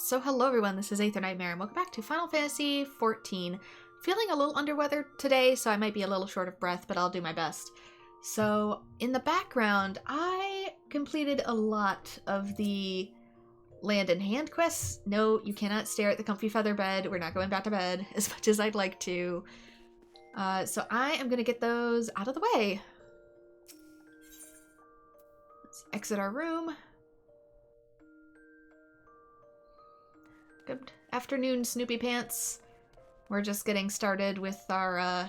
So hello everyone, this is AetherNightmare and welcome back to Final Fantasy XIV. Feeling a little under weather today, so I might be a little short of breath, but I'll do my best. So, in the background, I completed a lot of the land in hand quests. No, you cannot stare at the comfy feather bed. We're not going back to bed as much as I'd like to. So I am going to get those out of the way. Let's exit our room. Good afternoon, Snoopy Pants. We're just getting started with our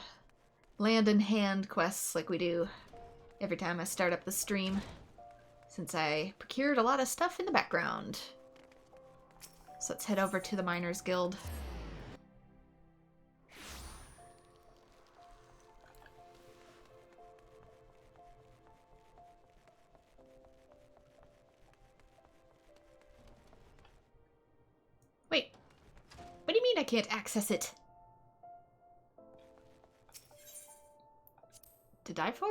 land in hand quests like we do every time I start up the stream, since I procured a lot of stuff in the background. So let's head over to the Miners Guild. Wait, what do you mean I can't access it? To die for?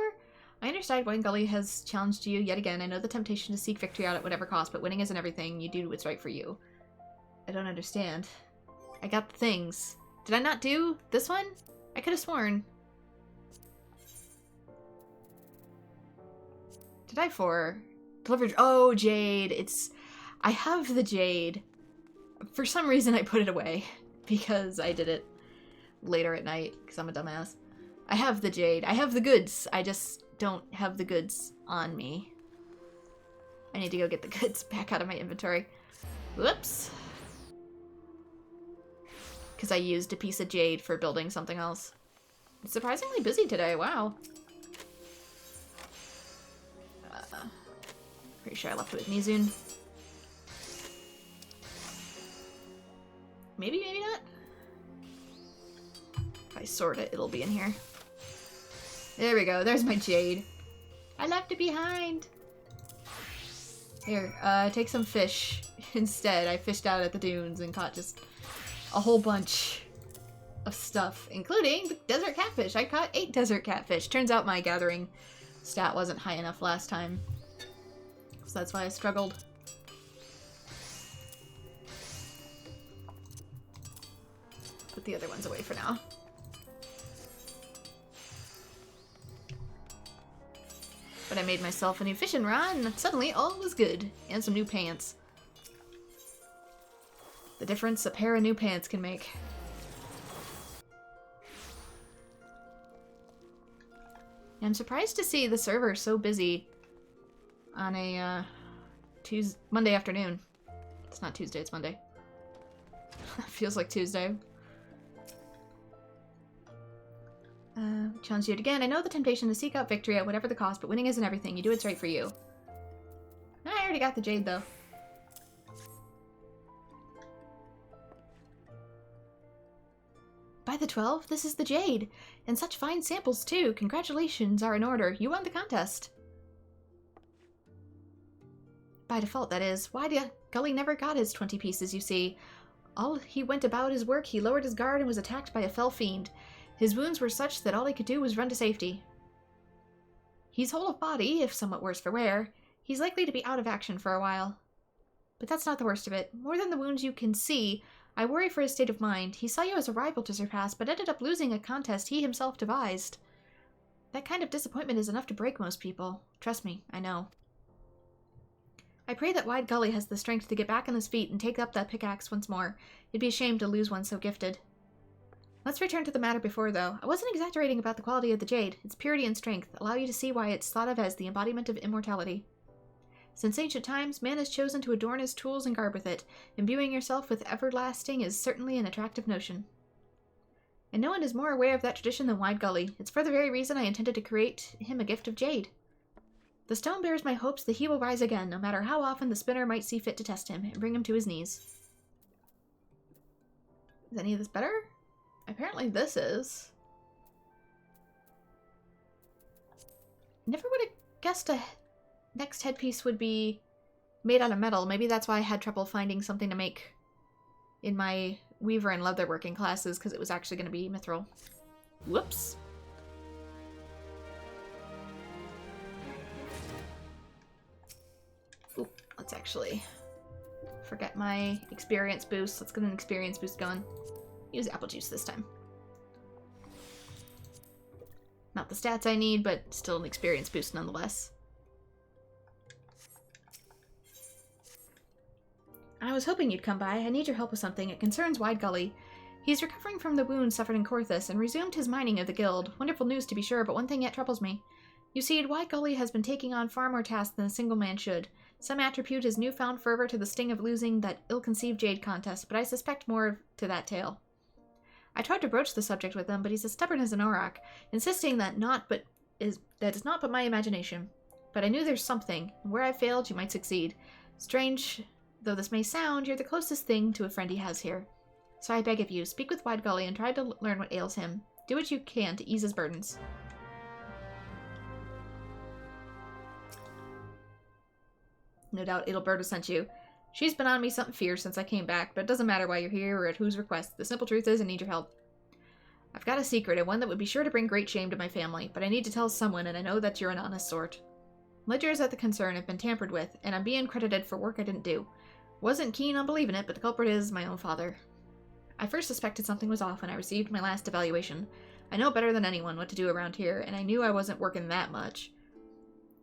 I understand Wine Gully has challenged you yet again. I know the temptation to seek victory out at whatever cost, but winning isn't everything. You do what's right for you. I don't understand. I got the things. Did I not do this one? I could have sworn. To die for? Delivered. Oh, Jade. I have the Jade. For some reason I put it away because I did it later at night because I'm a dumbass. I have the Jade. I have the goods. I just don't have the goods on me. I need to go get the goods back out of my inventory. Whoops. Because I used a piece of Jade for building something else. It's surprisingly busy today. Wow. Pretty sure I left it with Nizun. Maybe, maybe not. If I sort it, it'll be in here. There we go. There's my Jade. I left it behind. Here, take some fish instead. I fished out at the dunes and caught just a whole bunch of stuff, including the desert catfish. I caught 8 desert catfish. Turns out my gathering stat wasn't high enough last time, so that's why I struggled. Put the other ones away for now. But I made myself a new fishing rod, and suddenly all was good. And some new pants. The difference a pair of new pants can make. I'm surprised to see the server so busy on a Monday afternoon. It's not Tuesday, it's Monday. Feels like Tuesday. Challenge you again. I know the temptation to seek out victory at whatever the cost, but winning isn't everything. You do what's right for you. I already got the Jade, though. By the 12, this is the Jade. And such fine samples, too. Congratulations are in order. You won the contest. By default, that is. Why Gully never got his 20 pieces, you see. All he went about his work, he lowered his guard and was attacked by a fell fiend. His wounds were such that all he could do was run to safety. He's whole of body, if somewhat worse for wear. He's likely to be out of action for a while. But that's not the worst of it. More than the wounds you can see, I worry for his state of mind. He saw you as a rival to surpass, but ended up losing a contest he himself devised. That kind of disappointment is enough to break most people. Trust me, I know. I pray that Wide Gully has the strength to get back on his feet and take up that pickaxe once more. It'd be a shame to lose one so gifted. Let's return to the matter before, though. I wasn't exaggerating about the quality of the Jade. Its purity and strength allow you to see why it's thought of as the embodiment of immortality. Since ancient times, man has chosen to adorn his tools and garb with it. Imbuing yourself with everlasting is certainly an attractive notion. And no one is more aware of that tradition than Wide Gully. It's for the very reason I intended to create him a gift of Jade. The stone bears my hopes that he will rise again, no matter how often the spinner might see fit to test him and bring him to his knees. Is any of this better? Apparently this is. Never would have guessed a next headpiece would be made out of metal. Maybe that's why I had trouble finding something to make in my weaver and leatherworking classes, because it was actually going to be mithril. Whoops. Ooh, let's actually Forget my experience boost. Let's get an experience boost going. Use apple juice this time. Not the stats I need, but still an experience boost nonetheless. I was hoping you'd come by. I need your help with something. It concerns Wide Gully. He's recovering from the wound suffered in Corthus and resumed his mining of the guild. Wonderful news to be sure, but one thing yet troubles me. You see, Wide Gully has been taking on far more tasks than a single man should. Some attribute his newfound fervor to the sting of losing that ill-conceived jade contest, but I suspect more to that tale. I tried to broach the subject with him, but he's as stubborn as an auroch, insisting that is not but my imagination. But I knew there's something, and where I failed, you might succeed. Strange though this may sound, you're the closest thing to a friend he has here. So I beg of you, speak with Wide Gully and try to learn what ails him. Do what you can to ease his burdens. No doubt Edelberta sent you. She's been on me something fierce since I came back, but it doesn't matter why you're here or at whose request. The simple truth is I need your help. I've got a secret, and one that would be sure to bring great shame to my family, but I need to tell someone, and I know that you're an honest sort. Ledgers at the concern have been tampered with, and I'm being credited for work I didn't do. Wasn't keen on believing it, but the culprit is my own father. I first suspected something was off when I received my last evaluation. I know better than anyone what to do around here, and I knew I wasn't working that much.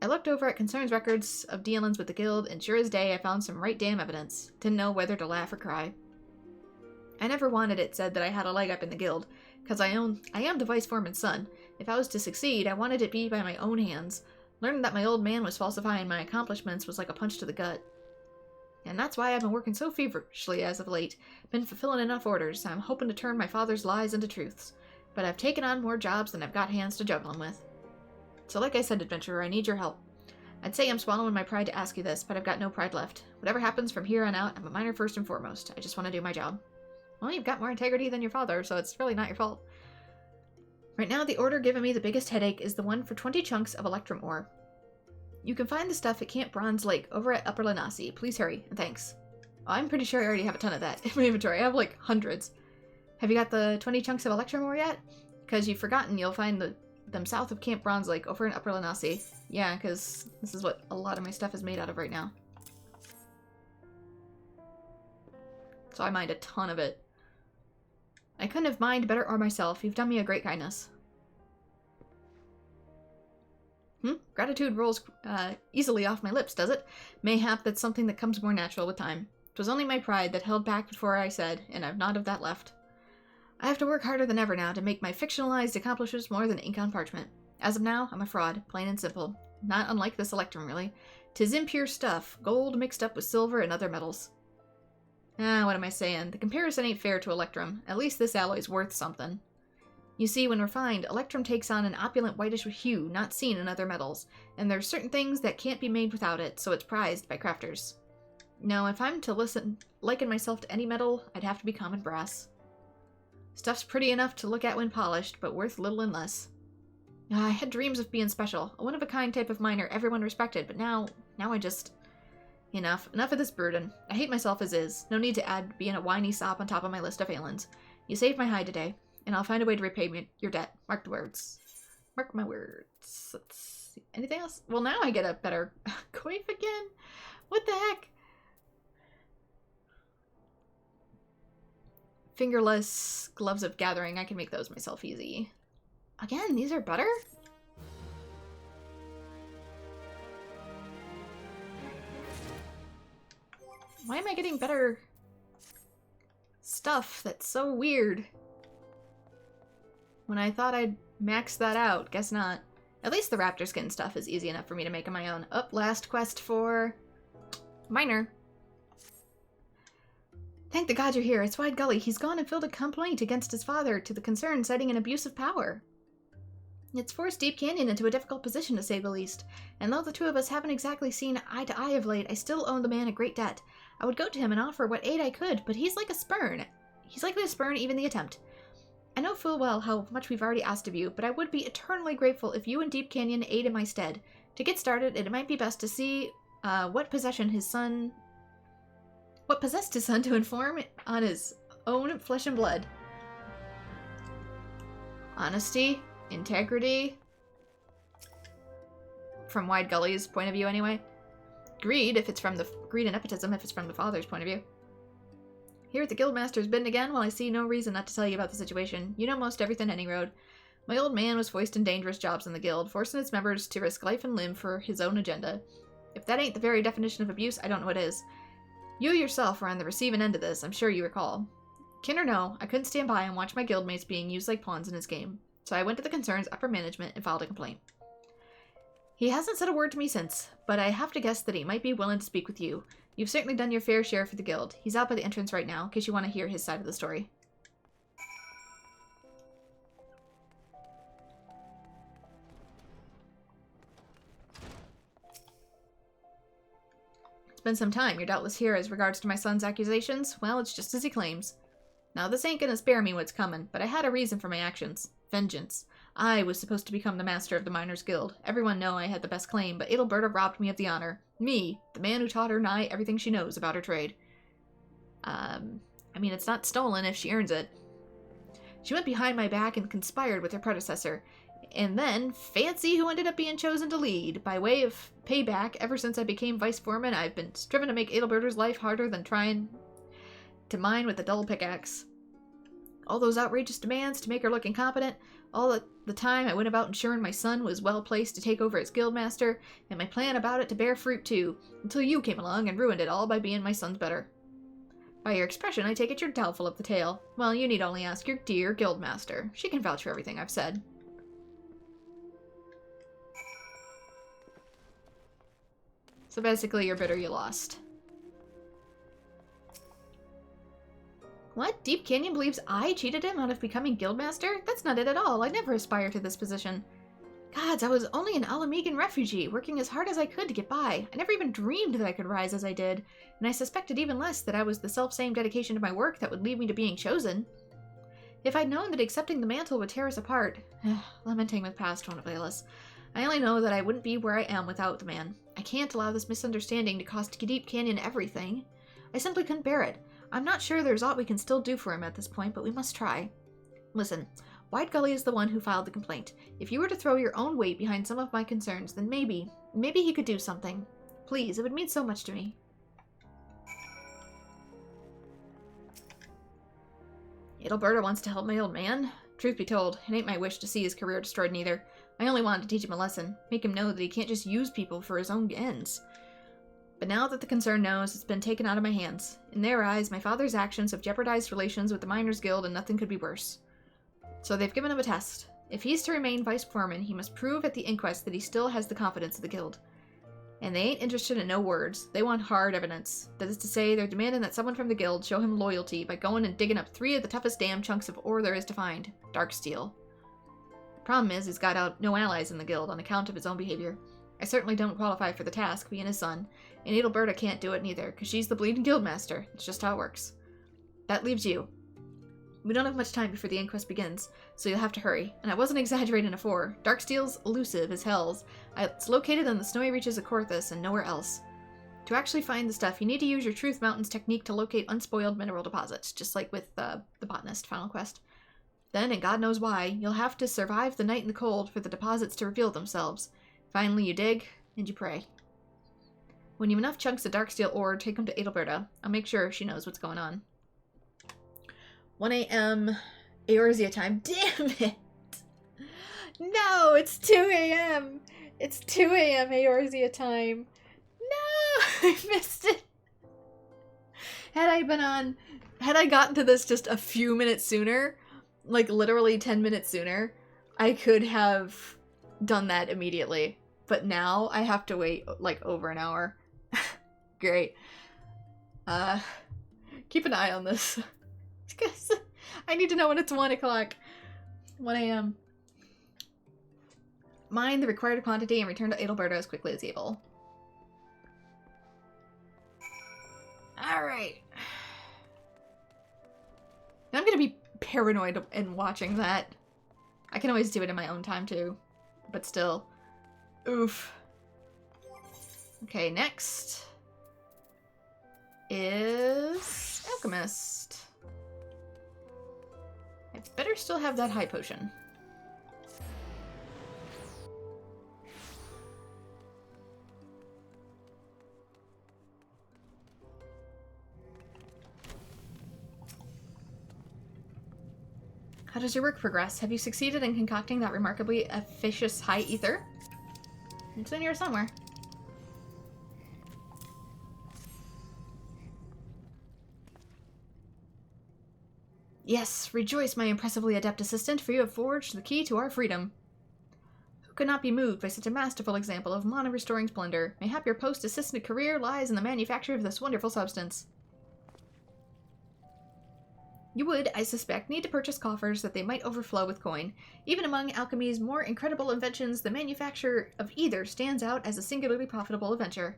I looked over at Concern's records of dealings with the guild, and sure as day I found some right damn evidence. Didn't know whether to laugh or cry. I never wanted it said that I had a leg up in the guild, because I am the vice foreman's son. If I was to succeed, I wanted it be by my own hands. Learning that my old man was falsifying my accomplishments was like a punch to the gut. And that's why I've been working so feverishly as of late. Been fulfilling enough orders. I'm hoping to turn my father's lies into truths. But I've taken on more jobs than I've got hands to juggle them with. So like I said, adventurer, I need your help. I'd say I'm swallowing my pride to ask you this, but I've got no pride left. Whatever happens from here on out, I'm a miner first and foremost. I just want to do my job. Well, you've got more integrity than your father, so it's really not your fault. Right now, the order giving me the biggest headache is the one for 20 chunks of electrum ore. You can find the stuff at Camp Bronze Lake over at Upper Lanasi. Please hurry, and thanks. I'm pretty sure I already have a ton of that in my inventory. I have like hundreds. Have you got the 20 chunks of electrum ore yet? Because you've forgotten you'll find them south of Camp Bronze Lake over in Upper Lanasi. Yeah, because this is what a lot of my stuff is made out of right now. So I mined a ton of it. I couldn't have mined better or myself. You've done me a great kindness. Gratitude rolls easily off my lips, does it? Mayhap that's something that comes more natural with time. 'Twas only my pride that held back before I said, and I've not of that left. I have to work harder than ever now to make my fictionalized accomplishments more than ink on parchment. As of now, I'm a fraud, plain and simple. Not unlike this electrum, really. 'Tis impure stuff, gold mixed up with silver and other metals. What am I saying? The comparison ain't fair to electrum. At least this alloy's worth something. You see, when refined, electrum takes on an opulent whitish hue not seen in other metals, and there's certain things that can't be made without it, so it's prized by crafters. No, if I'm to liken myself to any metal, I'd have to be common brass. Stuff's pretty enough to look at when polished, but worth little and less. I had dreams of being special, a one-of-a-kind type of miner everyone respected, but now I just... Enough of this burden. I hate myself as is. No need to add being a whiny sop on top of my list of ailments. You saved my hide today, and I'll find a way to repay your debt. Mark the words. Mark my words. Let's see. Anything else? Well, now I get a better coif again? What the heck? Fingerless gloves of gathering. I can make those myself easy. Again, these are better? Why am I getting better stuff? That's so weird. When I thought I'd max that out, guess not. At least the raptor skin stuff is easy enough for me to make on my own. Last quest for miner. Thank the gods you're here. It's Wide Gully. He's gone and filed a complaint against his father to the concern, citing an abuse of power. It's forced Deep Canyon into a difficult position, to say the least. And though the two of us haven't exactly seen eye to eye of late, I still owe the man a great debt. I would go to him and offer what aid I could, but he's like a spurn. He's likely to spurn even the attempt. I know full well how much we've already asked of you, but I would be eternally grateful if you and Deep Canyon aid in my stead. To get started, it might be best to see what possessed his son to inform on his own flesh and blood. Honesty, integrity, from Wide Gully's point of view anyway. greed and nepotism if it's from the father's point of view. Here at the Guildmaster's Bidden again, well, I see no reason not to tell you about the situation. You know most everything any road. My old man was foisting dangerous jobs in the guild, forcing its members to risk life and limb for his own agenda. If that ain't the very definition of abuse, I don't know what is. You yourself were on the receiving end of this, I'm sure you recall. Kin or no, I couldn't stand by and watch my guildmates being used like pawns in his game, so I went to the concern's upper management and filed a complaint. He hasn't said a word to me since, but I have to guess that he might be willing to speak with you. You've certainly done your fair share for the guild. He's out by the entrance right now, in case you want to hear his side of the story. It's been some time. You're doubtless here as regards to my son's accusations. Well, it's just as he claims. Now, this ain't gonna spare me what's coming, but I had a reason for my actions. Vengeance. I was supposed to become the master of the Miners' Guild. Everyone know I had the best claim, but Adelberta robbed me of the honor. Me, the man who taught her nigh everything she knows about her trade. I mean, it's not stolen if she earns it. She went behind my back and conspired with her predecessor. And then, fancy who ended up being chosen to lead. By way of payback, ever since I became vice foreman, I've been striven to make Adelberta's life harder than trying to mine with a dull pickaxe. All those outrageous demands to make her look incompetent, all at the time I went about ensuring my son was well placed to take over as guildmaster, and my plan about it to bear fruit too, until you came along and ruined it all by being my son's better. By your expression, I take it you're doubtful of the tale. Well, you need only ask your dear guildmaster. She can vouch for everything I've said. So basically, you're bitter you lost. What? Deep Canyon believes I cheated him out of becoming guildmaster? That's not it at all. I never aspired to this position. Gods, I was only an Alamegan refugee, working as hard as I could to get by. I never even dreamed that I could rise as I did, and I suspected even less that I was the self-same dedication to my work that would lead me to being chosen. If I'd known that accepting the mantle would tear us apart, lamenting with past won't avail us. I only know that I wouldn't be where I am without the man. I can't allow this misunderstanding to cost Deep Canyon everything. I simply couldn't bear it. I'm not sure there's aught we can still do for him at this point, but we must try. Listen, White Gully is the one who filed the complaint. If you were to throw your own weight behind some of my concerns, then maybe he could do something. Please, it would mean so much to me. Adelberta wants to help my old man? Truth be told, it ain't my wish to see his career destroyed neither. I only wanted to teach him a lesson, make him know that he can't just use people for his own ends. But now that the concern knows, it's been taken out of my hands. In their eyes, my father's actions have jeopardized relations with the Miners' Guild, and nothing could be worse. So they've given him a test. If he's to remain vice foreman, he must prove at the inquest that he still has the confidence of the guild. And they ain't interested in no words. They want hard evidence. That is to say, they're demanding that someone from the guild show him loyalty by going and digging up 3 of the toughest damn chunks of ore there is to find. Dark steel. Problem is, he's got out no allies in the guild on account of his own behavior. I certainly don't qualify for the task, being his son, and Adelberta can't do it neither, because she's the bleeding guildmaster. It's just how it works. That leaves you. We don't have much time before the inquest begins, so you'll have to hurry. And I wasn't exaggerating afore. Darksteel's elusive as hells. It's located on the snowy reaches of Korthus and nowhere else. To actually find the stuff, you need to use your Truth Mountains technique to locate unspoiled mineral deposits, just like with the botanist Final Quest. Then, and God knows why, you'll have to survive the night in the cold for the deposits to reveal themselves. Finally, you dig, and you pray. When you have enough chunks of Darksteel ore, take them to Adelberta. I'll make sure she knows what's going on. 1 a.m. Eorzea time. Damn it! No, it's 2 a.m. It's 2 a.m. Eorzea time. No, I missed it. Had I gotten to this just a few minutes sooner, like literally 10 minutes sooner, I could have done that immediately. But now I have to wait like over an hour. Great. Keep an eye on this. Because I need to know when it's 1 o'clock. 1 a.m. Mine the required quantity and return to Adelberta as quickly as able. Alright. I'm gonna be paranoid in watching that. I can always do it in my own time too. But still. Oof. Okay, next is Alchemist. I better still have that high potion. How does your work progress? Have you succeeded in concocting that remarkably efficacious high ether? It's in here somewhere. Yes, rejoice, my impressively adept assistant, for you have forged the key to our freedom. Who could not be moved by such a masterful example of mana-restoring splendor? Mayhap your post-assistant career lies in the manufacture of this wonderful substance. You would, I suspect, need to purchase coffers that they might overflow with coin. Even among alchemy's more incredible inventions, the manufacture of either stands out as a singularly profitable venture.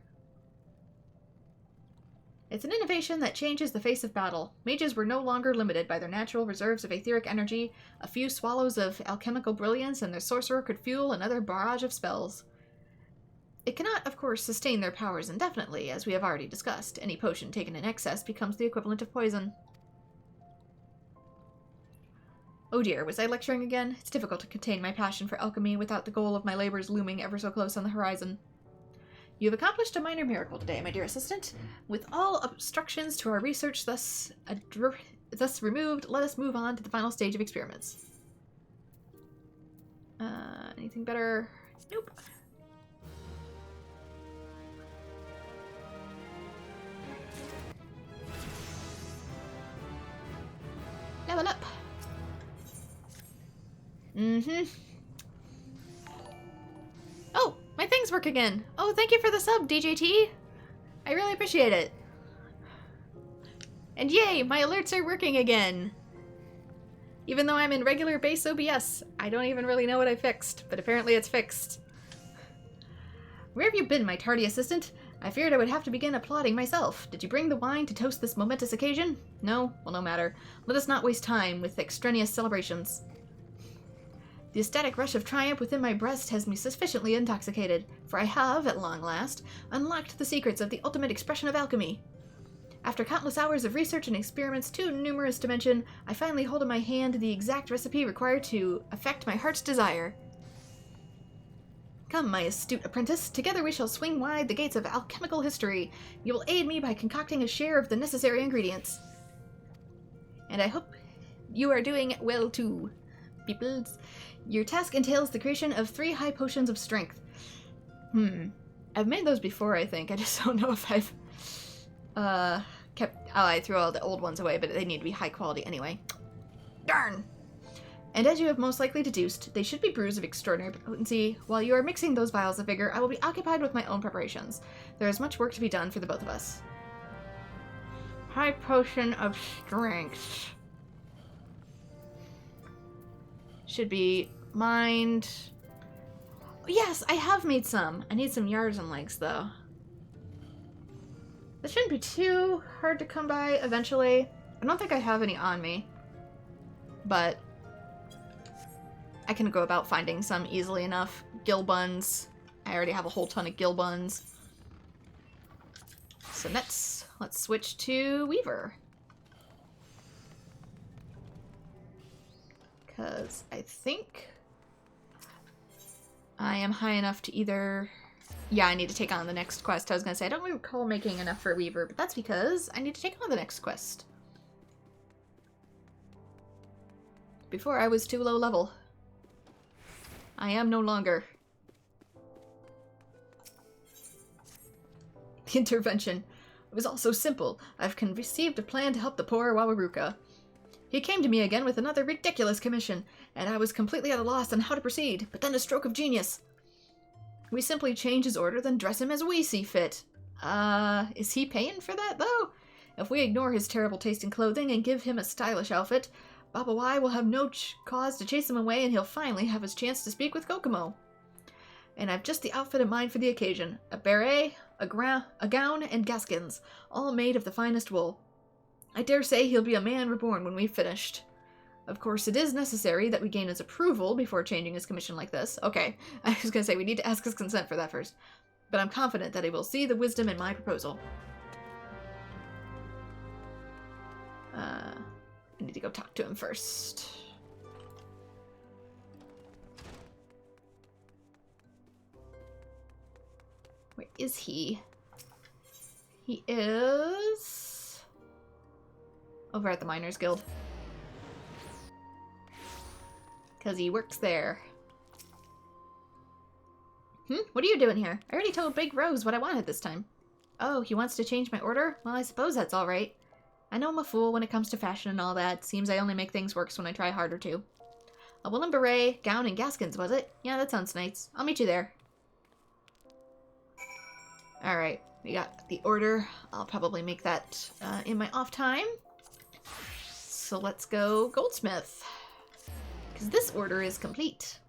It's an innovation that changes the face of battle. Mages were no longer limited by their natural reserves of etheric energy. A few swallows of alchemical brilliance and their sorcerer could fuel another barrage of spells. It cannot, of course, sustain their powers indefinitely, as we have already discussed. Any potion taken in excess becomes the equivalent of poison. Oh dear, was I lecturing again? It's difficult to contain my passion for alchemy without the goal of my labors looming ever so close on the horizon. You have accomplished a minor miracle today, my dear assistant. With all obstructions to our research thus removed, let us move on to the final stage of experiments. Anything better? Nope. Level up. Oh, my things work again. Oh, thank you for the sub, DJT. I really appreciate it. And yay, my alerts are working again. Even though I'm in regular base OBS, I don't even really know what I fixed, but apparently it's fixed. Where have you been, my tardy assistant? I feared I would have to begin applauding myself. Did you bring the wine to toast this momentous occasion? No? Well, no matter. Let us not waste time with extraneous celebrations. The ecstatic rush of triumph within my breast has me sufficiently intoxicated, for I have, at long last, unlocked the secrets of the ultimate expression of alchemy. After countless hours of research and experiments too numerous to mention, I finally hold in my hand the exact recipe required to effect my heart's desire. Come, my astute apprentice, together we shall swing wide the gates of alchemical history. You will aid me by concocting a share of the necessary ingredients. And I hope you are doing well too, peoples. Your task entails the creation of 3 high potions of strength. I've made those before, I think. I just don't know if I've kept... Oh, I threw all the old ones away, but they need to be high quality anyway. Darn! And as you have most likely deduced, they should be brews of extraordinary potency. While you are mixing those vials of vigor, I will be occupied with my own preparations. There is much work to be done for the both of us. High potion of strength. Should be mined. Yes, I have made some. I need some yards and legs, though. This shouldn't be too hard to come by eventually. I don't think I have any on me. But I can go about finding some easily enough. Gill buns. I already have a whole ton of gill buns. So let's switch to Weaver. Because I think I am high enough to either... Yeah, I need to take on the next quest. I was going to say, I don't recall making enough for Weaver, but that's because I need to take on the next quest. Before I was too low level. I am no longer. The intervention. It was all so simple. I've conceived a plan to help the poor Wawaruka. He came to me again with another ridiculous commission, and I was completely at a loss on how to proceed, but then a stroke of genius. We simply change his order, then dress him as we see fit. Is he paying for that, though? If we ignore his terrible taste in clothing and give him a stylish outfit, Baba Y will have no cause to chase him away, and he'll finally have his chance to speak with Kokomo. And I've just the outfit in mind for the occasion. A beret, a gown, and gaskins, all made of the finest wool. I dare say he'll be a man reborn when we've finished. Of course, it is necessary that we gain his approval before changing his commission like this. Okay, I was gonna say we need to ask his consent for that first. But I'm confident that he will see the wisdom in my proposal. I need to go talk to him first. Where is he? He is... over at the Miners Guild. Because he works there. What are you doing here? I already told Big Rose what I wanted this time. Oh, he wants to change my order? Well, I suppose that's alright. I know I'm a fool when it comes to fashion and all that. Seems I only make things worse when I try harder to. A woolen beret, gown, and gaskins, was it? Yeah, that sounds nice. I'll meet you there. Alright, we got the order. I'll probably make that in my off time. So let's go goldsmith. Because this order is complete.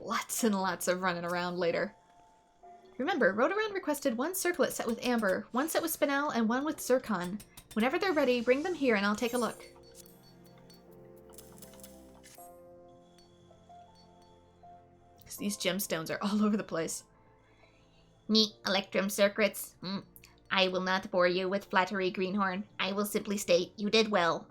Lots and lots of running around later. Remember, Rotoran requested 1 circlet set with amber, 1 set with spinel, and 1 with zircon. Whenever they're ready, bring them here and I'll take a look. Because these gemstones are all over the place. Neat electrum circuits. I will not bore you with flattery, Greenhorn. I will simply state you did well.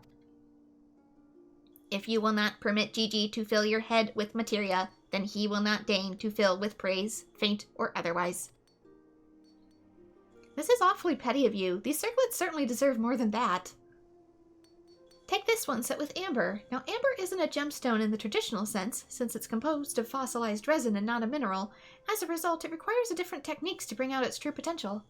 If you will not permit Gigi to fill your head with materia, then he will not deign to fill with praise, faint or otherwise. This is awfully petty of you. These circlets certainly deserve more than that. Take this one set with amber. Now, amber isn't a gemstone in the traditional sense, since it's composed of fossilized resin and not a mineral. As a result, it requires a different techniques to bring out its true potential.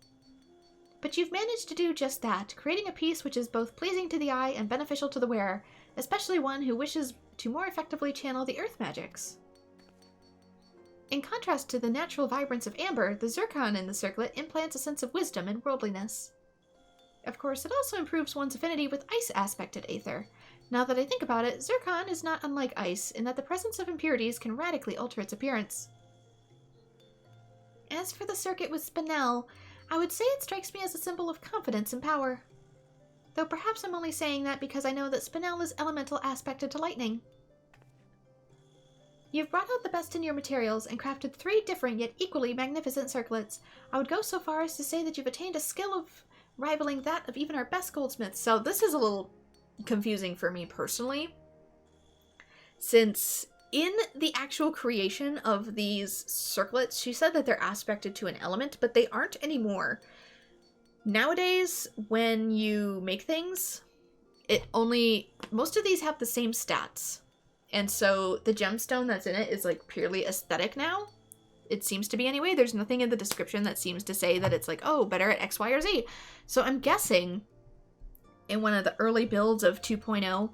But you've managed to do just that, creating a piece which is both pleasing to the eye and beneficial to the wearer, especially one who wishes to more effectively channel the earth magics. In contrast to the natural vibrance of amber, the zircon in the circlet implants a sense of wisdom and worldliness. Of course, it also improves one's affinity with ice-aspected aether. Now that I think about it, zircon is not unlike ice, in that the presence of impurities can radically alter its appearance. As for the circuit with spinel, I would say it strikes me as a symbol of confidence and power. Though perhaps I'm only saying that because I know that spinel is elemental aspected to lightning. You've brought out the best in your materials and crafted 3 different yet equally magnificent circlets. I would go so far as to say that you've attained a skill of rivaling that of even our best goldsmiths. So this is a little confusing for me personally, since in the actual creation of these circlets, she said that they're aspected to an element, but they aren't anymore. Nowadays, when you make things, most of these have the same stats. And so the gemstone that's in it is like purely aesthetic now. It seems to be anyway. There's nothing in the description that seems to say that it's like, oh, better at X, Y, or Z. So I'm guessing in one of the early builds of 2.0,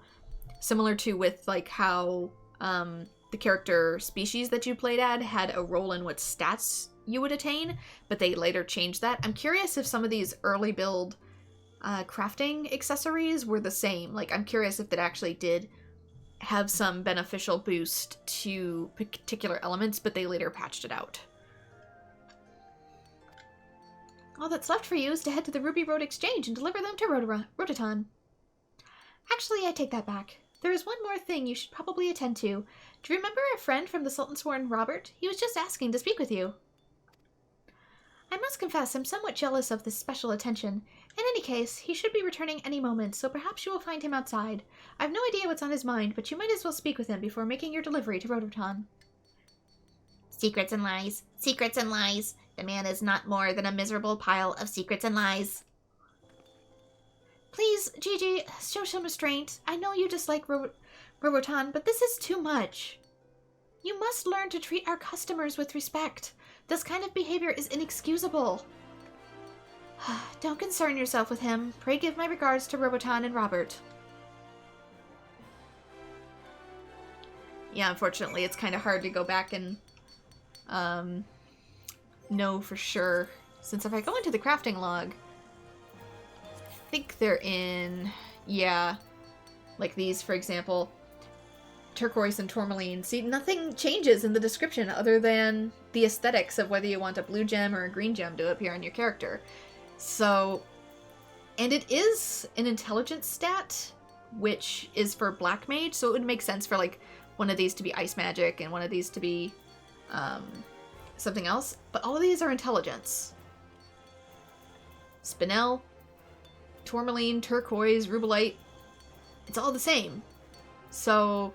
similar to with like how the character species that you played at had a role in what stats you would attain, but they later changed that. I'm curious if some of these early build crafting accessories were the same. Like, I'm curious if that actually did have some beneficial boost to particular elements, but they later patched it out. All that's left for you is to head to the Ruby Road Exchange and deliver them to Rototon. Actually, I take that back. There is one more thing you should probably attend to. Do you remember our friend from the Sultansworn, Robert? He was just asking to speak with you. I must confess I'm somewhat jealous of this special attention. In any case, he should be returning any moment, so perhaps you will find him outside. I have no idea what's on his mind, but you might as well speak with him before making your delivery to Rototon. Secrets and lies. Secrets and lies. The man is not more than a miserable pile of secrets and lies. Please, Gigi, show some restraint. I know you dislike Rototon, but this is too much. You must learn to treat our customers with respect. This kind of behavior is inexcusable. Don't concern yourself with him. Pray give my regards to Rototon and Robert. Yeah, unfortunately, it's kind of hard to go back and know for sure. Since if I go into the crafting log, I think they're in, yeah, like these, for example, turquoise and tourmaline. See, nothing changes in the description other than the aesthetics of whether you want a blue gem or a green gem to appear on your character. So, and it is an intelligence stat, which is for Black Mage, so it would make sense for like one of these to be ice magic and one of these to be something else. But all of these are intelligence. Spinel, tourmaline, turquoise, rubellite, it's all the same. So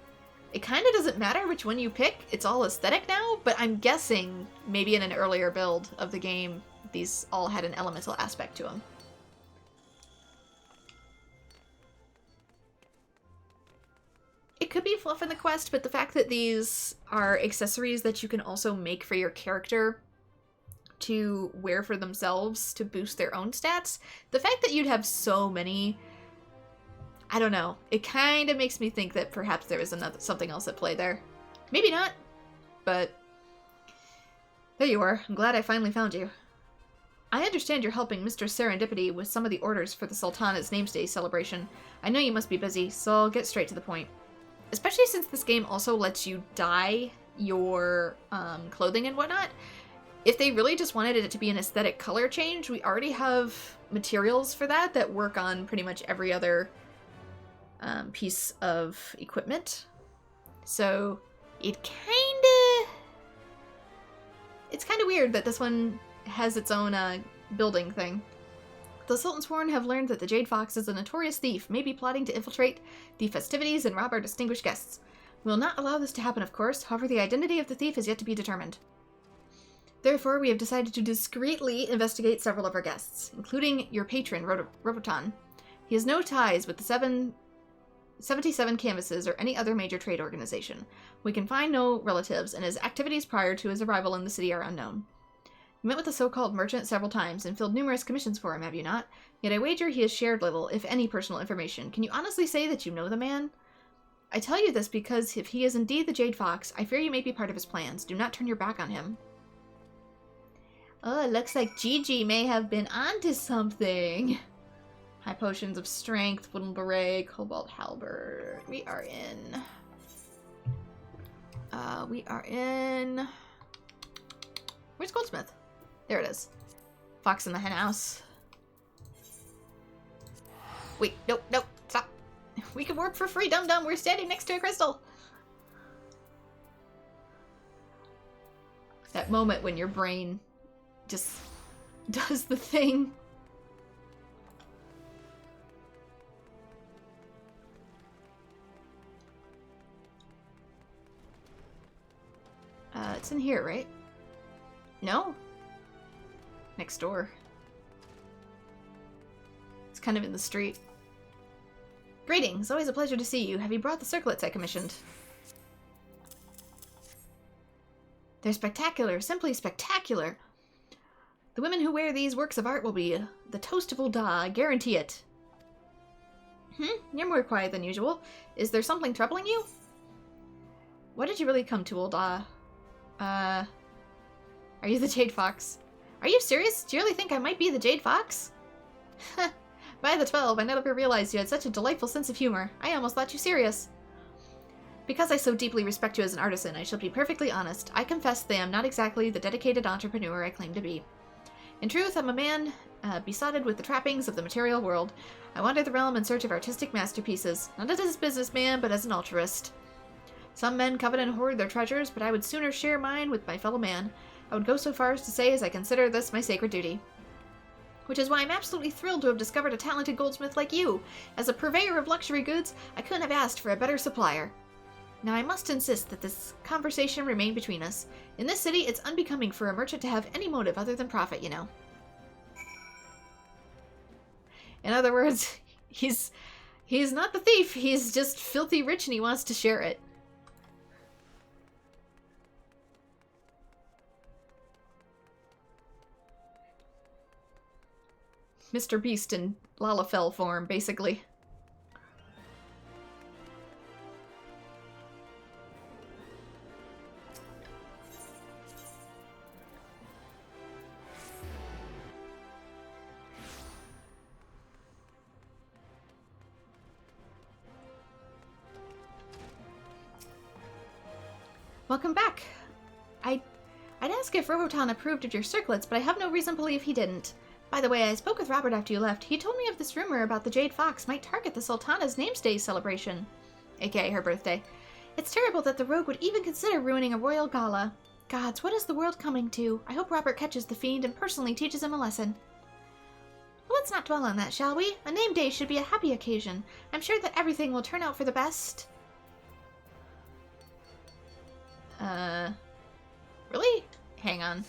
it kind of doesn't matter which one you pick, it's all aesthetic now, but I'm guessing maybe in an earlier build of the game, these all had an elemental aspect to them. fluff in the quest, but the fact that these are accessories that you can also make for your character to wear for themselves to boost their own stats, the fact that you'd have so many, I don't know, it kind of makes me think that perhaps there is something else at play there. Maybe not, but there you are. I'm glad I finally found you. I understand you're helping Mr. Serendipity with some of the orders for the Sultana's Namesday celebration. I know you must be busy, so I'll get straight to the point. Especially since this game also lets you dye your clothing and whatnot. If they really just wanted it to be an aesthetic color change, we already have materials for that work on pretty much every other piece of equipment. So it's kind of weird that this one has its own building thing. The Sultan Sworn have learned that the Jade Fox is a notorious thief, maybe plotting to infiltrate the festivities and rob our distinguished guests. We will not allow this to happen, of course, however the identity of the thief is yet to be determined. Therefore, we have decided to discreetly investigate several of our guests, including your patron, Roboton. He has no ties with the 77 canvases or any other major trade organization. We can find no relatives, and his activities prior to his arrival in the city are unknown. You met with the so-called merchant several times and filled numerous commissions for him, have you not? Yet I wager he has shared little, if any, personal information. Can you honestly say that you know the man? I tell you this because if he is indeed the Jade Fox, I fear you may be part of his plans. Do not turn your back on him. Oh, it looks like Gigi may have been onto something. High potions of strength, wooden beret, cobalt halberd. We are in. Where's Goldsmith? There it is. Fox in the hen house. Wait, nope, stop. We can work for free, dum-dum. We're standing next to a crystal. That moment when your brain just does the thing. It's in here, right? No? Next door. It's kind of in the street. Greetings, always a pleasure to see you. Have you brought the circlets I commissioned? They're spectacular, simply spectacular. The women who wear these works of art will be the toast of Ul'dah, I guarantee it. You're more quiet than usual. Is there something troubling you? Why did you really come to Ul'dah? Are you the Jade Fox? Are you serious? Do you really think I might be the Jade Fox? By the 12, I never realized you had such a delightful sense of humor. I almost thought you serious. Because I so deeply respect you as an artisan, I shall be perfectly honest. I confess that I am not exactly the dedicated entrepreneur I claim to be. In truth, I'm a man besotted with the trappings of the material world. I wander the realm in search of artistic masterpieces, not as a businessman, but as an altruist. Some men covet and hoard their treasures, but I would sooner share mine with my fellow man. I would go so far as to say as I consider this my sacred duty. Which is why I'm absolutely thrilled to have discovered a talented goldsmith like you. As a purveyor of luxury goods, I couldn't have asked for a better supplier. Now I must insist that this conversation remain between us. In this city, it's unbecoming for a merchant to have any motive other than profit, you know. In other words, he's not the thief, he's just filthy rich and he wants to share it. Mr. Beast in Lalafell form, basically. Welcome back. I'd ask if Roboton approved of your circlets, but I have no reason to believe he didn't. By the way, I spoke with Robert after you left. He told me of this rumor about the Jade Fox might target the Sultana's Namesday celebration, aka her birthday. It's terrible that the rogue would even consider ruining a royal gala. Gods, what is the world coming to? I hope Robert catches the fiend and personally teaches him a lesson. Well, let's not dwell on that, shall we? A name day should be a happy occasion. I'm sure that everything will turn out for the best. Really? Hang on.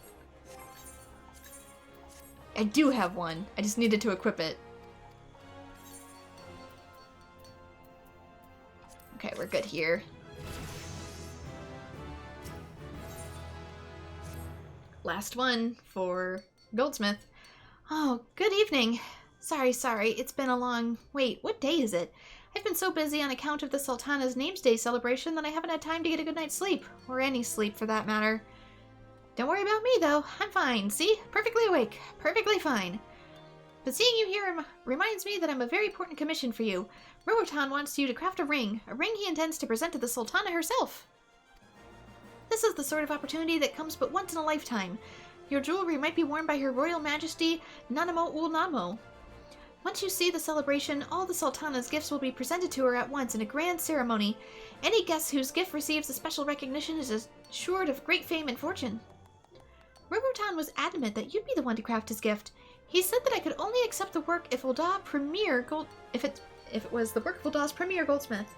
I do have one. I just needed to equip it. Okay, we're good here. last one for Goldsmith. Oh, good evening. Sorry, it's been a long... Wait, what day is it? I've been so busy on account of the Sultana's Names Day celebration that I haven't had time to get a good night's sleep. Or any sleep, for that matter. Don't worry about me, though. I'm fine. See? Perfectly awake. Perfectly fine. But seeing you here reminds me that I'm a very important commission for you. Roboton wants you to craft a ring he intends to present to the Sultana herself. This is the sort of opportunity that comes but once in a lifetime. Your jewelry might be worn by Her Royal Majesty Nanamo ul Namo. Once you see the celebration, all the Sultana's gifts will be presented to her at once in a grand ceremony. Any guest whose gift receives a special recognition is assured of great fame and fortune. Roboton was adamant that you'd be the one to craft his gift. He said that I could only accept the work if it was the work of Uldah's premier goldsmith.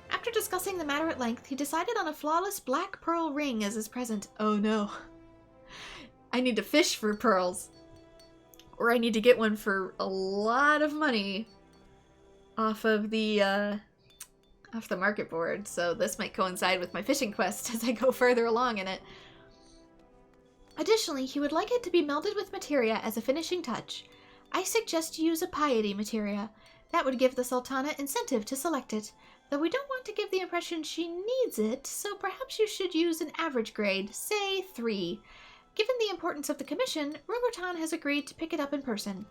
After discussing the matter at length, he decided on a flawless black pearl ring as his present. Oh no. I need to fish for pearls. Or I need to get one for a lot of money off of the market board. So this might coincide with my fishing quest as I go further along in it. Additionally, he would like it to be melded with materia as a finishing touch. I suggest you use a piety materia. That would give the Sultana incentive to select it, though we don't want to give the impression she needs it, so perhaps you should use an average grade, say 3. Given the importance of the commission, Roboton has agreed to pick it up in person.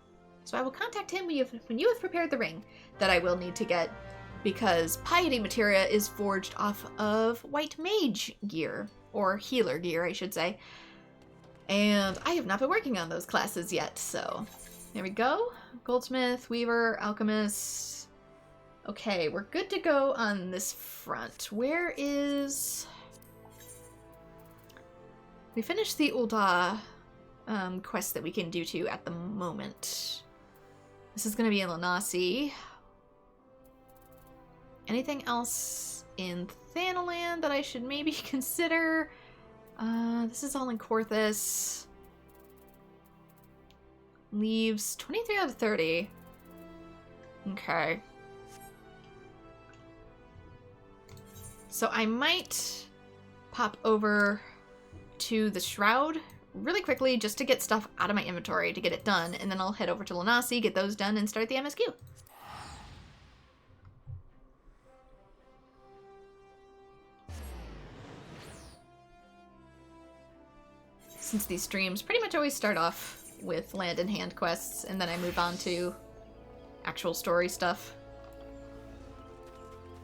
So I will contact him when you have prepared the ring that I will need to get, because piety materia is forged off of white mage gear, or healer gear, I should say. And I have not been working on those classes yet, so there we go. Goldsmith, Weaver, Alchemist. Okay, we're good to go on this front. Where is... We finished the Uldah quest that we can do to at the moment. This is going to be in Lanasi. Anything else in Thanalan that I should maybe consider? This is all in Korthus. Leaves 23 out of 30. Okay. So I might pop over to the Shroud really quickly just to get stuff out of my inventory to get it done, and then I'll head over to Lanasi, get those done, and start the MSQ. Since these streams pretty much always start off with land in hand quests, and then I move on to actual story stuff.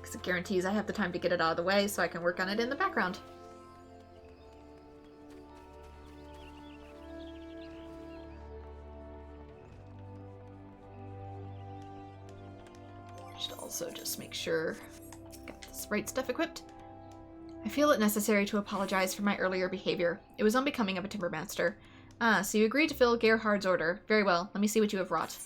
Because it guarantees I have the time to get it out of the way so I can work on it in the background. Should also just make sure I got this right stuff equipped. I feel it necessary to apologize for my earlier behavior. It was unbecoming of a timbermaster. Ah, so you agreed to fill Gerhard's order. Very well. Let me see what you have wrought.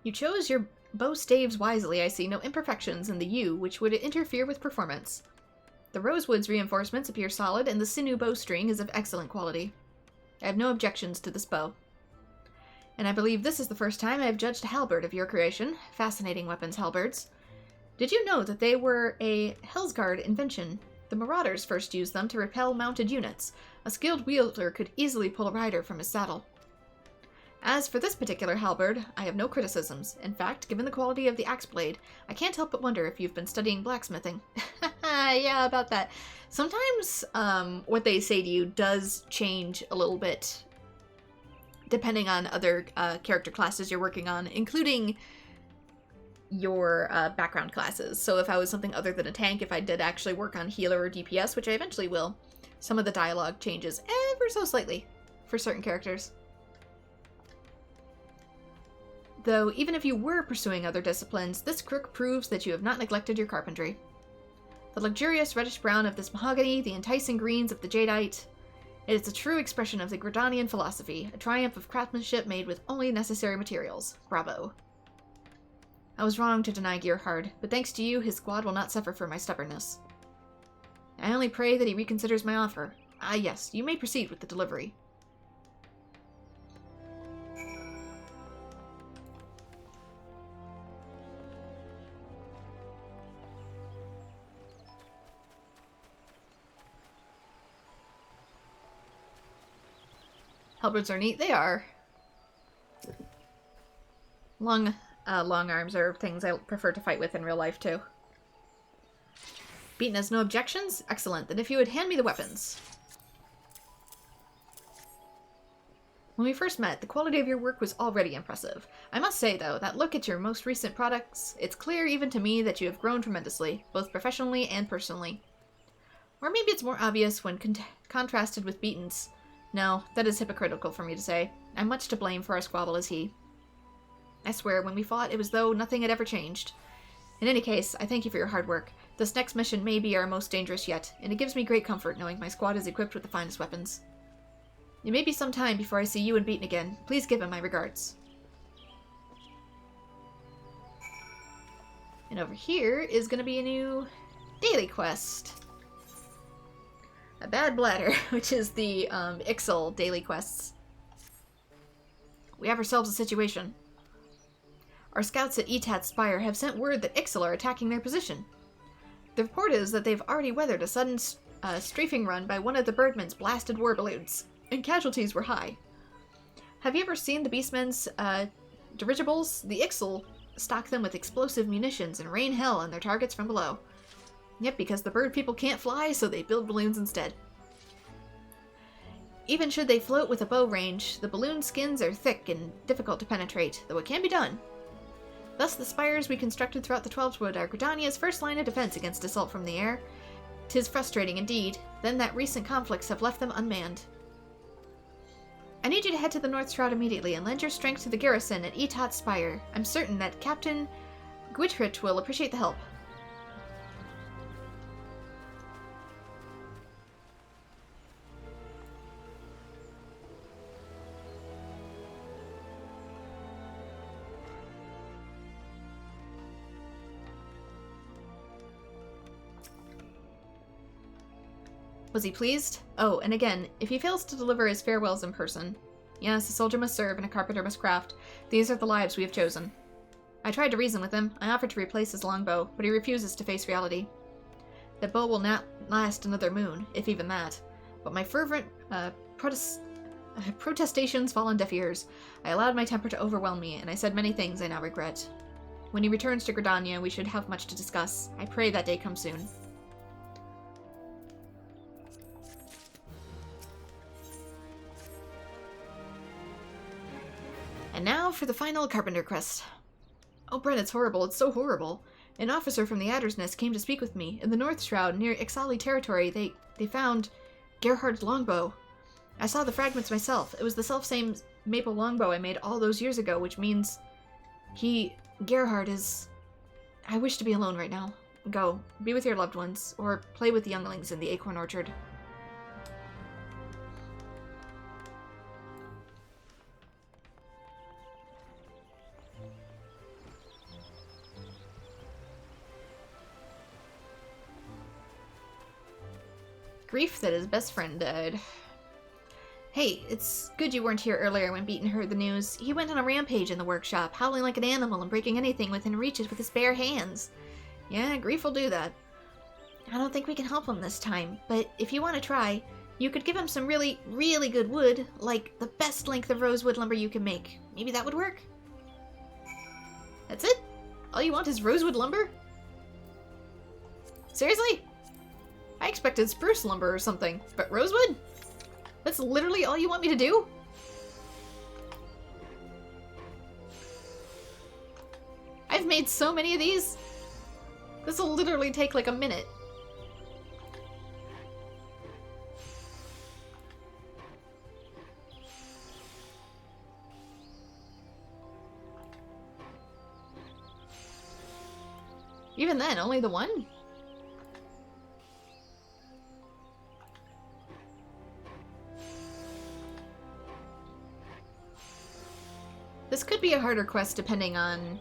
You chose your bow staves wisely. I see no imperfections in the yew which would interfere with performance. The rosewood's reinforcements appear solid, and the sinew bowstring is of excellent quality. I have no objections to this bow. And I believe this is the first time I have judged a halberd of your creation. Fascinating weapons, halberds. Did you know that they were a Hellsguard invention? The Marauders first used them to repel mounted units. A skilled wielder could easily pull a rider from his saddle. As for this particular halberd, I have no criticisms. In fact, given the quality of the axe blade, I can't help but wonder if you've been studying blacksmithing. Yeah, about that. Sometimes what they say to you does change a little bit depending on other character classes you're working on, including your background classes. So if I was something other than a tank, if I did actually work on healer or DPS, which I eventually will, some of the dialogue changes ever so slightly for certain characters. Though, even if you were pursuing other disciplines, this crook proves that you have not neglected your carpentry. The luxurious reddish-brown of this mahogany, the enticing greens of the jadeite, it is a true expression of the Gridanian philosophy, a triumph of craftsmanship made with only necessary materials. Bravo. I was wrong to deny Gerhard, but thanks to you, his squad will not suffer for my stubbornness. I only pray that he reconsiders my offer. Ah yes, you may proceed with the delivery. Halberds are neat. They are. Long arms are things I prefer to fight with in real life, too. Beaten has no objections? Excellent. Then if you would hand me the weapons. When we first met, the quality of your work was already impressive. I must say, though, that look at your most recent products, it's clear even to me that you have grown tremendously, both professionally and personally. Or maybe it's more obvious when contrasted with Beaton's. No, that is hypocritical for me to say. I'm much to blame for our squabble as he. I swear, when we fought, it was though nothing had ever changed. In any case, I thank you for your hard work. This next mission may be our most dangerous yet, and it gives me great comfort knowing my squad is equipped with the finest weapons. It may be some time before I see you and Beaton again. Please give him my regards. And over here is going to be a new daily quest. A Bad Bladder, which is the Ixal daily quests. We have ourselves a situation. Our scouts at Etat's Spire have sent word that Ixal are attacking their position. The report is that they've already weathered a sudden strafing run by one of the Birdman's blasted war balloons, and casualties were high. Have you ever seen the Beastmen's dirigibles? The Ixal stock them with explosive munitions and rain hell on their targets from below. Yep, because the bird people can't fly, so they build balloons instead. Even should they float with a bow range, the balloon skins are thick and difficult to penetrate, though it can be done. Thus, the spires we constructed throughout the Twelveswood are Gridania's first line of defense against assault from the air. 'Tis frustrating indeed, then that recent conflicts have left them unmanned. I need you to head to the North Shroud immediately and lend your strength to the garrison at Etat's Spire. I'm certain that Captain Gwitrit will appreciate the help. Was he pleased? Oh, and again, if he fails to deliver his farewells in person. Yes, a soldier must serve and a carpenter must craft. These are the lives we have chosen. I tried to reason with him. I offered to replace his longbow, but he refuses to face reality. That bow will not last another moon, if even that. But my fervent protestations fall on deaf ears. I allowed my temper to overwhelm me, and I said many things I now regret. When he returns to Gridania, we should have much to discuss. I pray that day comes soon. And now for the final carpenter quest. Oh, Brent, it's horrible. It's so horrible. An officer from the Adder's Nest came to speak with me. In the North Shroud, near Ixali territory, they found Gerhard's longbow. I saw the fragments myself. It was the selfsame maple longbow I made all those years ago, which means Gerhard is... I wish to be alone right now. Go, be with your loved ones, or play with the younglings in the acorn orchard. Grief that his best friend died. Hey, it's good you weren't here earlier when Beaton heard the news. He went on a rampage in the workshop, howling like an animal and breaking anything within reach with his bare hands. Yeah, Grief will do that. I don't think we can help him this time, but if you want to try, you could give him some really, really good wood, like the best length of rosewood lumber you can make. Maybe that would work? That's it? All you want is rosewood lumber? Seriously? I expected spruce lumber or something, but rosewood? That's literally all you want me to do? I've made so many of these. This will literally take like a minute. Even then, only the one? This could be a harder quest depending on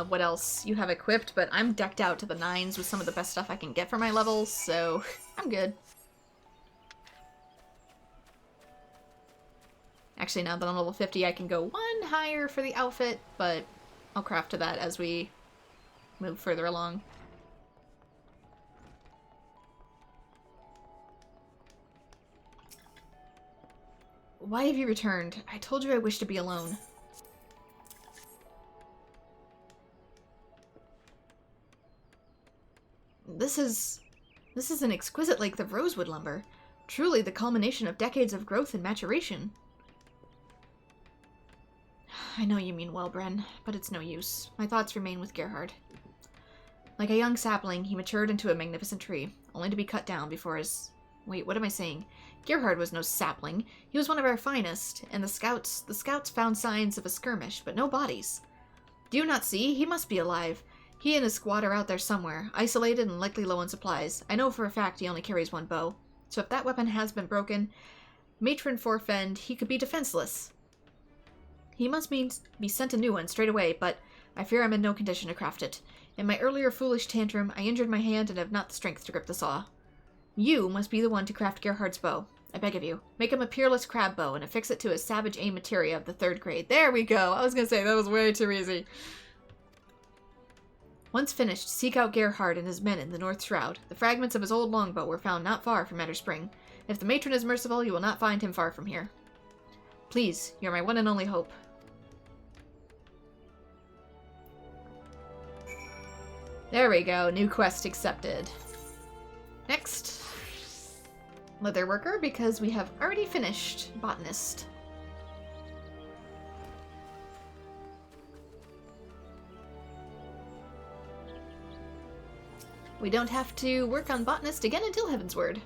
what else you have equipped, but I'm decked out to the nines with some of the best stuff I can get for my levels, so I'm good. Actually, now that I'm level 50, I can go one higher for the outfit, but I'll craft to that as we move further along. Why have you returned? I told you I wish to be alone. This is an exquisite length of rosewood lumber. Truly the culmination of decades of growth and maturation. I know you mean well, Bren, but it's no use. My thoughts remain with Gerhard. Like a young sapling, he matured into a magnificent tree, only to be cut down before his... Wait, what am I saying? Gerhard was no sapling. He was one of our finest, and the scouts found signs of a skirmish, but no bodies. Do you not see? He must be alive. He and his squad are out there somewhere, isolated and likely low on supplies. I know for a fact he only carries one bow. So if that weapon has been broken, matron forfend, he could be defenseless. He must be sent a new one straight away, but I fear I'm in no condition to craft it. In my earlier foolish tantrum, I injured my hand and have not the strength to grip the saw. You must be the one to craft Gerhard's bow. I beg of you. Make him a peerless crab bow and affix it to his savage aim materia of the 3rd grade. There we go! I was gonna say, that was way too easy. Once finished, seek out Gerhard and his men in the North Shroud. The fragments of his old longbow were found not far from Etter Spring. If the matron is merciful, you will not find him far from here. Please, you're my one and only hope. There we go, new quest accepted. Next, leatherworker, because we have already finished botanist. We don't have to work on botanist again until Heavensward.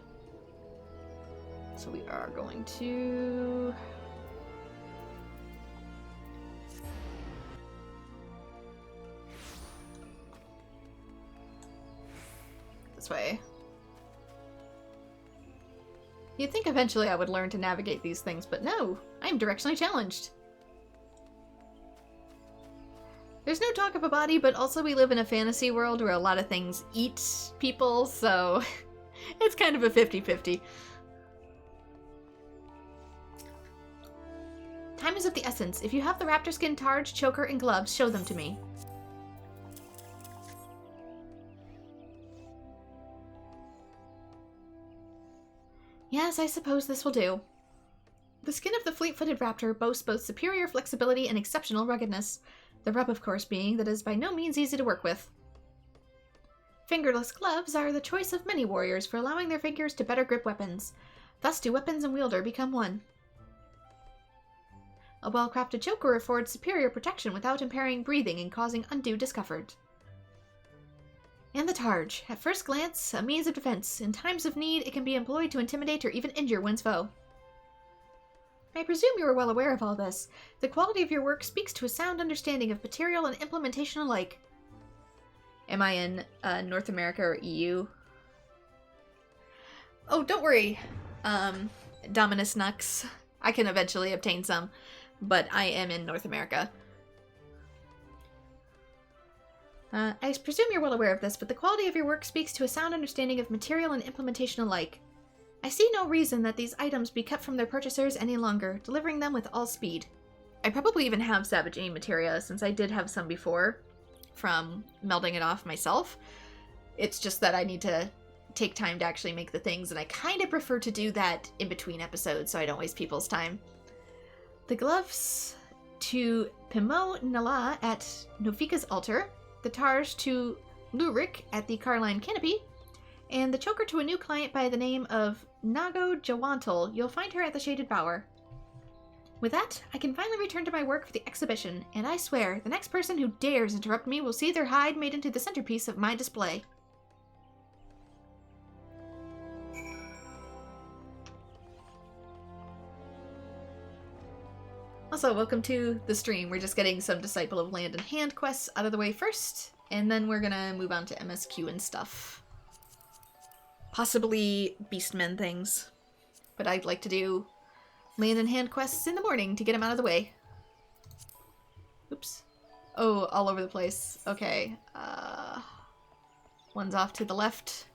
So we are going to... this way. You'd think eventually I would learn to navigate these things, but no, I'm directionally challenged. There's no talk of a body, but also we live in a fantasy world where a lot of things eat people, so it's kind of a 50-50. Time is of the essence. If you have the raptor skin, targe, choker, and gloves, show them to me. Yes, I suppose this will do. The skin of the fleet-footed raptor boasts both superior flexibility and exceptional ruggedness. The rub, of course, being that it is by no means easy to work with. Fingerless gloves are the choice of many warriors for allowing their fingers to better grip weapons. Thus do weapons and wielder become one. A well-crafted choker affords superior protection without impairing breathing and causing undue discomfort. And the targe. At first glance, a means of defense. In times of need, it can be employed to intimidate or even injure one's foe. I presume you are well aware of all this. The quality of your work speaks to a sound understanding of material and implementation alike. Am I in North America or EU? Oh, don't worry, Dominus Nux. I can eventually obtain some, but I am in North America. I presume you're well aware of this, but the quality of your work speaks to a sound understanding of material and implementation alike. I see no reason that these items be kept from their purchasers any longer, delivering them with all speed. I probably even have Savage Aim materia, since I did have some before, from melding it off myself. It's just that I need to take time to actually make the things, and I kind of prefer to do that in between episodes so I don't waste people's time. The gloves to Pimo Nala at Nofika's altar, the targe to Lurik at the Carline Canopy, and the choker to a new client by the name of Nago Jawantel. You'll find her at the Shaded Bower. With that, I can finally return to my work for the exhibition, and I swear, the next person who dares interrupt me will see their hide made into the centerpiece of my display. Also, welcome to the stream. We're just getting some Disciple of Land and Hand quests out of the way first, and then we're gonna move on to MSQ and stuff. Possibly Beastmen things. But I'd like to do Land and Hand quests in the morning to get them out of the way. Oops. Oh, all over the place. Okay. One's off to the left.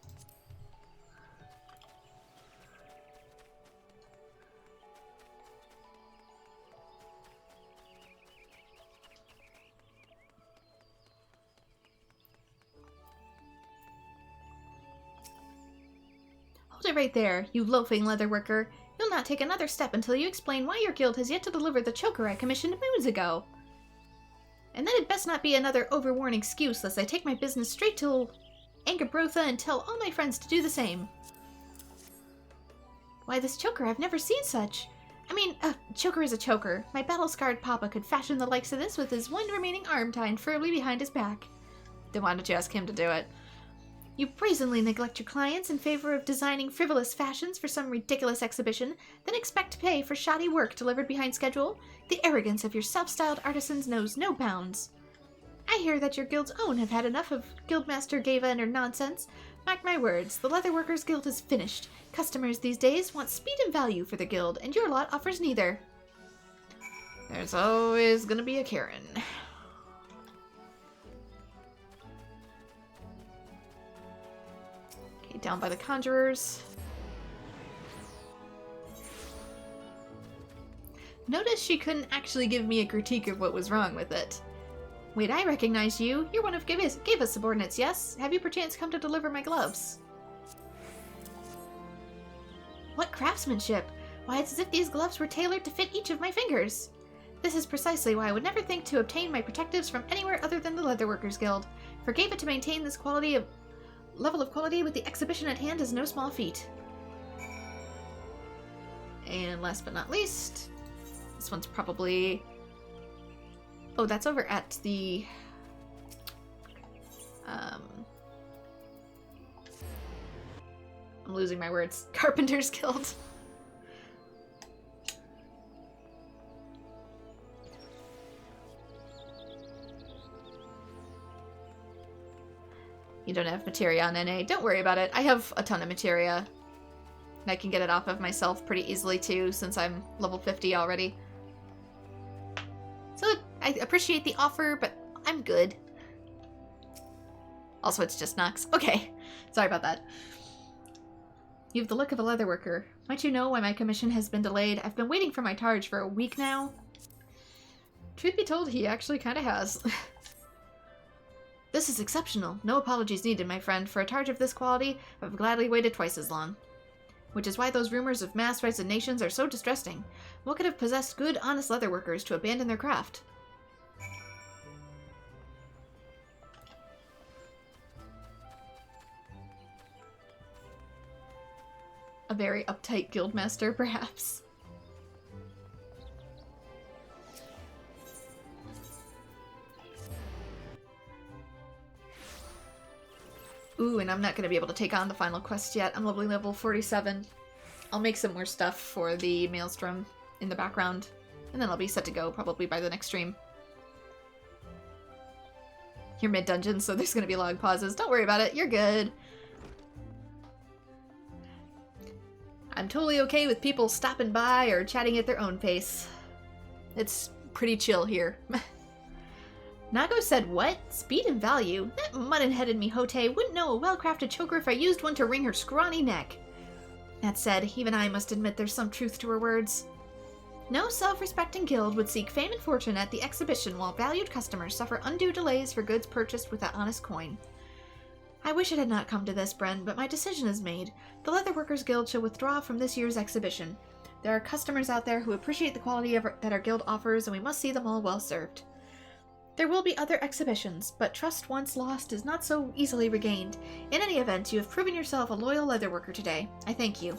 Hold it right there, you loafing leather worker. You'll not take another step until you explain why your guild has yet to deliver the choker I commissioned moons ago. And then it best not be another overworn excuse, lest I take my business straight to Angabrotha and tell all my friends to do the same. Why, this choker, I've never seen such. I mean, choker is a choker. My battle-scarred papa could fashion the likes of this with his one remaining arm tied firmly behind his back. Then why don't you ask him to do it? You brazenly neglect your clients in favor of designing frivolous fashions for some ridiculous exhibition, then expect to pay for shoddy work delivered behind schedule? The arrogance of your self-styled artisans knows no bounds. I hear that your guild's own have had enough of Guildmaster Gava and her nonsense. Mark my words, the Leatherworkers Guild is finished. Customers these days want speed and value for the guild, and your lot offers neither. There's always gonna be a Karen. Okay, down by the Conjurers. Notice she couldn't actually give me a critique of what was wrong with it. Wait, I recognize you. You're one of Gava's subordinates, yes? Have you perchance come to deliver my gloves? What craftsmanship! Why, it's as if these gloves were tailored to fit each of my fingers. This is precisely why I would never think to obtain my protectives from anywhere other than the Leatherworkers Guild. For Gava to maintain this level of quality with the exhibition at hand is no small feat. And last but not least, this one's probably... Oh, that's over at the... I'm losing my words. Carpenter's Guild. You don't have materia on NA. Don't worry about it. I have a ton of materia. And I can get it off of myself pretty easily too, since I'm level 50 already. So I appreciate the offer, but I'm good. Also, it's just Nox. Okay. Sorry about that. You have the look of a leatherworker. Might you know why my commission has been delayed? I've been waiting for my targe for a week now. Truth be told, he actually kind of has. This is exceptional. No apologies needed, my friend. For a targe of this quality, I've gladly waited twice as long. Which is why those rumors of mass resignations are so distressing. What could have possessed good, honest leatherworkers to abandon their craft? A very uptight guildmaster, perhaps. Ooh, and I'm not going to be able to take on the final quest yet. I'm level 47. I'll make some more stuff for the Maelstrom in the background, and then I'll be set to go probably by the next stream. You're mid-dungeon, so there's going to be long pauses. Don't worry about it. You're good. I'm totally okay with people stopping by or chatting at their own pace. It's pretty chill here. Nago said what? Speed and value? That mutton-headed Mihote wouldn't know a well-crafted choker if I used one to wring her scrawny neck. That said, even I must admit there's some truth to her words. No self-respecting guild would seek fame and fortune at the exhibition while valued customers suffer undue delays for goods purchased with that honest coin. I wish it had not come to this, Bren, but my decision is made. The Leatherworkers Guild shall withdraw from this year's exhibition. There are customers out there who appreciate the quality that our guild offers, and we must see them all well served. There will be other exhibitions, but trust once lost is not so easily regained. In any event, you have proven yourself a loyal leatherworker today. I thank you.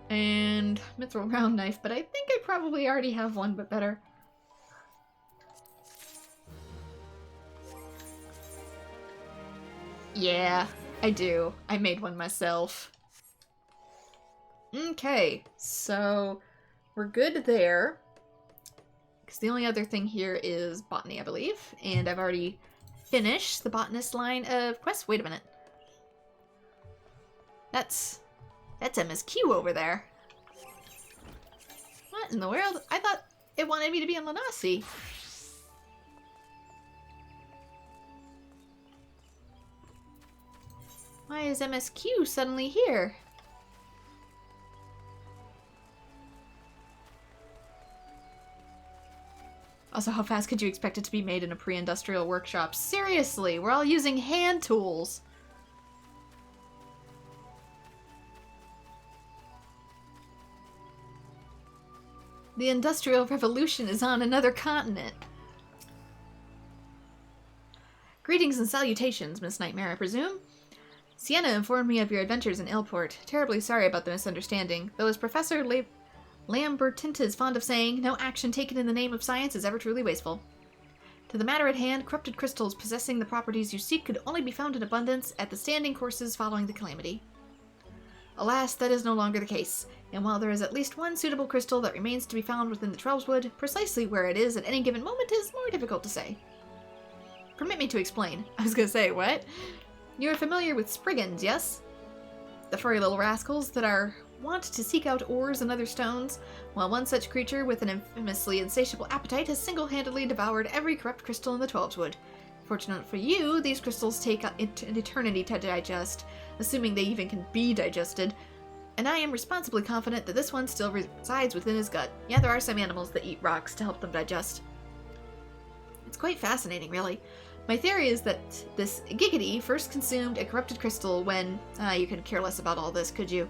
And mithril round knife, but I think I probably already have one, but better. Yeah, I do. I made one myself. Okay, so we're good there. Because the only other thing here is botany, I believe. And I've already finished the botanist line of quests. Wait a minute. That's MSQ over there. What in the world? I thought it wanted me to be in Lanasi. Why is MSQ suddenly here? Also, how fast could you expect it to be made in a pre-industrial workshop? Seriously, we're all using hand tools. The Industrial Revolution is on another continent. Greetings and salutations, Miss Nightmare, I presume? Sienna informed me of your adventures in Ilport. Terribly sorry about the misunderstanding, though as Professor Lambertinta is fond of saying, no action taken in the name of science is ever truly wasteful. To the matter at hand, corrupted crystals possessing the properties you seek could only be found in abundance at the standing courses following the calamity. Alas, that is no longer the case, and while there is at least one suitable crystal that remains to be found within the Trellswood, precisely where it is at any given moment is more difficult to say. Permit me to explain. I was gonna say, what? You are familiar with Spriggans, yes? The furry little rascals that are wont to seek out ores and other stones, while one such creature with an infamously insatiable appetite has single-handedly devoured every corrupt crystal in the Twelveswood. Fortunate for you, these crystals take an eternity to digest, assuming they even can be digested, and I am responsibly confident that this one still resides within his gut. Yeah, there are some animals that eat rocks to help them digest. It's quite fascinating, really. My theory is that this Giggity first consumed a corrupted crystal when... you could care less about all this, could you?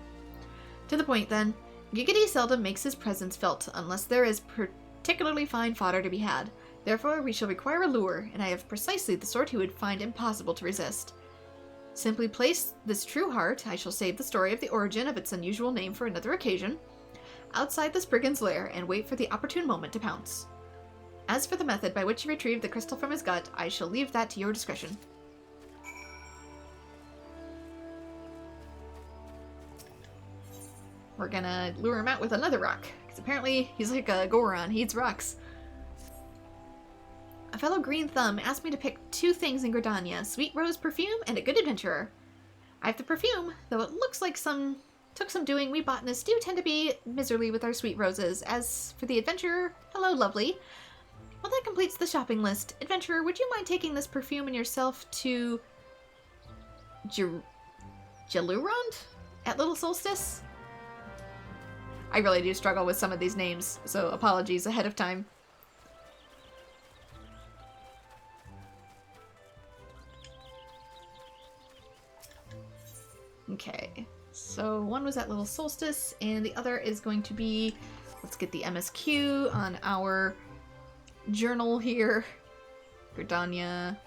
To the point, then. Giggity seldom makes his presence felt unless there is particularly fine fodder to be had. Therefore, we shall require a lure, and I have precisely the sort he would find impossible to resist. Simply place this true heart, I shall save the story of the origin of its unusual name for another occasion, outside the Spriggan's lair and wait for the opportune moment to pounce. As for the method by which you retrieve the crystal from his gut, I shall leave that to your discretion. We're gonna lure him out with another rock, because apparently he's like a Goron, he eats rocks. A fellow Green Thumb asked me to pick 2 things in Gridania, Sweet Rose perfume and a good adventurer. I have the perfume, though it looks like took some doing. We botanists do tend to be miserly with our sweet roses. As for the adventurer, hello lovely. Well, that completes the shopping list. Adventurer, would you mind taking this perfume and yourself to Jalurond at Little Solstice? I really do struggle with some of these names, so apologies ahead of time. Okay, so one was at Little Solstice, and the other is going to be... Let's get the MSQ on our journal here. Gridania.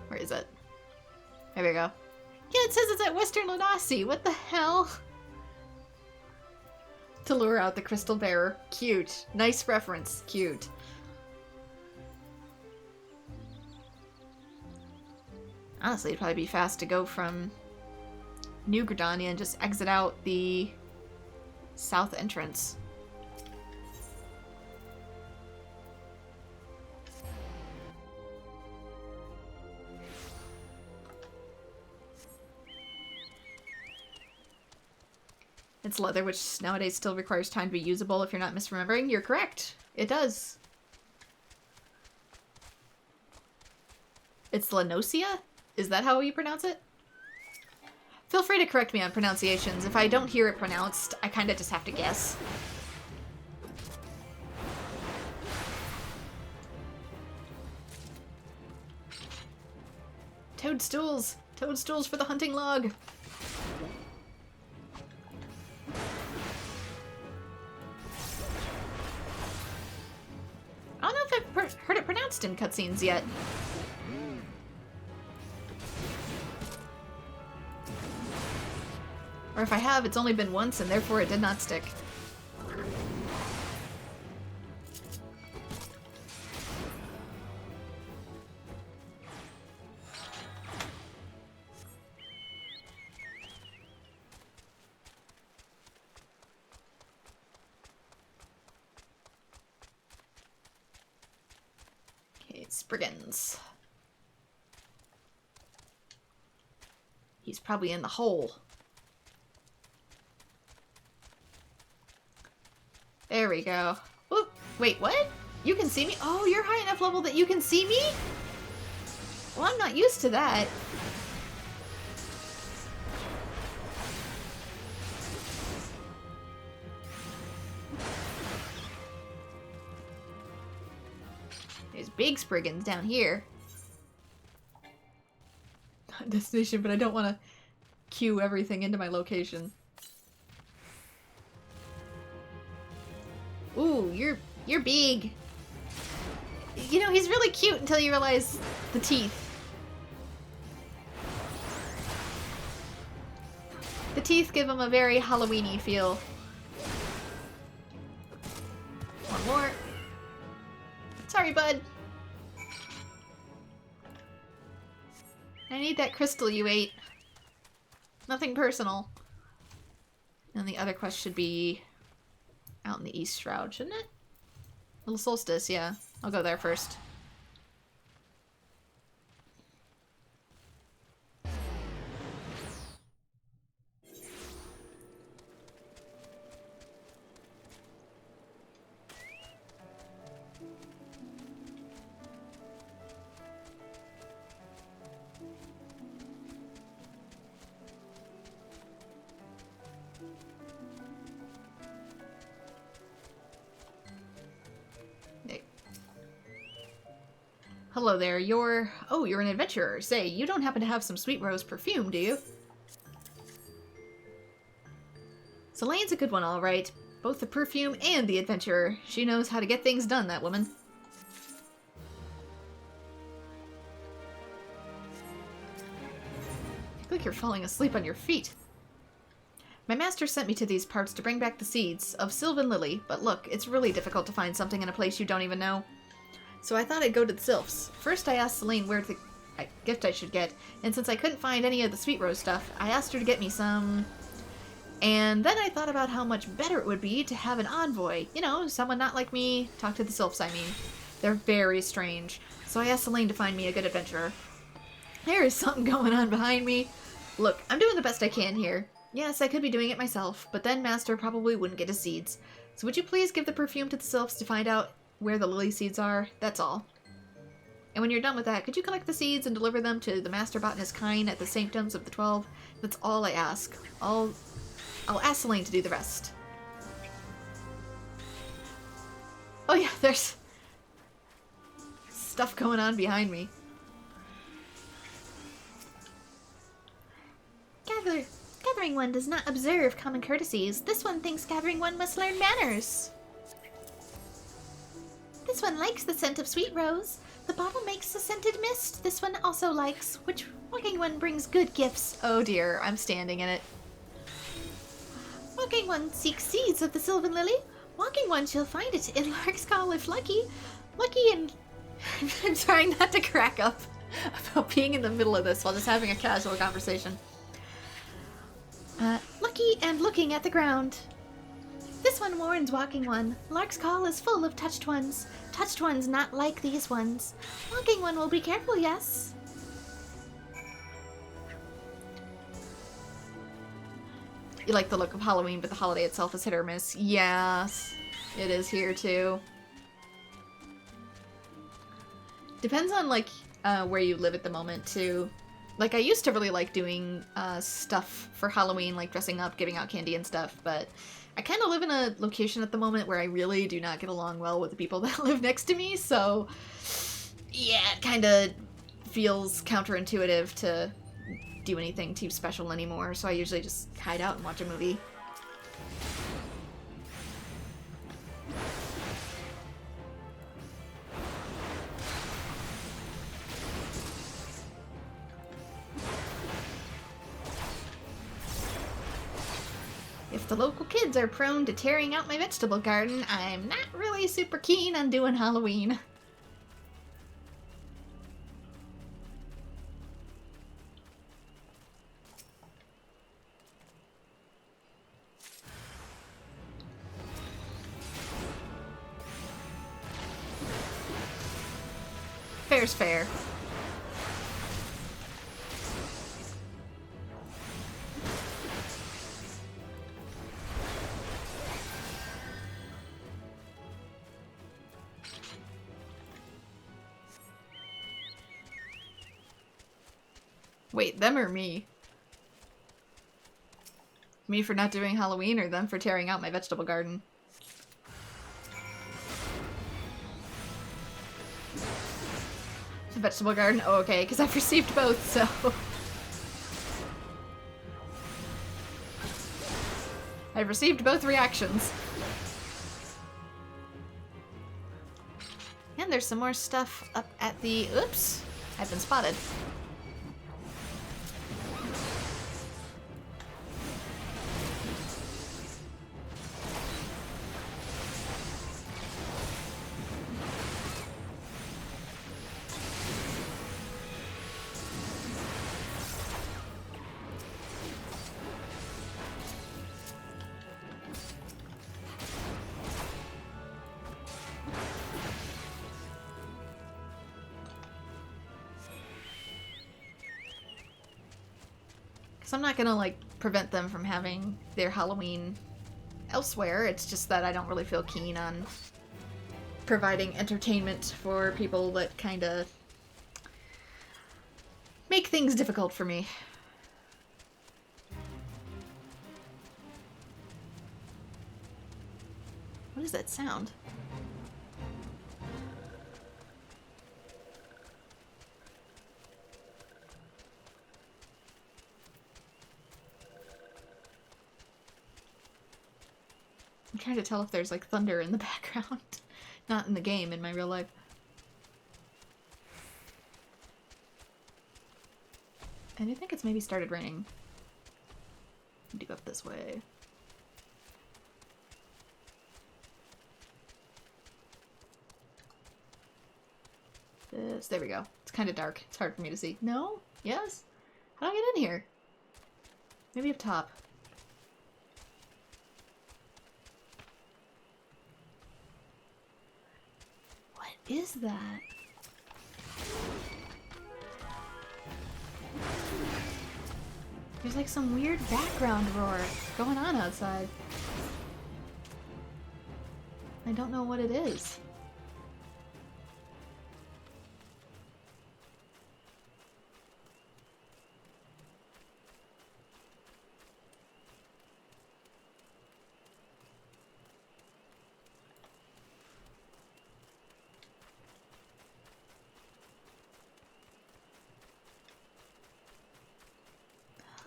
Where is it? There we go. Yeah, it says it's at Western Lanasi. What the hell? To lure out the crystal bearer. Cute. Nice reference. Cute. Honestly, it'd probably be fast to go from New Gridania and just exit out the south entrance. It's leather, which nowadays still requires time to be usable if you're not misremembering. You're correct. It does. It's Lanosia? Is that how you pronounce it? Feel free to correct me on pronunciations. If I don't hear it pronounced, I kind of just have to guess. Toadstools! Toadstools for the hunting log! I don't know if I've heard it pronounced in cutscenes yet. Or if I have, it's only been once and therefore it did not stick. Okay, Spriggans. He's probably in the hole. There we go. Oop, wait, what? You can see me? Oh, you're high enough level that you can see me? Well, I'm not used to that. There's big Spriggans down here. Destination, but I don't want to queue everything into my location. Ooh, you're big. You know, he's really cute until you realize the teeth. The teeth give him a very Halloween-y feel. One more. Sorry, bud. I need that crystal you ate. Nothing personal. And the other quest should be out in the East Shroud, shouldn't it? Little Solstice, yeah. I'll go there first. Hello there, you're an adventurer. Say, you don't happen to have some Sweet Rose perfume, do you? Selene's a good one, all right. Both the perfume and the adventurer. She knows how to get things done, that woman. I feel like you're falling asleep on your feet. My master sent me to these parts to bring back the seeds of Sylvan Lily, but look, it's really difficult to find something in a place you don't even know. So I thought I'd go to the Sylphs. First I asked Selene where the gift I should get, and since I couldn't find any of the Sweet Rose stuff, I asked her to get me some. And then I thought about how much better it would be to have an envoy. You know, someone not like me. Talk to the Sylphs, I mean. They're very strange. So I asked Selene to find me a good adventurer. There is something going on behind me. Look, I'm doing the best I can here. Yes, I could be doing it myself, but then Master probably wouldn't get his seeds. So would you please give the perfume to the Sylphs to find out where the lily seeds are? That's all. And when you're done with that, could you collect the seeds and deliver them to the Master Botanist Kine at the Sanctums of the 12? That's all I ask. I'll ask Selene to do the rest. Oh yeah, there's stuff going on behind me. Gathering One does not observe common courtesies. This one thinks Gathering One must learn manners. This one likes the scent of Sweet Rose. The bottle makes a scented mist. This one also likes. Which Walking One brings good gifts. Oh dear, I'm standing in it. Walking One seeks seeds of the Sylvan Lily. Walking One shall find it in Lark's Call if lucky. Lucky and... I'm trying not to crack up about being in the middle of this while just having a casual conversation. Lucky and looking at the ground. This one warns Walking One. Lark's Call is full of touched ones. Touched ones not like these ones. Walking One will be careful, yes? You like the look of Halloween, but the holiday itself is hit or miss. Yes, it is here too. Depends on, like, where you live at the moment, too. Like, I used to really like doing stuff for Halloween, like dressing up, giving out candy and stuff, but I kind of live in a location at the moment where I really do not get along well with the people that live next to me, so yeah, it kind of feels counterintuitive to do anything too special anymore, so I usually just hide out and watch a movie. If the local kids are prone to tearing out my vegetable garden, I'm not really super keen on doing Halloween. Fair's fair. Wait, them or me? Me for not doing Halloween or them for tearing out my vegetable garden? The vegetable garden? Oh, okay, because I've received both, so... I've received both reactions. there's some more stuff up at the... Oops! I've been spotted. So I'm not gonna, like, prevent them from having their Halloween elsewhere. It's just that I don't really feel keen on providing entertainment for people that kind of make things difficult for me. What is that sound? I'm trying to tell if there's, like, thunder in the background. Not in the game, in my real life. And I think it's maybe started raining. Need to go up this way. There we go. It's kind of dark. It's hard for me to see. No? Yes? How do I get in here? Maybe up top. What is that? There's like some weird background roar going on outside. I don't know what it is.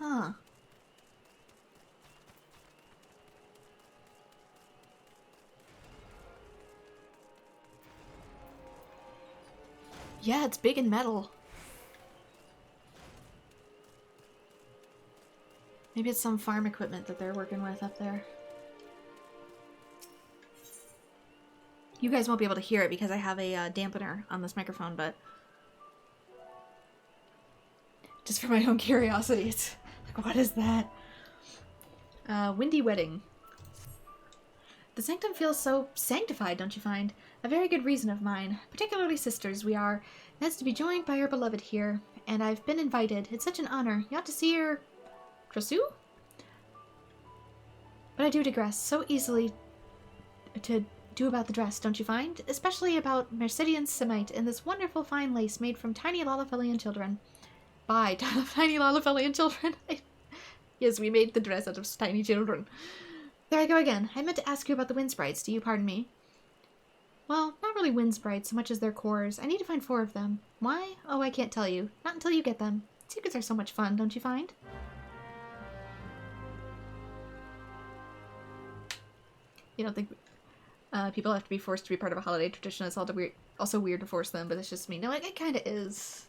Huh. Yeah, it's big and metal. Maybe it's some farm equipment that they're working with up there. You guys won't be able to hear it because I have a dampener on this microphone, but just for my own curiosity, it's like, what is that? Windy wedding. The sanctum feels so sanctified, don't you find? A very good reason of mine. Particularly sisters, we are. That's to be joined by our beloved here. And I've been invited. It's such an honor. You ought to see your... trousseau? But I do digress so easily to do about the dress, don't you find? Especially about Mercidian Semite and this wonderful fine lace made from tiny Lalafelian children. By tiny Lalafelian children. Yes, we made the dress out of tiny children. There I go again. I meant to ask you about the wind sprites. Do you pardon me? Well, not really wind sprites so much as their cores. I need to find 4 of them. Why? Oh, I can't tell you. Not until you get them. Secrets are so much fun, don't you find? You don't think people have to be forced to be part of a holiday tradition? It's also weird to force them, but it's just me. No, it kind of is.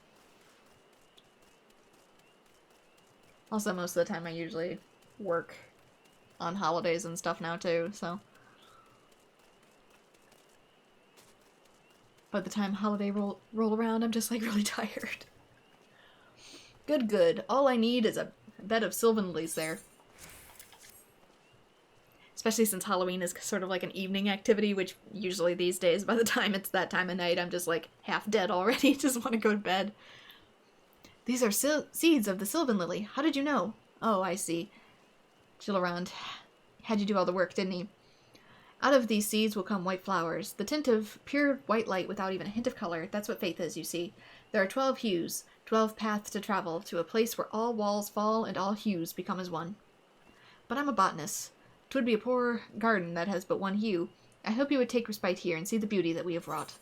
Also, most of the time I usually work on holidays and stuff now too, so. By the time holiday roll around, I'm just like really tired. Good. All I need is a bed of sylvan lilies there. Especially since Halloween is sort of like an evening activity, which usually these days, by the time it's that time of night, I'm just like half dead already, just want to go to bed. These are seeds of the sylvan lily. How did you know? Oh, I see. Gillerand had you do all the work, didn't he? Out of these seeds will come white flowers, the tint of pure white light without even a hint of color. That's what faith is, you see. There are 12 hues, 12 paths to travel, to a place where all walls fall and all hues become as one. But I'm a botanist. 'Twould be a poor garden that has but one hue. I hope you would take respite here and see the beauty that we have wrought.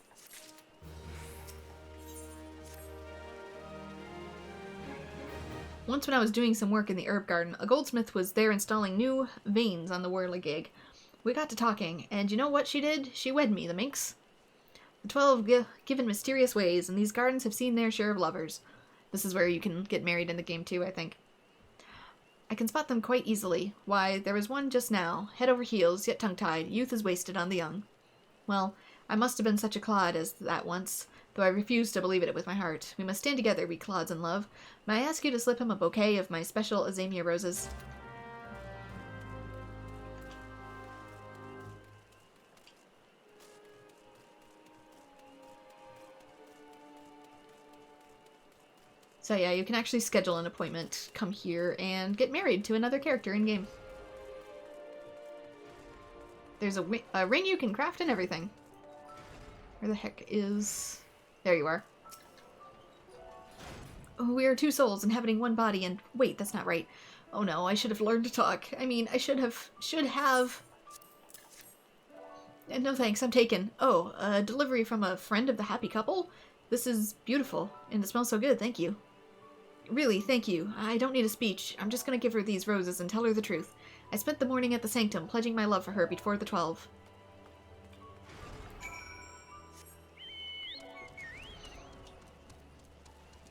Once when I was doing some work in the herb garden, a goldsmith was there installing new veins on the whirligig. We got to talking, and you know what she did? She wed me, the minx. The 12 given mysterious ways, and these gardens have seen their share of lovers. This is where you can get married in the game too, I think. I can spot them quite easily. Why, there was one just now, head over heels, yet tongue-tied. Youth is wasted on the young. Well, I must have been such a clod as that once, though I refuse to believe it with my heart. We must stand together, we clods in love. May I ask you to slip him a bouquet of my special azalea roses? So yeah, you can actually schedule an appointment, come here, and get married to another character in-game. There's a ring you can craft and everything. Where the heck is... There you are. Oh, we are two souls inhabiting one body and... Wait, that's not right. Oh no, I should have learned to talk. I mean, I should have... No thanks, I'm taken. Oh, a delivery from a friend of the happy couple? This is beautiful, and it smells so good, thank you. Really, thank you. I don't need a speech. I'm just gonna give her these roses and tell her the truth. I spent the morning at the sanctum, pledging my love for her before the 12.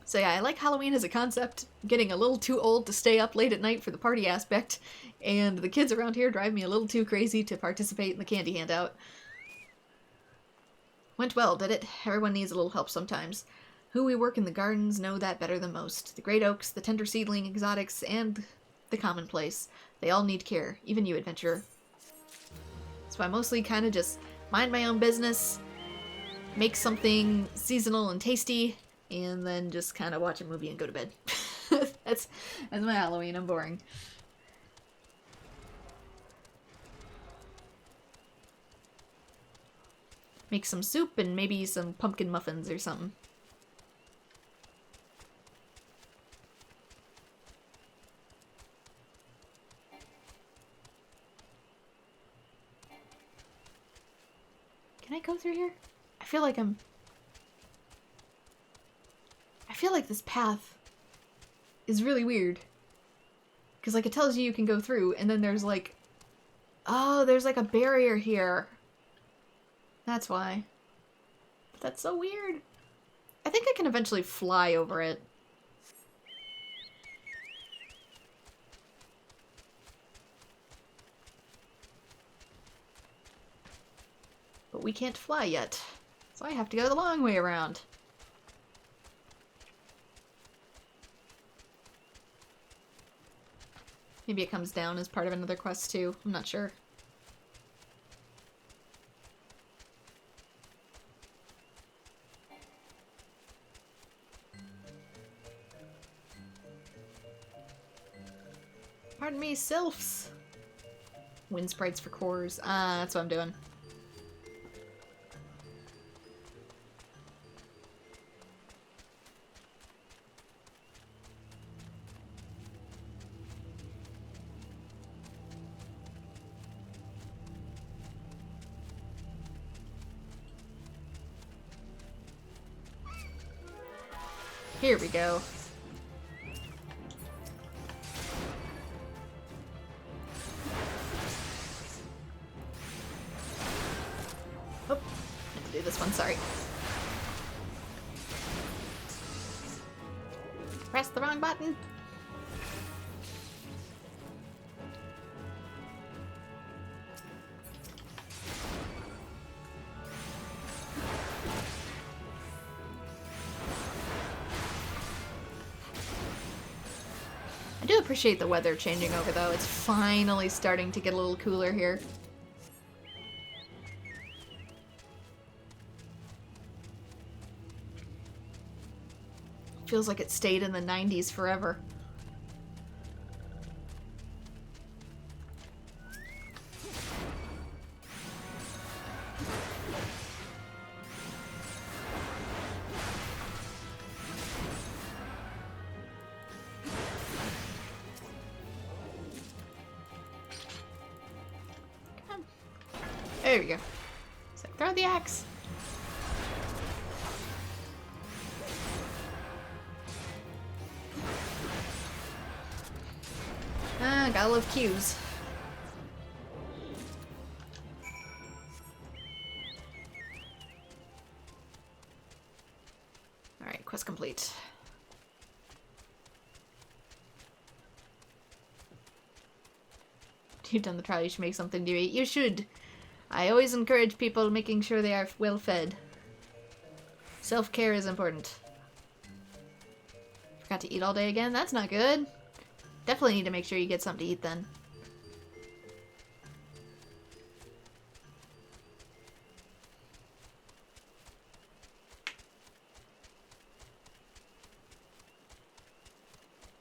So yeah, I like Halloween as a concept. Getting a little too old to stay up late at night for the party aspect, and the kids around here drive me a little too crazy to participate in the candy handout. Went well, did it? Everyone needs a little help sometimes. Who we work in the gardens know that better than most. The great oaks, the tender seedling exotics, and the commonplace. They all need care, even you, adventurer. So I mostly kind of just mind my own business, make something seasonal and tasty, and then just kind of watch a movie and go to bed. That's my Halloween. I'm boring. Make some soup and maybe some pumpkin muffins or something. Can I go through here? I feel like this path is really weird. Because, like, it tells you can go through, and then there's, like... Oh, there's, like, a barrier here. That's why. But that's so weird. I think I can eventually fly over it. But we can't fly yet. So I have to go the long way around. Maybe it comes down as part of another quest too. I'm not sure. Pardon me, sylphs. Wind sprites for cores. That's what I'm doing. Here we go. Oh, I have to do this one, sorry. Press the wrong button. I do appreciate the weather changing over, though. It's finally starting to get a little cooler here. Feels like it stayed in the 90s forever. There we go. So throw the axe. Gotta love cues. You've done the trial, you should make something to eat. You should. I always encourage people making sure they are well fed. Self-care is important. Forgot to eat all day again? That's not good. Definitely need to make sure you get something to eat then.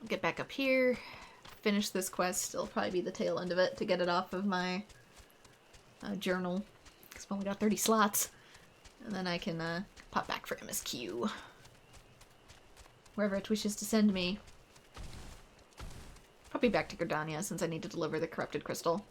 I'll get back up here. Finish this quest. It'll probably be the tail end of it to get it off of my journal. Because I've only got 30 slots. And then I can pop back for MSQ. Wherever it wishes to send me. Probably back to Gardania since I need to deliver the corrupted crystal.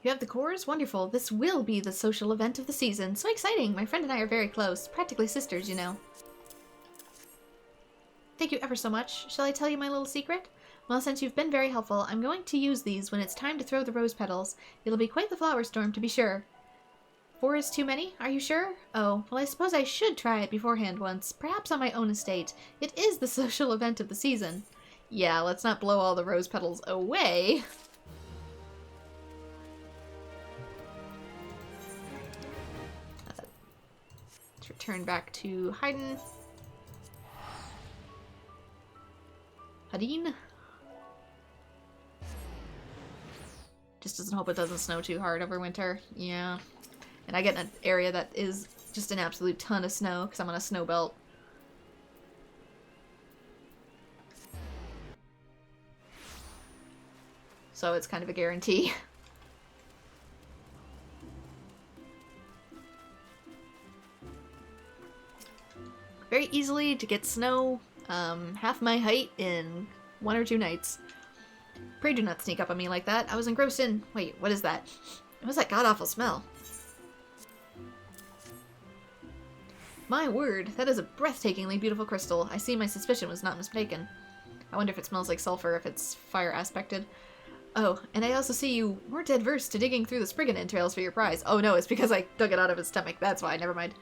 You have the cores? Wonderful. This will be the social event of the season. So exciting. My friend and I are very close. Practically sisters, you know. Thank you ever so much. Shall I tell you my little secret? Well, since you've been very helpful, I'm going to use these when it's time to throw the rose petals. It'll be quite the flower storm, to be sure. 4 is too many? Are you sure? Oh, well, I suppose I should try it beforehand once. Perhaps on my own estate. It is the social event of the season. Yeah, let's not blow all the rose petals away. Return back to Haydn. Hadeen. Just doesn't hope it doesn't snow too hard over winter. Yeah. And I get in an area that is just an absolute ton of snow because I'm on a snow belt. So it's kind of a guarantee. Very easily to get snow, half my height in 1 or 2 nights. Pray do not sneak up on me like that. I was engrossed in... Wait, what is that? What was that god-awful smell? My word, that is a breathtakingly beautiful crystal. I see my suspicion was not mistaken. I wonder if it smells like sulfur, if it's fire aspected. Oh, and I also see you weren't adverse to digging through the Spriggan entrails for your prize. Oh no, it's because I dug it out of his stomach. That's why, never mind.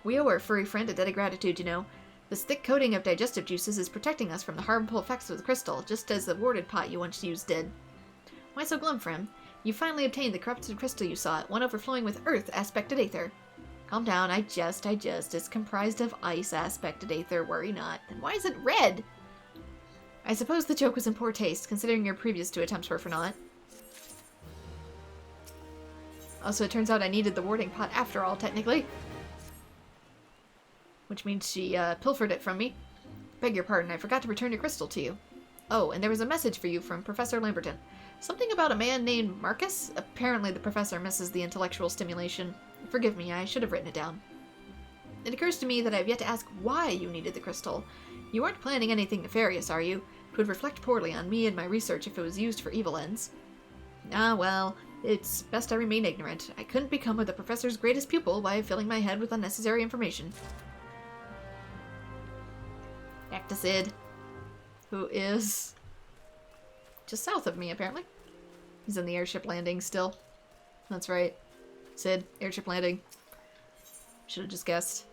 We owe our furry friend a debt of gratitude, you know. This thick coating of digestive juices is protecting us from the harmful effects of the crystal, just as the warded pot you once used did. Why so glum, friend? You finally obtained the corrupted crystal you sought, one overflowing with earth aspected aether. Calm down, I jest. It's comprised of ice aspected aether, worry not. Then why is it red? I suppose the joke was in poor taste, considering your previous 2 attempts were for naught. Also, it turns out I needed the warding pot after all, technically. Which means she pilfered it from me. Beg your pardon, I forgot to return your crystal to you. Oh, and there was a message for you from Professor Lamberton. Something about a man named Marcus? Apparently the professor misses the intellectual stimulation. Forgive me, I should have written it down. It occurs to me that I have yet to ask why you needed the crystal. You aren't planning anything nefarious, are you? It would reflect poorly on me and my research if it was used for evil ends. Ah, well, it's best I remain ignorant. I couldn't become the professor's greatest pupil by filling my head with unnecessary information. Back to Sid, who is just south of me, apparently. He's in the airship landing still. That's right. Sid, airship landing. Should have just guessed.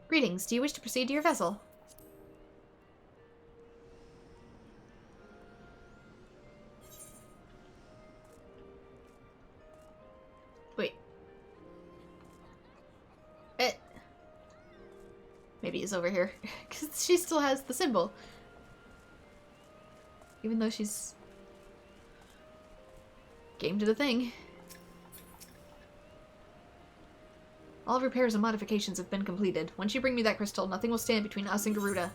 Greetings, do you wish to proceed to your vessel? Wait. Maybe he's over here. Because she still has the symbol. Even though she's game to the thing. All repairs and modifications have been completed. Once you bring me that crystal, nothing will stand between us and Garuda.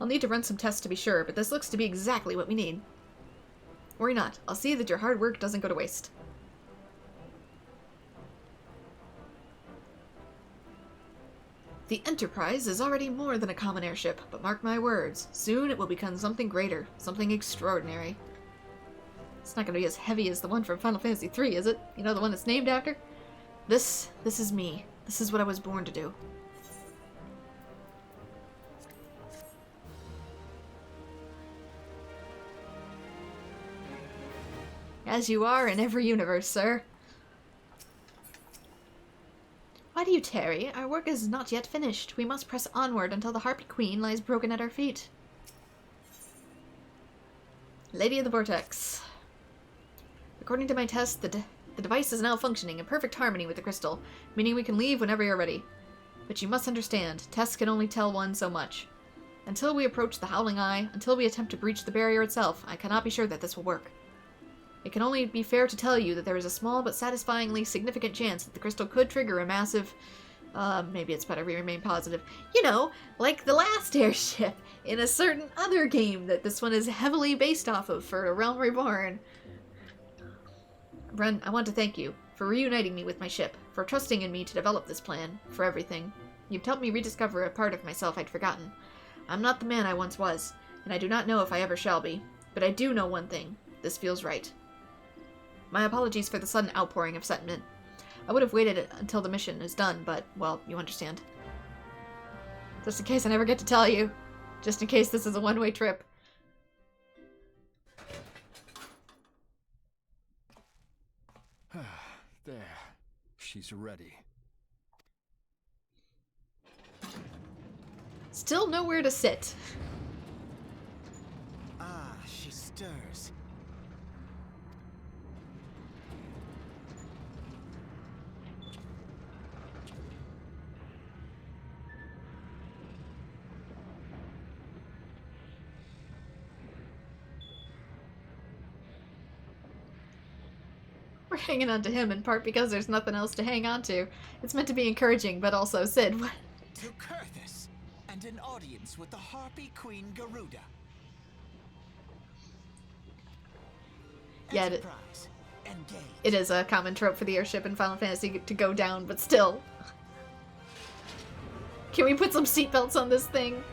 I'll need to run some tests to be sure, but this looks to be exactly what we need. Worry not. I'll see that your hard work doesn't go to waste. The Enterprise is already more than a common airship, but mark my words, soon it will become something greater, something extraordinary. It's not going to be as heavy as the one from Final Fantasy III, is it? You know, the one it's named after? This is me. This is what I was born to do. As you are in every universe, sir. Why do you tarry? Our work is not yet finished. We must press onward until the Harpy Queen lies broken at our feet. Lady of the Vortex. According to my test, the device is now functioning in perfect harmony with the crystal, meaning we can leave whenever you're ready. But you must understand, tests can only tell one so much. Until we approach the Howling Eye, until we attempt to breach the barrier itself, I cannot be sure that this will work. It can only be fair to tell you that there is a small but satisfyingly significant chance that the crystal could trigger a massive... maybe it's better we remain positive. You know, like the last airship in a certain other game that this one is heavily based off of for A Realm Reborn. Bren, I want to thank you for reuniting me with my ship, for trusting in me to develop this plan, for everything. You've helped me rediscover a part of myself I'd forgotten. I'm not the man I once was, and I do not know if I ever shall be. But I do know one thing. This feels right. My apologies for the sudden outpouring of sentiment. I would have waited until the mission is done, but, well, you understand. Just in case I never get to tell you. Just in case this is a one-way trip. There. She's ready. Still nowhere to sit. Ah, she stirs. We're hanging on to him in part because there's nothing else to hang on to. It's meant to be encouraging, but also, Sid, what? To Kurthus, and an audience with the Harpy Queen Garuda. Yeah, Enterprise, engage. it is a common trope for the airship in Final Fantasy to go down, but still. Can we put some seatbelts on this thing?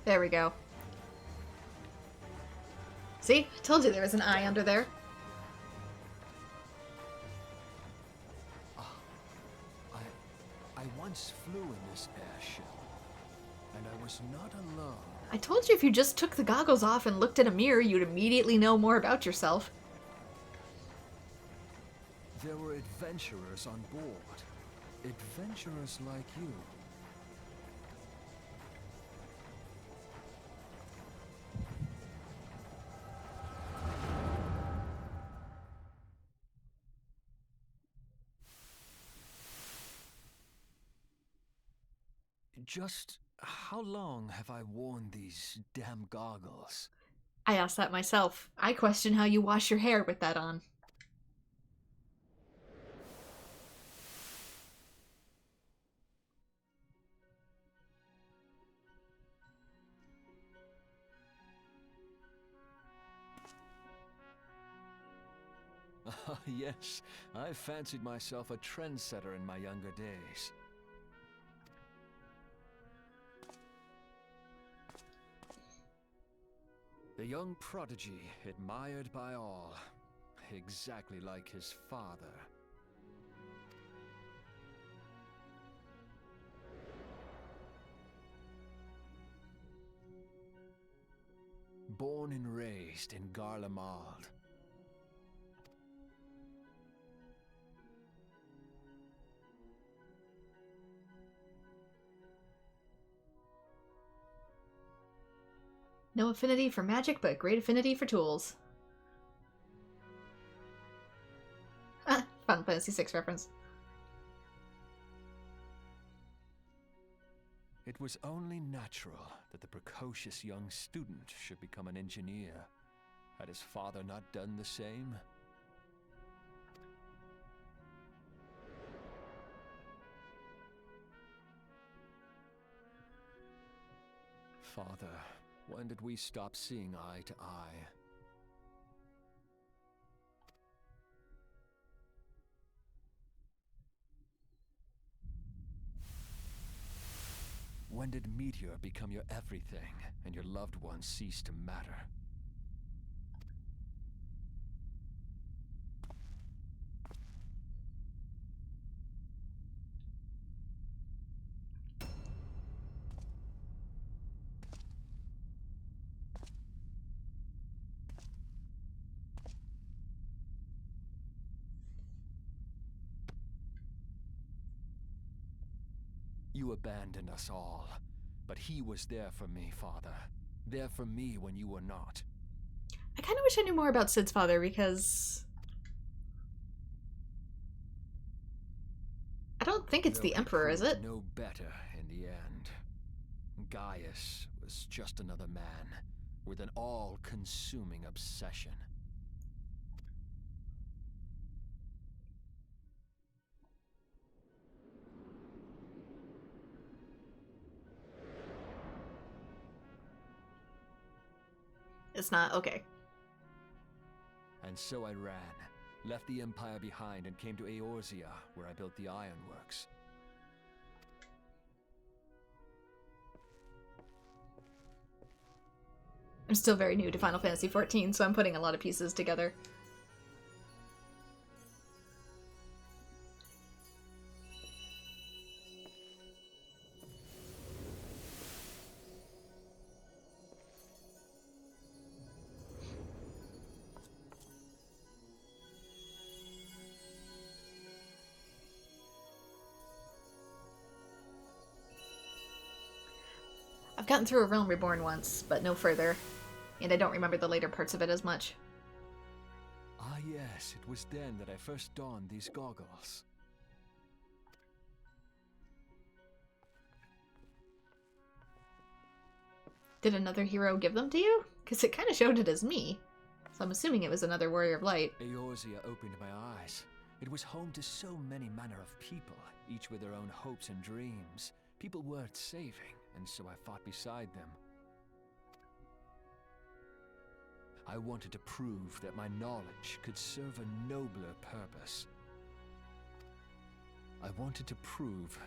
There we go. See? I told you there was an eye under there. I once flew in this airship, and I was not alone. I told you if you just took the goggles off and looked in a mirror, you'd immediately know more about yourself. There were adventurers on board. Adventurers like you. Just how long have I worn these damn goggles? I asked that myself. I question how you wash your hair with that on. Yes, I fancied myself a trendsetter in my younger days. The young prodigy, admired by all, exactly like his father. Born and raised in Garlemald. No affinity for magic, but great affinity for tools. Final Fantasy VI reference. It was only natural that the precocious young student should become an engineer. Had his father not done the same? Father, when did we stop seeing eye to eye? When did Meteor become your everything, and your loved ones cease to matter? You abandoned us all, but he was there for me, Father. There for me when you were not. I kind of wish I knew more about Cid's father, because I don't think it's the Emperor, is it? No better in the end. Gaius was just another man with an all-consuming obsession. It's not. Okay. And so I ran, left the Empire behind and came to Eorzea, where I built the ironworks. I'm still very new to Final Fantasy XIV, so I'm putting a lot of pieces together. I've gotten through a Realm Reborn once, but no further, and I don't remember the later parts of it as much. Ah yes, it was then that I first donned these goggles. Did another hero give them to you? Because it kind of showed it as me. So I'm assuming it was another Warrior of Light. Eorzea opened my eyes. It was home to so many manner of people, each with their own hopes and dreams. People worth saving, and so I fought beside them. I wanted to prove that my knowledge could serve a nobler purpose. I wanted to prove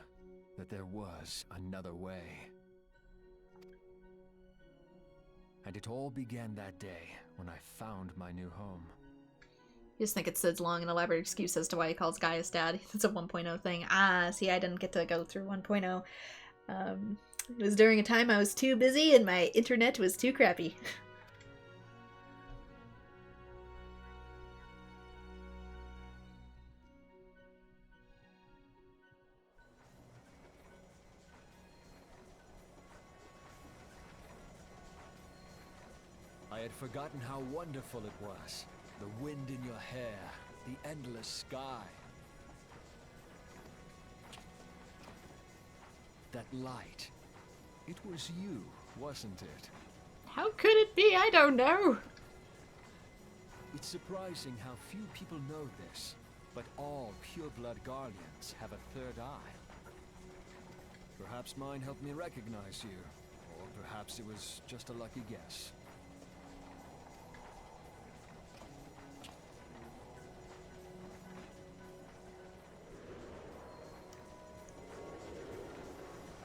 that there was another way. And it all began that day when I found my new home. You just think it's Cid's long and elaborate excuse as to why he calls Gaius dad. It's a 1.0 thing. Ah, see, I didn't get to go through 1.0. It was during a time I was too busy and my internet was too crappy. I had forgotten how wonderful it was. The wind in your hair, the endless sky. That light. It was you, wasn't it? How could it be? I don't know. It's surprising how few people know this, but all pure-blood Garleans have a third eye. Perhaps mine helped me recognize you, or perhaps it was just a lucky guess.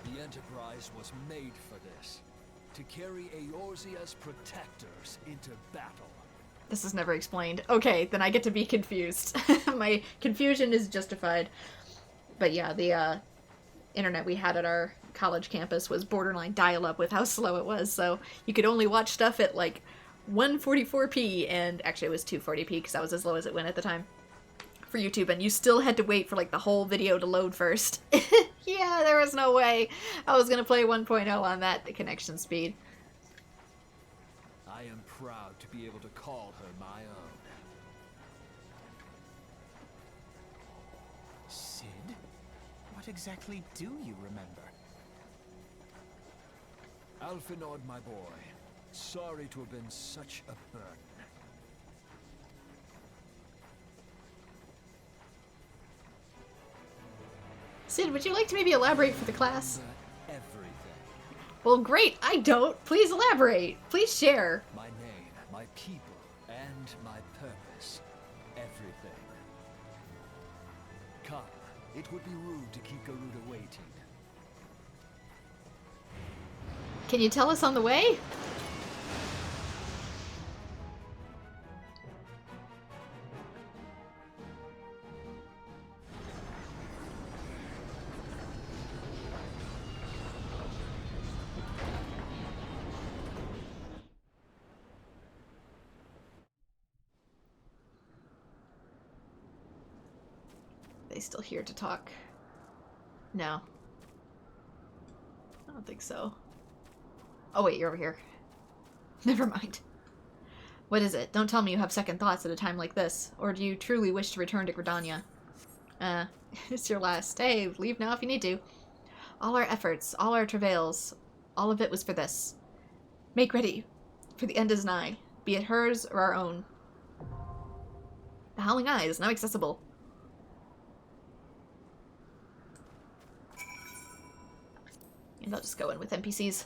The Enterprise was made for this, to carry Eorzea's protectors into battle. This is never explained. Okay, then I get to be confused. My confusion is justified. But yeah, the internet we had at our college campus was borderline dial-up with how slow it was, so you could only watch stuff at like 144p, and actually it was 240p because that was as low as it went at the time for YouTube, and you still had to wait for like the whole video to load first. Yeah, there was no way I was gonna play 1.0 on that connection speed. I am proud to be able to call her my own. Sid? What exactly do you remember? Alphinaud, my boy. Sorry to have been such a burden. Sid, would you like to maybe elaborate for the class? Everything. Well, great. I don't. Please elaborate. Please share. My name, my people, and my purpose. Everything. Come. It would be rude to keep Garuda waiting. Can you tell us on the way? They still here to talk? No. I don't think so. Oh wait, you're over here. Never mind. What is it? Don't tell me you have second thoughts at a time like this. Or do you truly wish to return to Gridania? It's your last. Hey, leave now if you need to. All our efforts, all our travails, all of it was for this. Make ready, for the end is nigh, be it hers or our own. The Howling Eye is now accessible. And I'll just go in with NPCs.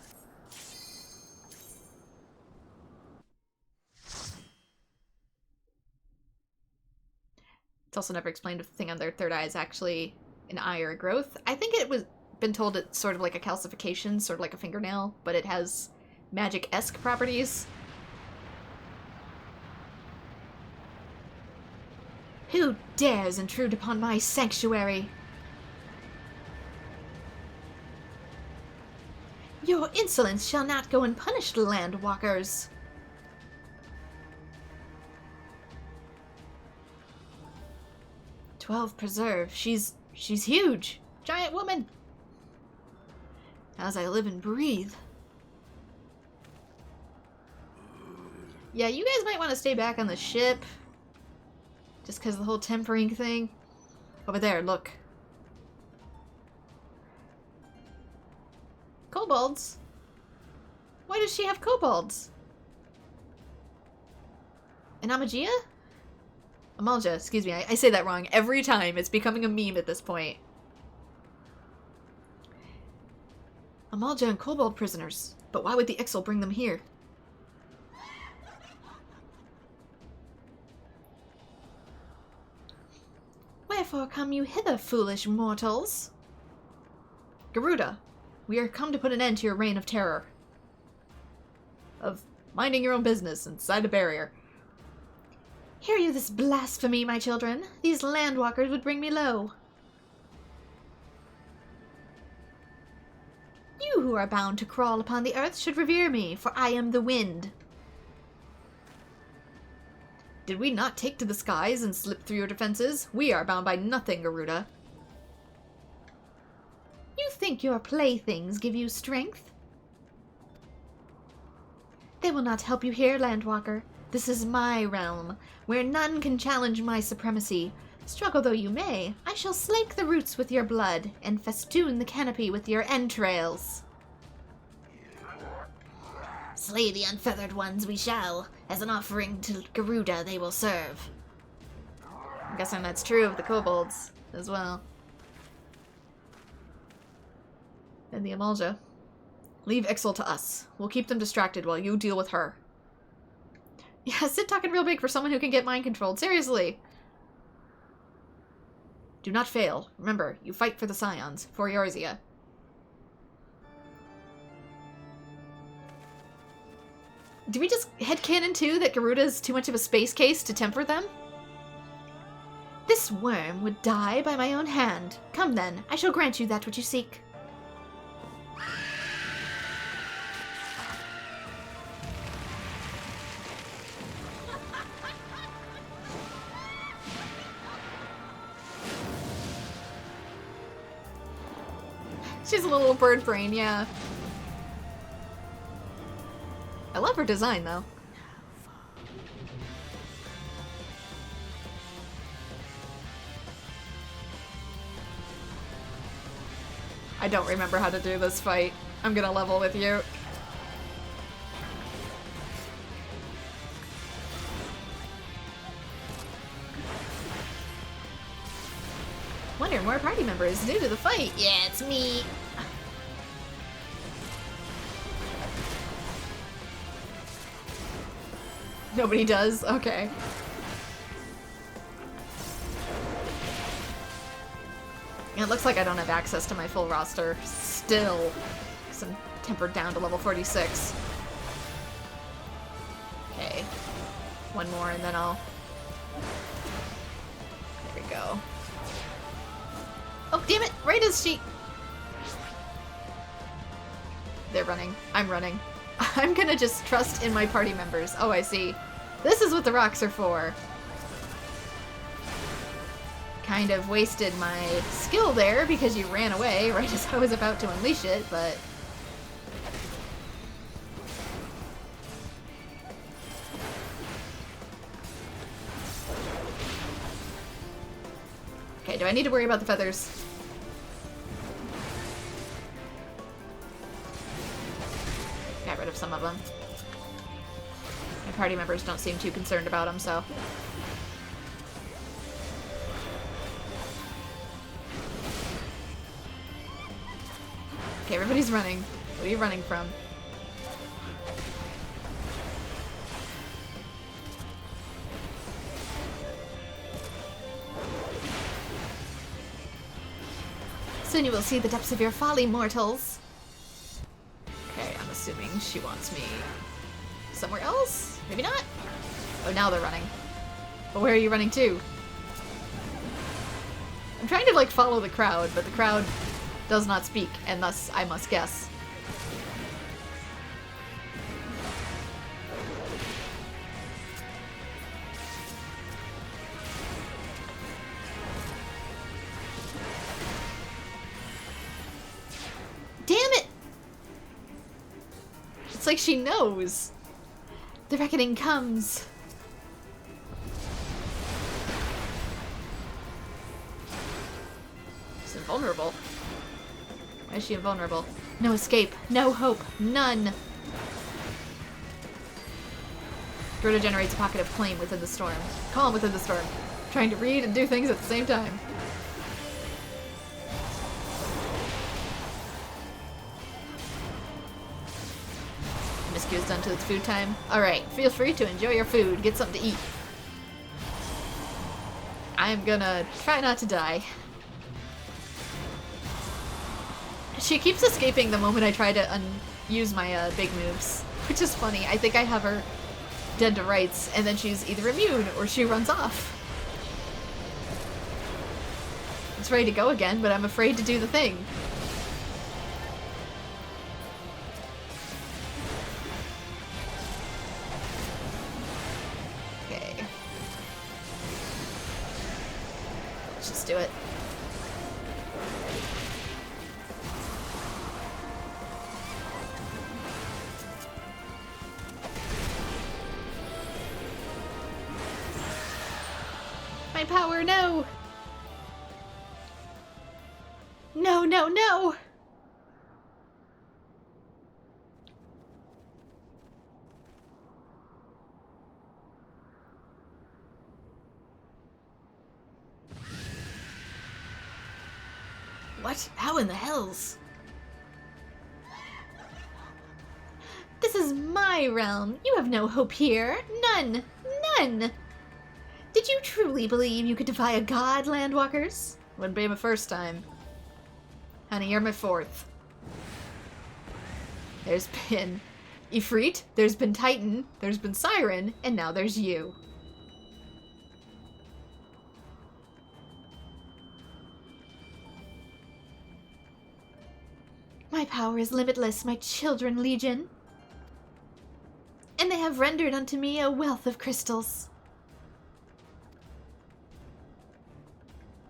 It's also never explained if the thing on their third eye is actually an eye or a growth. I think it was been told it's sort of like a calcification, sort of like a fingernail, but it has magic-esque properties. Who dares intrude upon my sanctuary? Your insolence shall not go unpunished, landwalkers. Preserve. She's huge. Giant woman. As I live and breathe. Yeah, you guys might want to stay back on the ship. Just because of the whole tempering thing. Over there, look. Kobolds? Why does she have kobolds? An Amagia? Amalja, excuse me, I say that wrong every time. It's becoming a meme at this point. Amalja and kobold prisoners. But why would the Ixal bring them here? Wherefore come you hither, foolish mortals? Garuda, we are come to put an end to your reign of terror. Of minding your own business inside a barrier. Hear you this blasphemy, my children? These landwalkers would bring me low. You who are bound to crawl upon the earth should revere me, for I am the wind. Did we not take to the skies and slip through your defenses? We are bound by nothing, Garuda. You think your playthings give you strength? They will not help you here, landwalker. This is my realm, where none can challenge my supremacy. Struggle though you may, I shall slake the roots with your blood, and festoon the canopy with your entrails. Slay the unfeathered ones we shall. As an offering to Garuda they will serve. I'm guessing that's true of the kobolds as well. And the Amalja. Leave Ixal to us. We'll keep them distracted while you deal with her. Yeah, Sid talking real big for someone who can get mind controlled. Seriously. Do not fail. Remember, you fight for the Scions, for Eorzea. Do we just headcanon too that Garuda's too much of a space case to temper them? This worm would die by my own hand. Come then, I shall grant you that which you seek. She's a little bird brain, yeah. I love her design, though. I don't remember how to do this fight. I'm gonna level with you. One or more party members new to the fight. Yeah, it's me. Nobody does? Okay. It looks like I don't have access to my full roster still. So I'm tempered down to level 46. Okay. One more and then I'll... There we go. Oh, damn it! Right as she... They're running. I'm running. I'm gonna just trust in my party members. Oh, I see. This is what the rocks are for. Kind of wasted my skill there because you ran away right as I was about to unleash it, but... Okay, do I need to worry about the feathers? Got rid of some of them. My party members don't seem too concerned about them, so... Okay, everybody's running. What are you running from? Soon you will see the depths of your folly, mortals. Okay, I'm assuming she wants me somewhere else? Maybe not? Oh, now they're running. But where are you running to? I'm trying to, like, follow the crowd, but the crowd does not speak, and thus I must guess. Damn it! It's like she knows. The reckoning comes. She's invulnerable. Why is she invulnerable? No escape, no hope, none. Garuda generates a pocket of calm within the storm. Calm within the storm. Trying to read and do things at the same time. MSQ is done till it's food time. Alright, feel free to enjoy your food. Get something to eat. I'm gonna try not to die. She keeps escaping the moment I try to use my big moves, which is funny. I think I have her dead to rights, and then she's either immune or she runs off. It's ready to go again, but I'm afraid to do the thing. Okay. Let's just do it. My power, no! No, no, no! What? How in the hells? This is my realm. You have no hope here. None. None! Did you truly believe you could defy a god, Landwalkers? Wouldn't be my first time. Honey, you're my fourth. There's been Ifrit, there's been Titan, there's been Siren, and now there's you. My power is limitless, my children legion. And they have rendered unto me a wealth of crystals.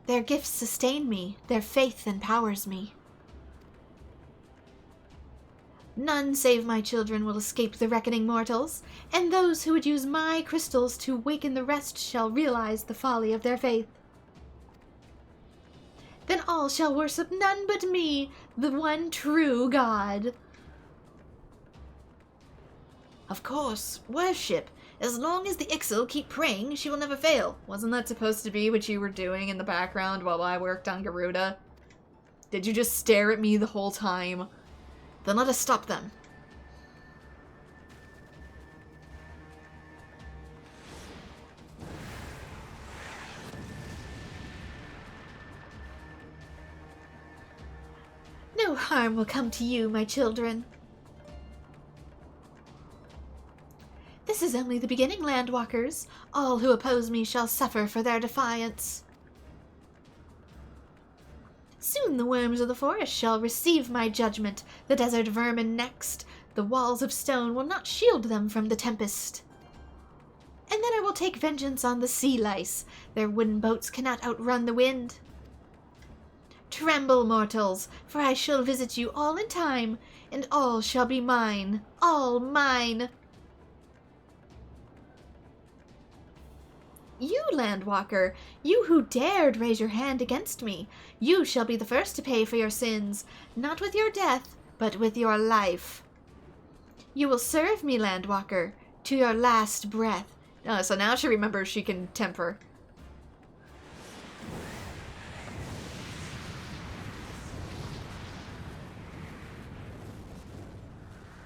Their gifts sustain me, their faith empowers me. None save my children will escape the reckoning mortals, and those who would use my crystals to waken the rest shall realize the folly of their faith. then all shall worship none but me, the one true God. Of course, worship. As long as the Ixil keep praying, she will never fail. Wasn't that supposed to be what you were doing in the background while I worked on Garuda? Did you just stare at me the whole time? Then let us stop them. No harm will come to you, my children. This is only the beginning, Landwalkers. All who oppose me shall suffer for their defiance. Soon the worms of the forest shall receive my judgment, the desert vermin next. The walls of stone will not shield them from the tempest. And then I will take vengeance on the sea lice. Their wooden boats cannot outrun the wind. Tremble, mortals, for I shall visit you all in time, and all shall be mine, all mine. You, Landwalker, you who dared raise your hand against me, you shall be the first to pay for your sins, not with your death, but with your life. You will serve me, Landwalker, to your last breath. Oh, so now she remembers she can temper.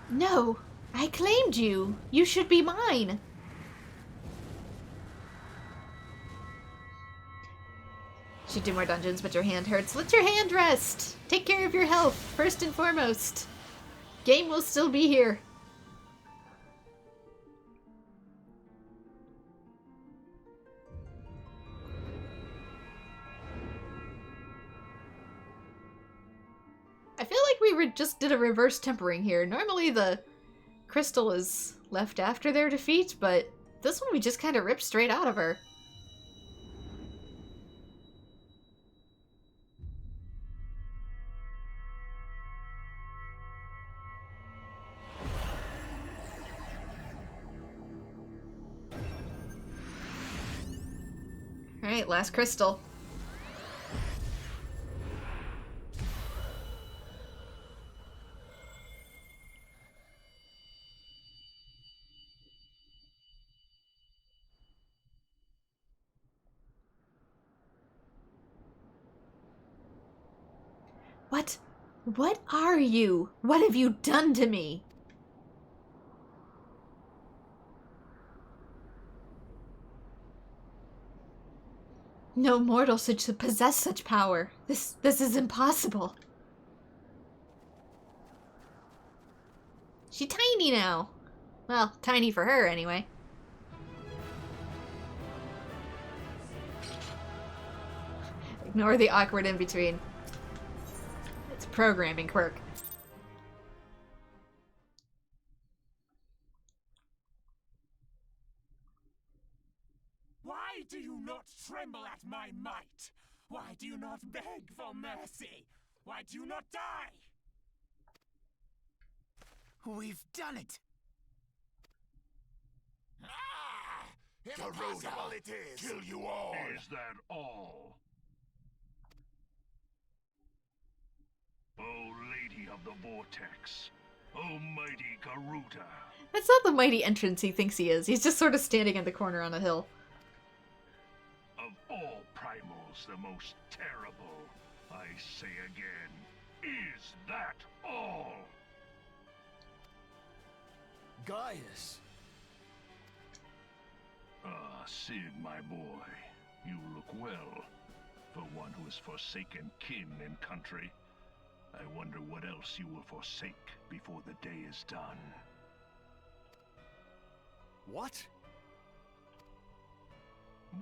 No, I claimed you. You should be mine. Should do more dungeons, but your hand hurts. Let your hand rest. Take care of your health, first and foremost. Game will still be here. I feel like we just did a reverse tempering here. Normally the crystal is left after their defeat, but this one we just kind of ripped straight out of her. Alright, last crystal. What? What are you? What have you done to me? No mortal should possess such power. This is impossible. She's tiny now. Well, tiny for her anyway. Ignore the awkward in between. It's a programming quirk. Why do you not tremble at my might? Why do you not beg for mercy? Why do you not die? We've done it! Ah! Impossible it is! Kill you all! Is that all? O Lady of the Vortex, O mighty Garuda. That's not the mighty entrance he thinks he is. He's just sort of standing in the corner on a hill. Of all primals, the most terrible, I say again, is that all? Gaius! Ah, Sid, my boy, you look well. For one who has forsaken kin and country, I wonder what else you will forsake before the day is done. What?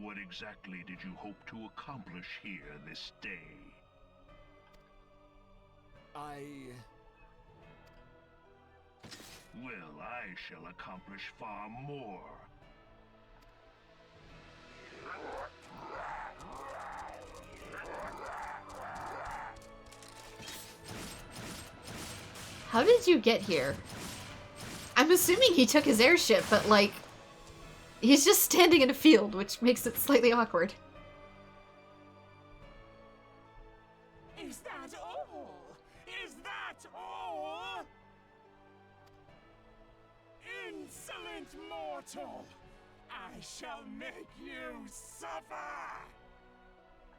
What exactly did you hope to accomplish here this day? Well, I shall accomplish far more. How did you get here? I'm assuming he took his airship, but like, he's just standing in a field, which makes it slightly awkward. ignorant mortal! I shall make you suffer!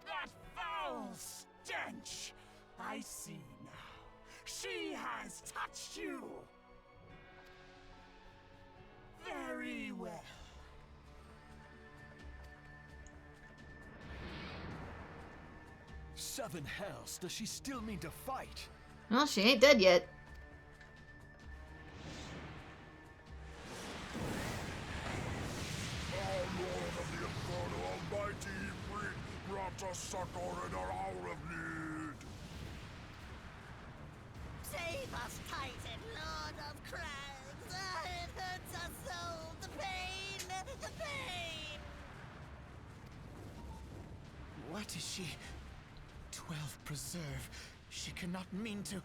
That foul stench! I see now. She has touched you! Very well. Seven hells, does she still mean to fight? Well, she ain't dead yet. Our Lord of the Inferno, Almighty Ifrit, grant us succor in our hour of need. Save us, Titan, Lord of Crags! It hurts us so! The pain! The pain! What is she? 12 preserve. She cannot mean to.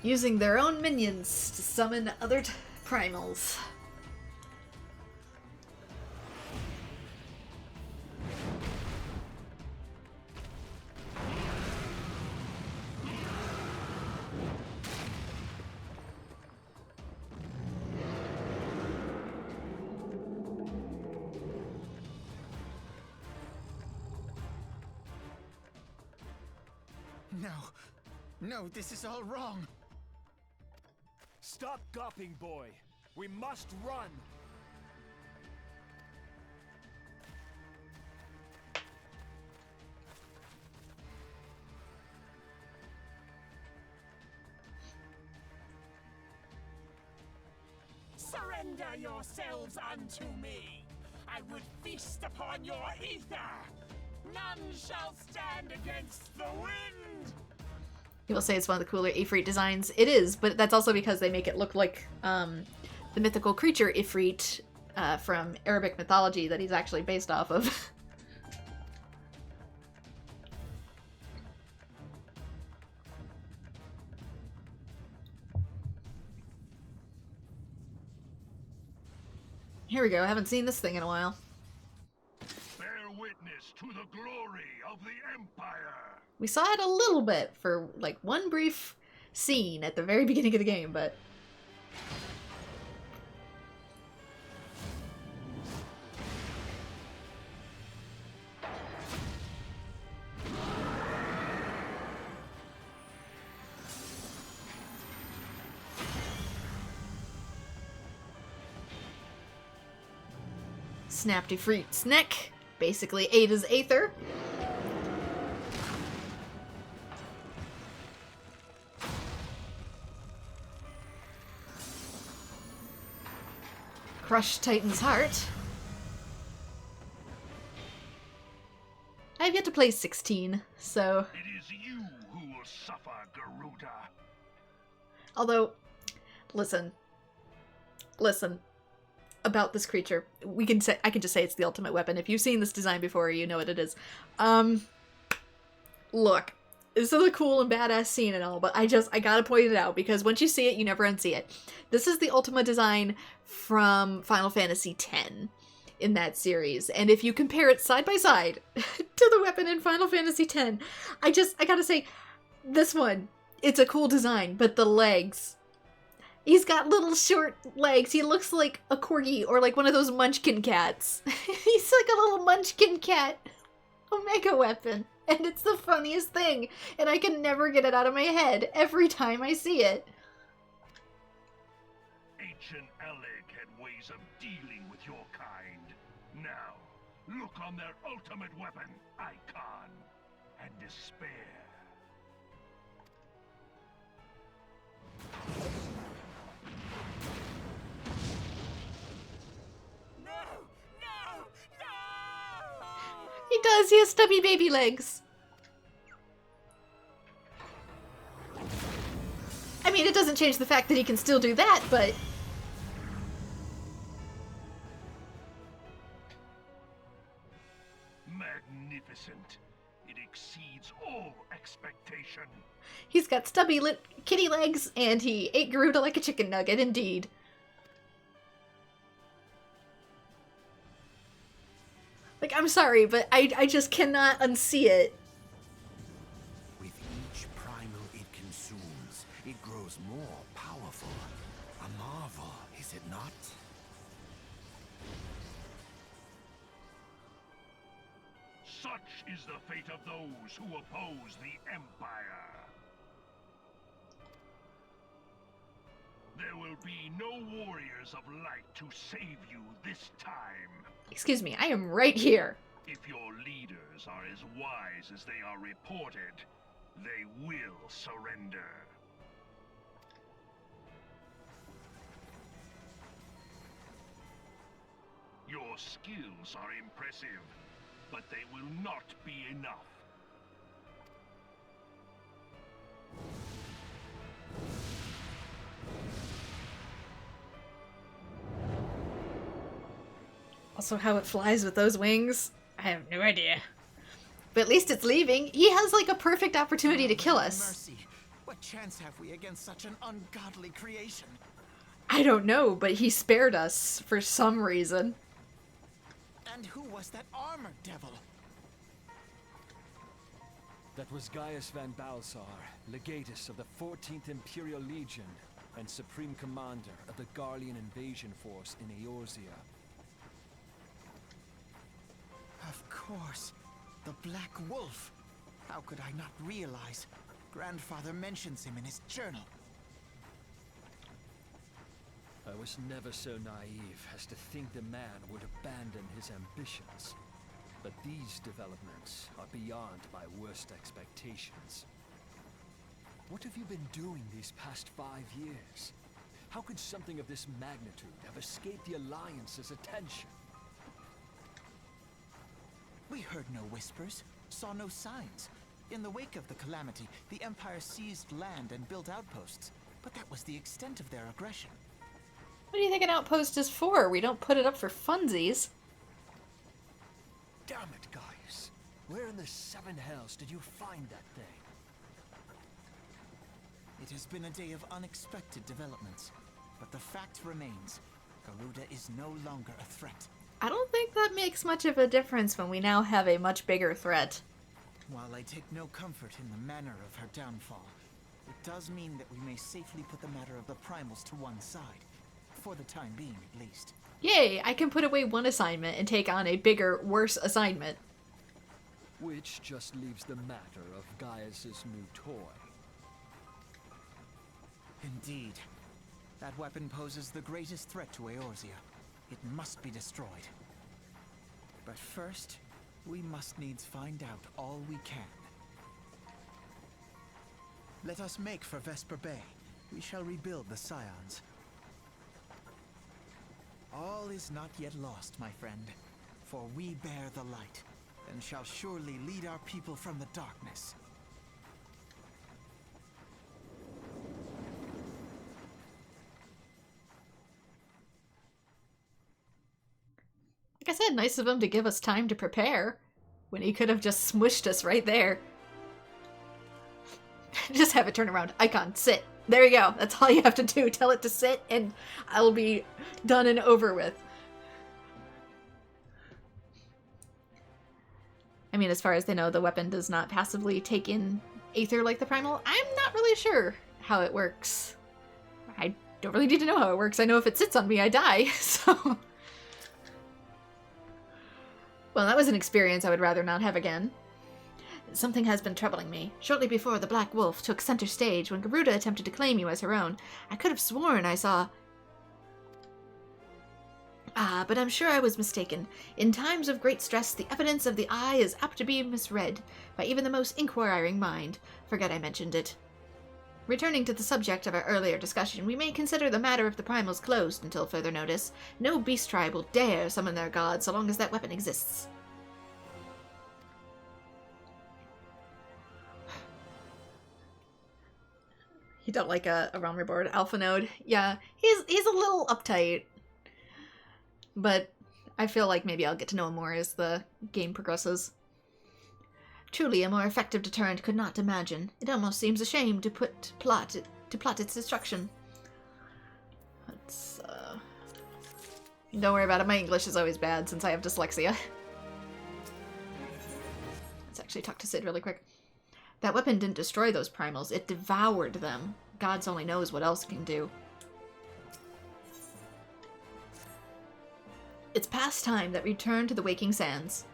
Using their own minions to summon other primals. No. No, this is all wrong. Stop gawping, boy. We must run. Surrender yourselves unto me. I would feast upon your ether. None shall stand against the wind. People say it's one of the cooler Ifrit designs. It is, but that's also because they make it look like the mythical creature Ifrit from Arabic mythology that he's actually based off of. Here we go. I haven't seen this thing in a while. Bear witness to the glory of the Empire. We saw it a little bit for like one brief scene at the very beginning of the game, but snapped Ifrit's neck, basically Ada's Aether. Crushed Titan's heart. I've yet to play 16, so... It is you who will suffer, Garuda. Although, listen. About this creature. I can just say it's the ultimate weapon. If you've seen this design before, you know what it is. Look. This is a cool and badass scene and all, but I gotta point it out, because once you see it, you never unsee it. This is the Ultima design from Final Fantasy X in that series, and if you compare it side by side to the weapon in Final Fantasy X, I gotta say, this one, it's a cool design, but the legs... He's got little short legs. He looks like a corgi or like one of those munchkin cats. He's like a little munchkin cat. Omega weapon. And it's the funniest thing. And I can never get it out of my head every time I see it. Ancient Alec had ways of dealing with your kind. Now, look on their ultimate weapon, Icon, and despair. He does, he has stubby baby legs. I mean, it doesn't change the fact that he can still do that, but... Magnificent. It exceeds all expectation. He's got stubby kitty legs, and he ate Garuda like a chicken nugget, indeed. Like, I'm sorry, but I just cannot unsee it. With each primal it consumes, it grows not. Such is the fate of those who oppose the Empire. There will be no warriors of light to save you this time. Excuse me, I am right here. If your leaders are as wise as they are reported, they will surrender. Your skills are impressive, but they will not be enough. Also, how it flies with those wings, I have no idea. But at least it's leaving. He has like a perfect opportunity to kill us. Mercy. What chance have we against such an ungodly creation? I don't know, but he spared us for some reason. And who was that armored devil? That was Gaius van Balsar, legatus of the 14th Imperial Legion and supreme commander of the Garlean invasion force in Eorzea. Of course. The Black Wolf. How could I not realize? Grandfather mentions him in his journal. I was never so naive as to think the man would abandon his ambitions. But these developments are beyond my worst expectations. What have you been doing these past 5 years? How could something of this magnitude have escaped the Alliance's attention? We heard no whispers, saw no signs. In the wake of the calamity, the Empire seized land and built outposts, but that was the extent of their aggression. What do you think an outpost is for? We don't put it up for funsies. Damn it, Gaius. Where in the seven hells did you find that thing? It has been a day of unexpected developments, but the fact remains, Garuda is no longer a threat. I don't think that makes much of a difference when we now have a much bigger threat. While I take no comfort in the manner of her downfall, it does mean that we may safely put the matter of the primals to one side. For the time being, at least. Yay, I can put away one assignment and take on a bigger, worse assignment. Which just leaves the matter of Gaius's new toy. Indeed. That weapon poses the greatest threat to Eorzea. It must be destroyed. But first, we must needs find out all we can. Let us make for Vesper Bay. We shall rebuild the Scions. All is not yet lost, my friend, for we bear the light, and shall surely lead our people from the darkness. Like I said, nice of him to give us time to prepare, when he could have just smushed us right there. Just have it turn around. Icon, sit. There you go. That's all you have to do. Tell it to sit, and I'll be done and over with. I mean, as far as they know, the weapon does not passively take in Aether like the Primal. I'm not really sure how it works. I don't really need to know how it works. I know if it sits on me, I die, so... Well, that was an experience I would rather not have again. Something has been troubling me. Shortly before the Black Wolf took center stage, when Garuda attempted to claim you as her own, I could have sworn I saw... but I'm sure I was mistaken. In times of great stress, the evidence of the eye is apt to be misread by even the most inquiring mind. Forget I mentioned it. Returning to the subject of our earlier discussion, we may consider the matter of the primals closed until further notice. No beast tribe will dare summon their god so long as that weapon exists. You don't like a realm reborn alpha node? Yeah, he's a little uptight. But I feel like maybe I'll get to know him more as the game progresses. Truly a more effective deterrent could not imagine. It almost seems a shame to plot its destruction. Let's, Don't worry about it, my English is always bad since I have dyslexia. Let's actually talk to Sid really quick. That weapon didn't destroy those primals, it devoured them. Gods only knows what else it can do. It's past time that we return to the Waking Sands.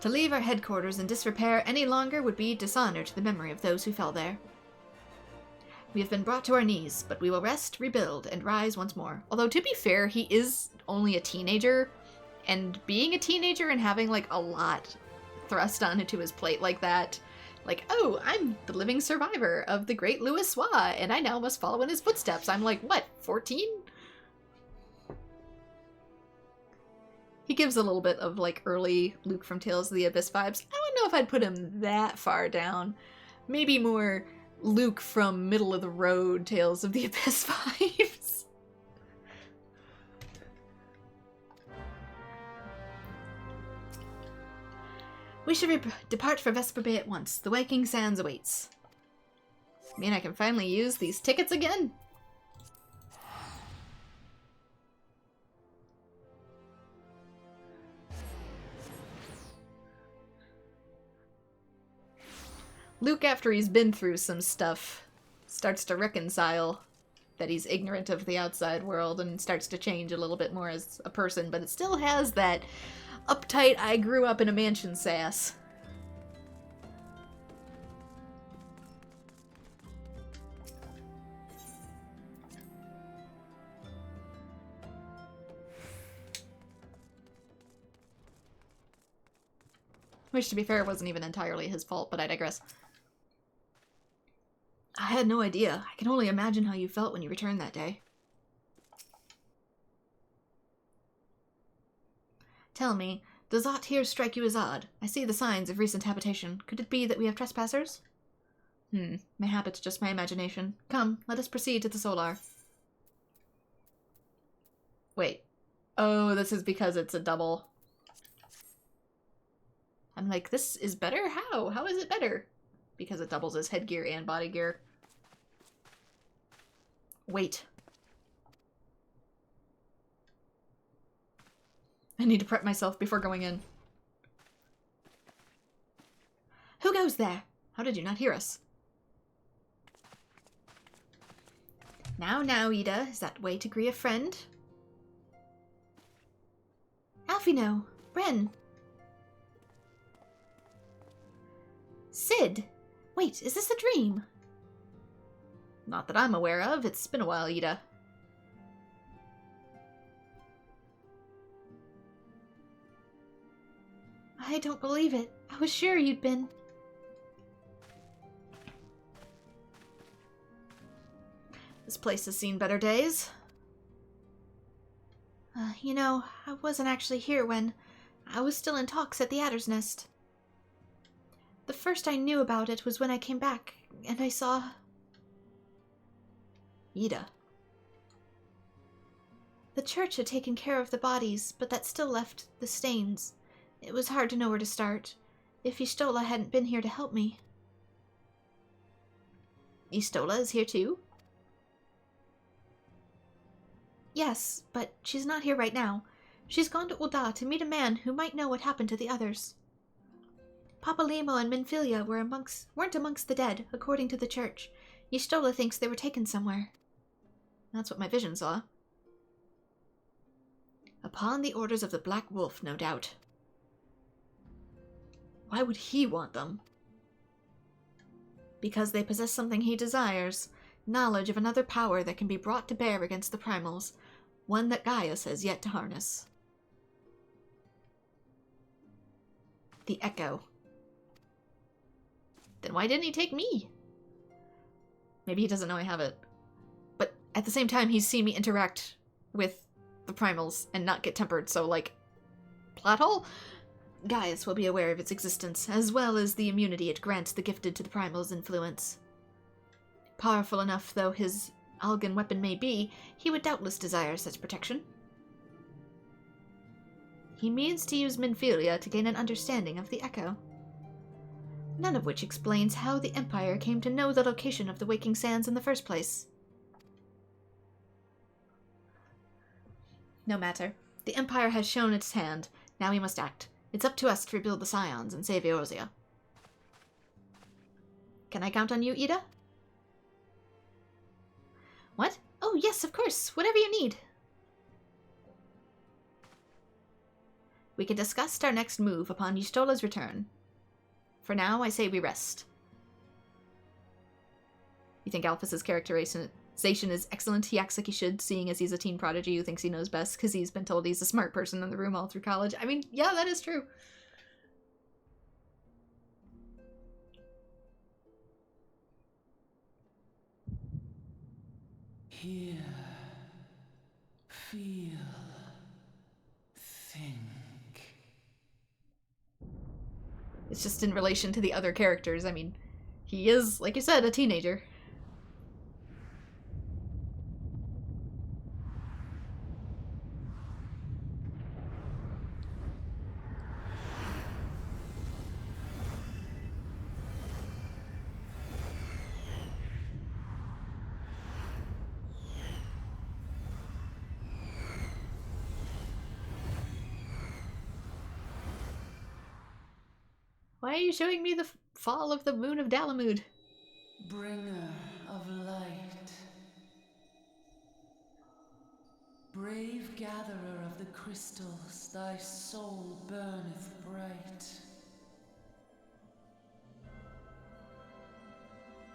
To leave our headquarters in disrepair any longer would be dishonor to the memory of those who fell there. We have been brought to our knees, but we will rest, rebuild, and rise once more. Although, to be fair, he is only a teenager, and being a teenager and having, like, a lot thrust onto his plate like that, like, oh, I'm the living survivor of the great Louis Swa, and I now must follow in his footsteps. I'm like, what, 14? He gives a little bit of, like, early Luke from Tales of the Abyss vibes. I don't know if I'd put him that far down. Maybe more Luke from middle of the road Tales of the Abyss vibes. We should depart for Vesper Bay at once. The Waking Sands awaits. I mean, I can finally use these tickets again. Luke, after he's been through some stuff, starts to reconcile that he's ignorant of the outside world and starts to change a little bit more as a person, but it still has that uptight, I grew up in a mansion sass. Which, to be fair, wasn't even entirely his fault, but I digress. I had no idea. I can only imagine how you felt when you returned that day. Tell me, does aught here strike you as odd? I see the signs of recent habitation. Could it be that we have trespassers? Mayhap it's just my imagination. Come, let us proceed to the Solar. Wait. Oh, this is because it's a double. I'm like, this is better? How? How is it better? Because it doubles as headgear and body gear. Wait. I need to prep myself before going in. Who goes there? How did you not hear us? Now, Ida, is that way to greet a friend? Alfino, Bren. Sid! Wait, is this a dream? Not that I'm aware of. It's been a while, Ida. I don't believe it. I was sure you'd been. This place has seen better days. You know, I wasn't actually here when I was still in talks at the Adder's Nest. The first I knew about it was when I came back, and I saw... Ida. The church had taken care of the bodies, but that still left the stains. It was hard to know where to start, if Y'shtola hadn't been here to help me. Y'shtola is here too? Yes, but she's not here right now. She's gone to Ul'dah to meet a man who might know what happened to the others. Papa Lemo and Minfilia weren't amongst the dead, according to the church. Y'shtola thinks they were taken somewhere. That's what my vision saw. Upon the orders of the Black Wolf, no doubt. Why would he want them? Because they possess something he desires. Knowledge of another power that can be brought to bear against the primals. One that Gaius has yet to harness. The Echo. Then why didn't he take me? Maybe he doesn't know I have it. But at the same time, he's seen me interact with the primals and not get tempered, so, like, plot hole? Gaius will be aware of its existence, as well as the immunity it grants the gifted to the primal's influence. Powerful enough though his Algan weapon may be, he would doubtless desire such protection. He means to use Minfilia to gain an understanding of the Echo. None of which explains how the Empire came to know the location of the Waking Sands in the first place. No matter. The Empire has shown its hand. Now we must act. It's up to us to rebuild the Scions and save Eorzea. Can I count on you, Ida? What? Oh, yes, of course. Whatever you need. We can discuss our next move upon Y'shtola's return. For now, I say we rest. You think Alphys's characterization is excellent? He acts like he should, seeing as he's a teen prodigy who thinks he knows best because he's been told he's the smart person in the room all through college. I mean, yeah, that is true. Hear, feel, think. It's just in relation to the other characters. I mean, he is, like you said, a teenager. Why are you showing me the fall of the moon of Dalamud? Bringer of light. Brave gatherer of the crystals, thy soul burneth bright.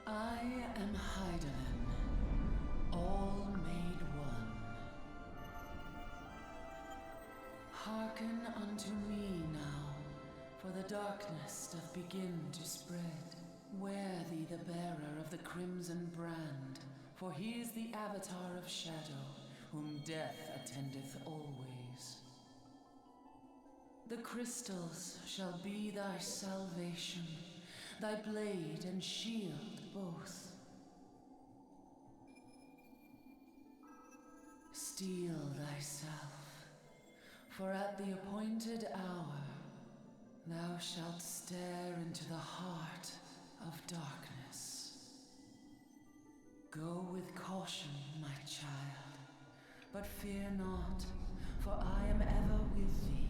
I am Hydaelyn, all made one. Hearken unto me now, for the darkness doth begin to spread. Wear thee the bearer of the crimson brand, for he is the avatar of shadow, whom death attendeth always. The crystals shall be thy salvation, thy blade and shield both. Steel thyself, for at the appointed hour thou shalt stare into the heart of darkness. Go with caution, my child, but fear not, for I am ever with thee.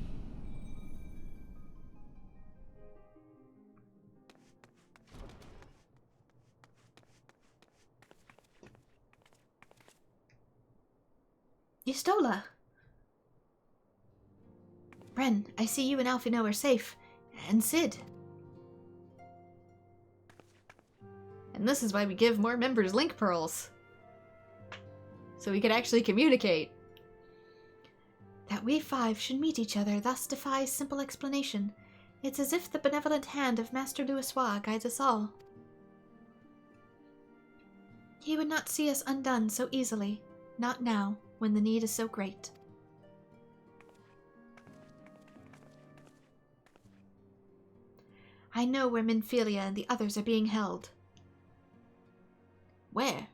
Y'shtola! Ren, I see you and Alphino are safe. And Cid. And this is why we give more members link pearls. So we can actually communicate. That we five should meet each other thus defies simple explanation. It's as if the benevolent hand of Master Louisoix guides us all. He would not see us undone so easily. Not now, when the need is so great. I know where Minfilia and the others are being held. Where?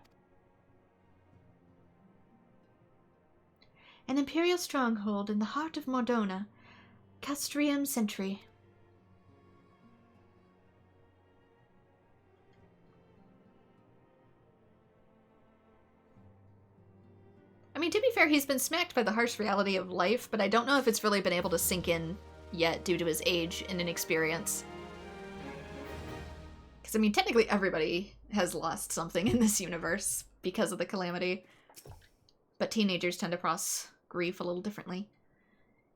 An Imperial stronghold in the heart of Mordona, Castrium Sentry. I mean, to be fair, he's been smacked by the harsh reality of life, but I don't know if it's really been able to sink in yet due to his age and inexperience. Because, I mean, technically everybody has lost something in this universe because of the calamity. But teenagers tend to process grief a little differently.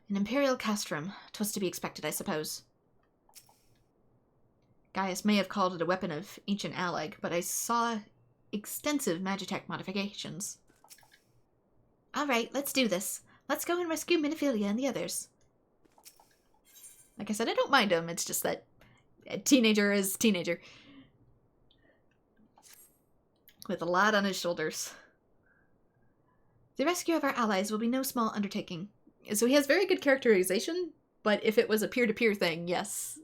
An Imperial Castrum. 'Twas to be expected, I suppose. Gaius may have called it a weapon of ancient alleg, but I saw extensive Magitech modifications. Alright, let's do this. Let's go and rescue Minfilia and the others. Like I said, I don't mind him, it's just that a teenager is teenager. With a lot on his shoulders. The rescue of our allies will be no small undertaking. So he has very good characterization, but if it was a peer-to-peer thing, yes.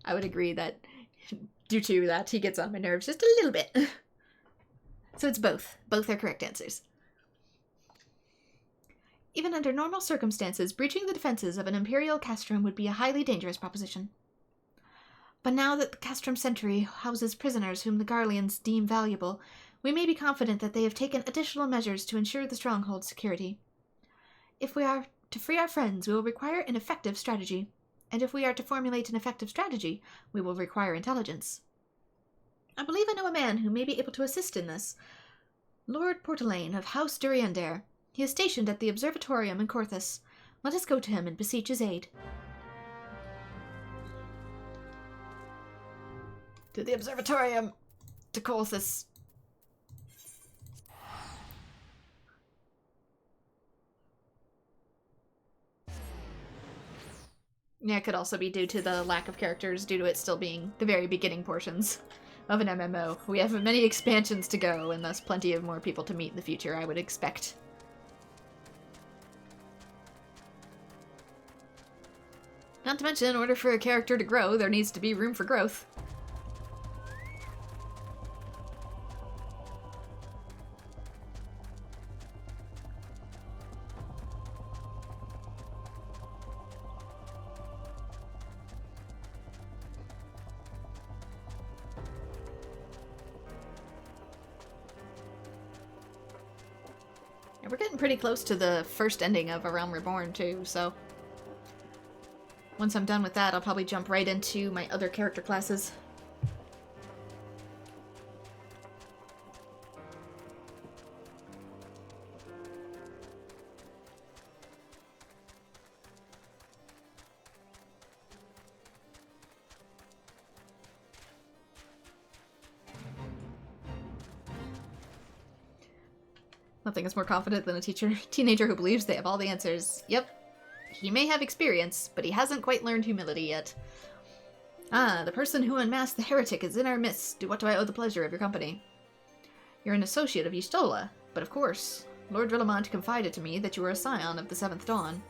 I would agree that due to that, he gets on my nerves just a little bit. So it's both. Both are correct answers. Even under normal circumstances, breaching the defenses of an Imperial Castrum would be a highly dangerous proposition. But now that the Castrum Sentry houses prisoners whom the Garleans deem valuable, we may be confident that they have taken additional measures to ensure the stronghold's security. If we are to free our friends, we will require an effective strategy. And if we are to formulate an effective strategy, we will require intelligence. I believe I know a man who may be able to assist in this. Lord Portelaine of House Duriander. He is stationed at the Observatorium in Corthus. Let us go to him and beseech his aid. To the observatorium! To Colthus. Yeah, it could also be due to the lack of characters, due to it still being the very beginning portions of an MMO. We have many expansions to go, and thus plenty of more people to meet in the future, I would expect. Not to mention, in order for a character to grow, there needs to be room for growth. We're getting pretty close to the first ending of A Realm Reborn, too, so... Once I'm done with that, I'll probably jump right into my other character classes. Nothing is more confident than a teenager who believes they have all the answers. Yep. He may have experience, but he hasn't quite learned humility yet. Ah, the person who unmasked the heretic is in our midst. To what do I owe the pleasure of your company? You're an associate of Y'shtola, but of course, Lord Villamont confided to me that you were a scion of the Seventh Dawn.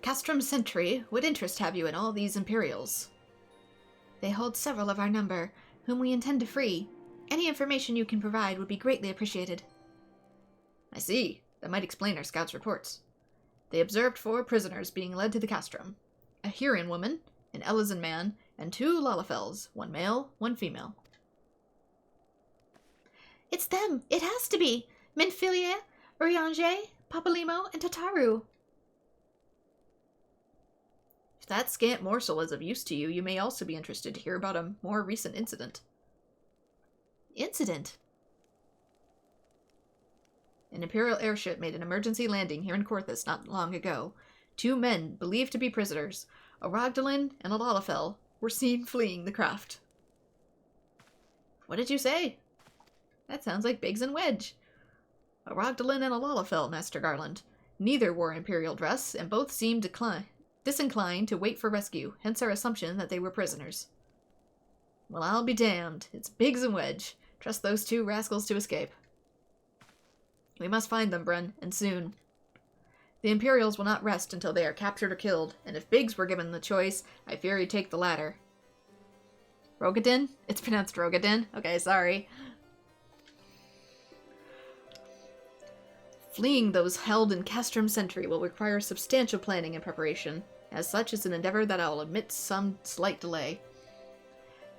Castrum Sentry, what interest have you in all these Imperials? They hold several of our number, whom we intend to free. Any information you can provide would be greatly appreciated. I see. That might explain our scouts' reports. They observed 4 prisoners being led to the castrum. A Huron woman, an Elysian man, and 2 Lalafels, 1 male, 1 female. It's them! It has to be! Minfilia, Urianger, Papalimo, and Tataru. If that scant morsel is of use to you, you may also be interested to hear about a more recent incident. Incident? An Imperial airship made an emergency landing here in Corthus not long ago. 2 men, believed to be prisoners, a Rogdalin and a Lalafell, were seen fleeing the craft. What did you say? That sounds like Biggs and Wedge. A Rogdalin and a Lalafell, Master Garland. Neither wore Imperial dress, and both seemed disinclined to wait for rescue, hence our assumption that they were prisoners. Well, I'll be damned. It's Biggs and Wedge. Trust those 2 rascals to escape. We must find them, Bren, and soon. The Imperials will not rest until they are captured or killed, and if Biggs were given the choice, I fear he'd take the latter. Rogadin? It's pronounced Rogadin? Okay, sorry. Fleeing those held in Castrum Sentry will require substantial planning and preparation. As such, it's an endeavor that I'll admit some slight delay.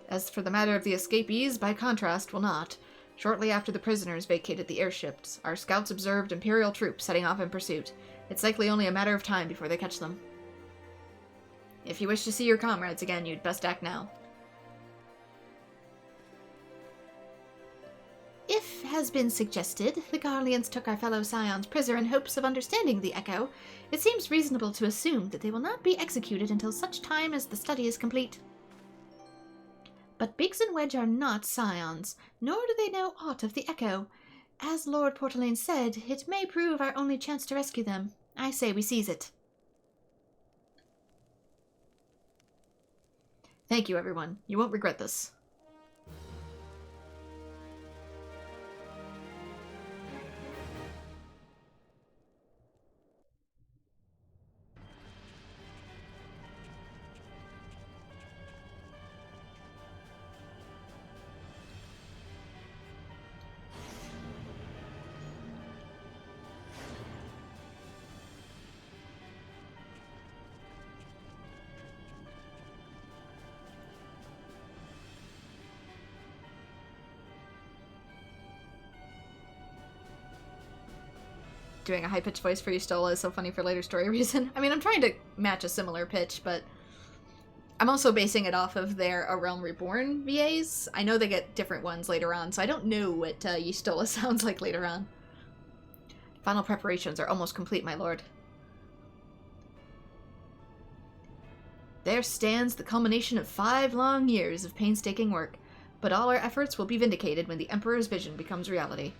As for the matter of the escapees, by contrast, will not. Shortly after the prisoners vacated the airships, our scouts observed Imperial troops setting off in pursuit. It's likely only a matter of time before they catch them. If you wish to see your comrades again, you'd best act now. If has been suggested, the Garleans took our fellow scions prisoner in hopes of understanding the Echo, it seems reasonable to assume that they will not be executed until such time as the study is complete. But Biggs and Wedge are not scions, nor do they know aught of the Echo. As Lord Portelaine said, it may prove our only chance to rescue them. I say we seize it. Thank you, everyone. You won't regret this. Doing a high-pitched voice for Y'shtola is so funny for later story reason. I mean, I'm trying to match a similar pitch, but I'm also basing it off of their A Realm Reborn VAs. I know they get different ones later on, so I don't know what Y'shtola sounds like later on. Final preparations are almost complete, my lord. There stands the culmination of 5 long years of painstaking work, but all our efforts will be vindicated when the Emperor's vision becomes reality.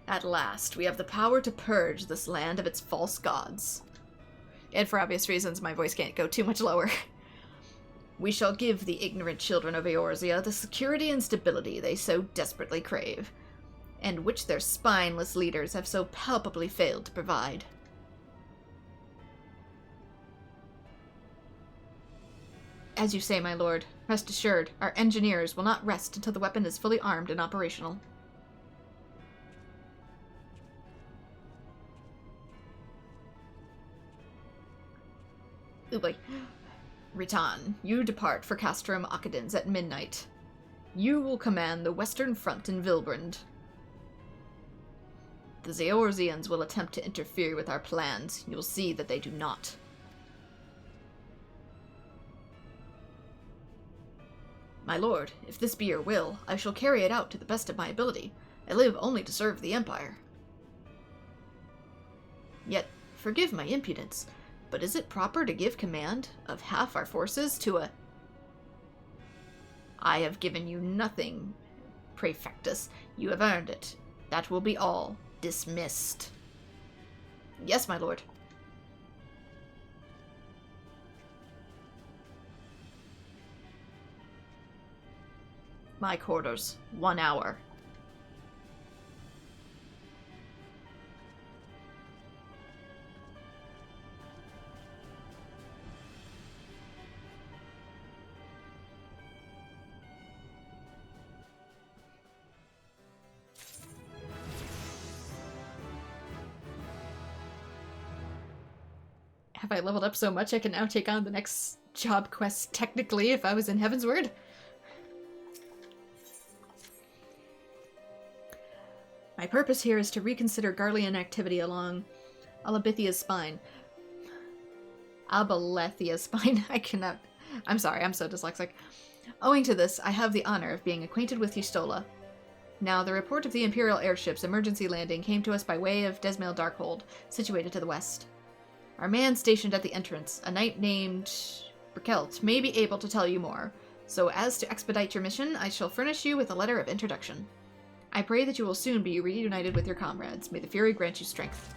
At last, we have the power to purge this land of its false gods. And for obvious reasons, my voice can't go too much lower. We shall give the ignorant children of Eorzea the security and stability they so desperately crave, and which their spineless leaders have so palpably failed to provide. As you say, my lord, rest assured, our engineers will not rest until the weapon is fully armed and operational. Ooh boy. Ritan, you depart for Castrum Akadins at midnight. You will command the Western Front in Vilbrand. The Zeorzians will attempt to interfere with our plans. You will see that they do not. My lord, if this be your will, I shall carry it out to the best of my ability. I live only to serve the Empire. Yet, forgive my impudence, but is it proper to give command of half our forces to a... I have given you nothing, Praefectus. You have earned it. That will be all. Dismissed. Yes, my lord. My quarters. 1 hour. Have I leveled up so much I can now take on the next job quest technically if I was in Heavensward? My purpose here is to reconsider Garlean activity along Alabithia's spine. Abalethia's spine. I cannot... I'm sorry, I'm so dyslexic. Owing to this, I have the honor of being acquainted with Y'shtola. Now, the report of the Imperial airship's emergency landing came to us by way of Desmail Darkhold, situated to the west. Our man stationed at the entrance, a knight named Brickelt, may be able to tell you more. So as to expedite your mission, I shall furnish you with a letter of introduction. I pray that you will soon be reunited with your comrades. May the Fury grant you strength.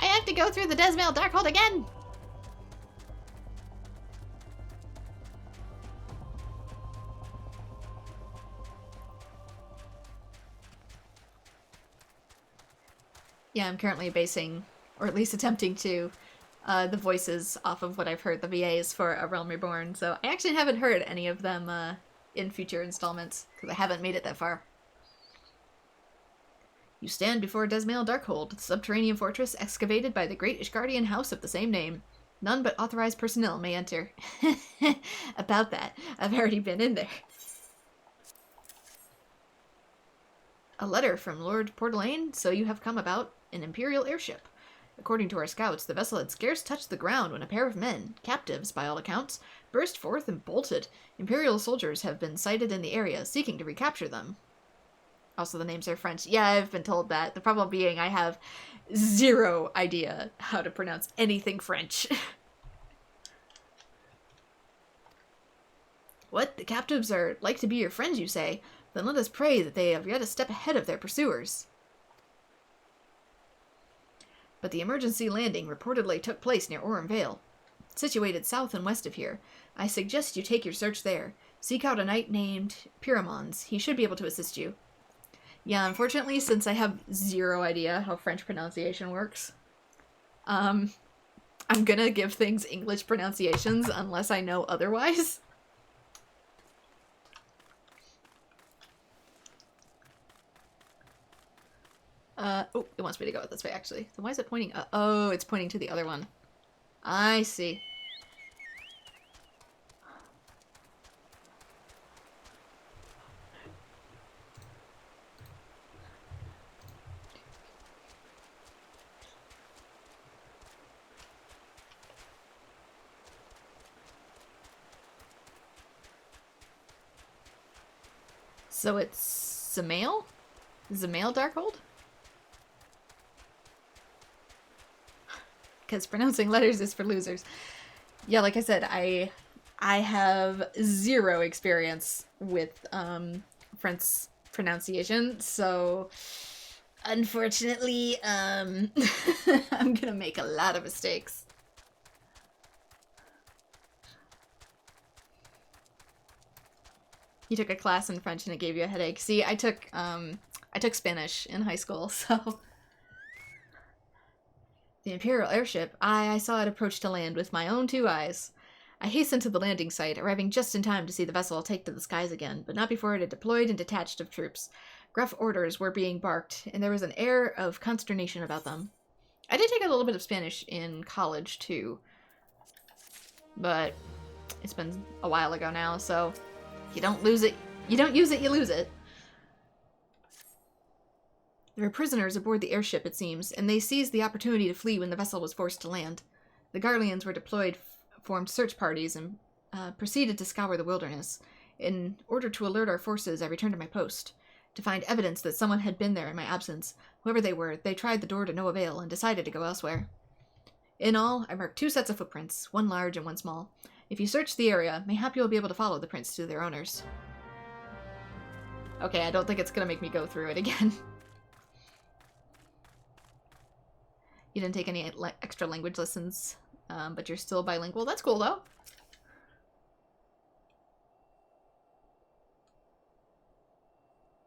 I have to go through the Desmail Darkhold again! Yeah, I'm currently basing, or at least attempting to, the voices off of what I've heard the VAs for A Realm Reborn, so I actually haven't heard any of them in future installments, because I haven't made it that far. You stand before Desmail Darkhold, the subterranean fortress excavated by the great Ishgardian house of the same name. None but authorized personnel may enter. About that, I've already been in there. A letter from Lord Portelaine, so you have come about an Imperial airship. According to our scouts, the vessel had scarce touched the ground when a pair of men, captives by all accounts, burst forth and bolted. Imperial soldiers have been sighted in the area, seeking to recapture them. Also, the names are French. Yeah, I've been told that. The problem being I have zero idea how to pronounce anything French. What? The captives are like to be your friends, you say? Then let us pray that they have yet a step ahead of their pursuers. But the emergency landing reportedly took place near Orem Vale, situated south and west of here. I suggest you take your search there. Seek out a knight named Pyramons. He should be able to assist you. Yeah, unfortunately, since I have zero idea how French pronunciation works, I'm gonna give things English pronunciations unless I know otherwise. Oh, it wants me to go this way, actually. So why is it pointing? Oh, it's pointing to the other one. I see. So it's Zamail? Zamail Darkhold? Because pronouncing letters is for losers. Yeah, like I said, I have zero experience with French pronunciation, so unfortunately, I'm gonna make a lot of mistakes. You took a class in French and it gave you a headache. See, I took Spanish in high school, so the Imperial airship, I saw it approach to land with my own 2 eyes. I hastened to the landing site, arriving just in time to see the vessel take to the skies again, but not before it had deployed and detached of troops. Gruff orders were being barked, and there was an air of consternation about them. I did take a little bit of Spanish in college, too, but it's been a while ago now, so you don't lose it. You don't use it, you lose it. There were prisoners aboard the airship, it seems, and they seized the opportunity to flee when the vessel was forced to land. The Garleans were deployed, formed search parties, and proceeded to scour the wilderness. In order to alert our forces, I returned to my post, to find evidence that someone had been there in my absence. Whoever they were, they tried the door to no avail, and decided to go elsewhere. In all, I marked 2 sets of footprints, one large and one small. If you search the area, mayhap you'll be able to follow the prints to their owners. Okay, I don't think it's gonna make me go through it again. You didn't take any extra language lessons, but you're still bilingual. That's cool, though.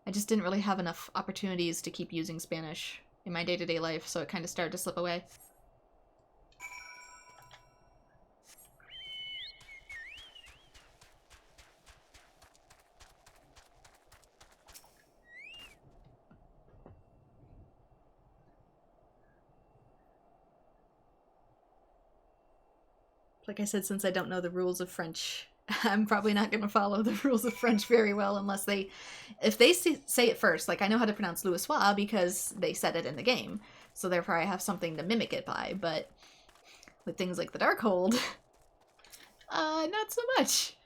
I just didn't really have enough opportunities to keep using Spanish in my day-to-day life, so it kind of started to slip away. Like I said, since I don't know the rules of French, I'm probably not going to follow the rules of French very well unless if they say it first. Like, I know how to pronounce Louisoix because they said it in the game, so therefore I have something to mimic it by, but with things like the Darkhold, not so much.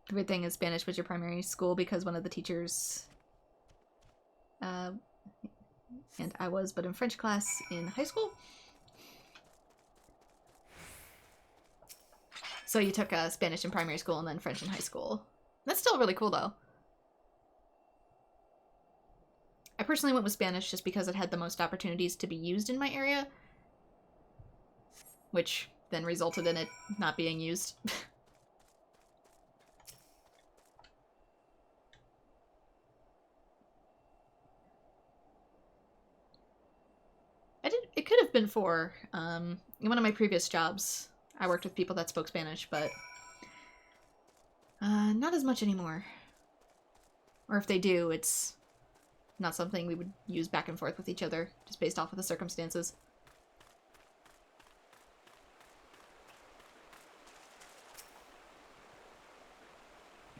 The weird thing is Spanish was your primary school because one of the teachers, and I was, but in French class in high school. So you took Spanish in primary school and then French in high school. That's still really cool, though. I personally went with Spanish just because it had the most opportunities to be used in my area, which then resulted in it not being used. It could have been 4. In one of my previous jobs, I worked with people that spoke Spanish, but not as much anymore. Or if they do, it's not something we would use back and forth with each other, just based off of the circumstances.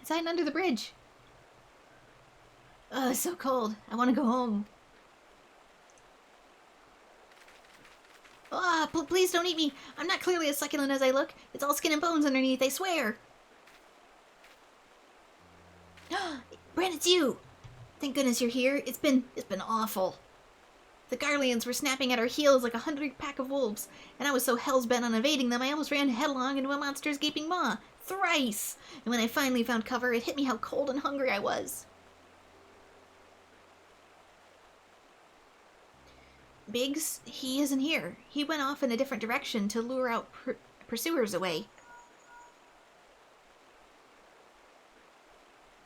It's hiding under the bridge. Oh, it's so cold. I want to go home. Ah, please don't eat me. I'm not clearly as succulent as I look. It's all skin and bones underneath, I swear. Bran, it's you. Thank goodness you're here. It's been awful. The Garleans were snapping at our heels like 100 pack of wolves, and I was so hell's bent on evading them I almost ran headlong into a monster's gaping maw. Thrice! And when I finally found cover, it hit me how cold and hungry I was. Biggs, he isn't here. He went off in a different direction to lure out pursuers away.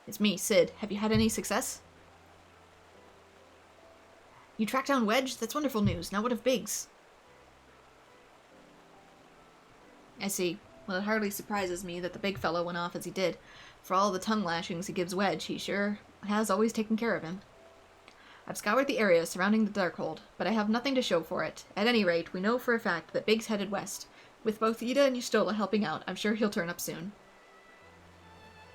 It's me, Sid. Have you had any success? You tracked down Wedge? That's wonderful news. Now what of Biggs? I see. Well, it hardly surprises me that the big fellow went off as he did. For all the tongue lashings he gives Wedge, he sure has always taken care of him. I've scoured the area surrounding the Darkhold, but I have nothing to show for it. At any rate, we know for a fact that Biggs headed west. With both Ida and Yustola helping out, I'm sure he'll turn up soon.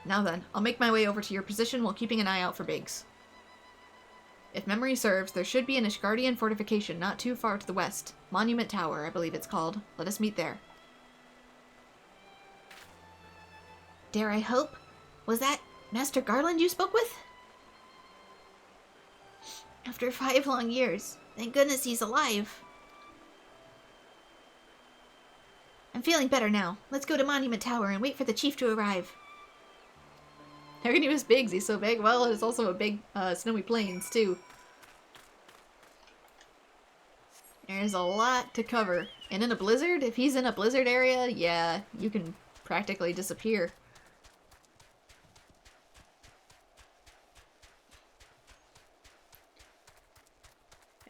Now then, I'll make my way over to your position while keeping an eye out for Biggs. If memory serves, there should be an Ishgardian fortification not too far to the west. Monument Tower, I believe it's called. Let us meet there. Dare I hope? Was that Master Garland you spoke with? After 5 long years. Thank goodness he's alive. I'm feeling better now. Let's go to Monument Tower and wait for the chief to arrive. Notorious Biggs, he's so big. Well, there's also a big snowy plains, too. There's a lot to cover. And in a blizzard, if he's in a blizzard area, yeah, you can practically disappear.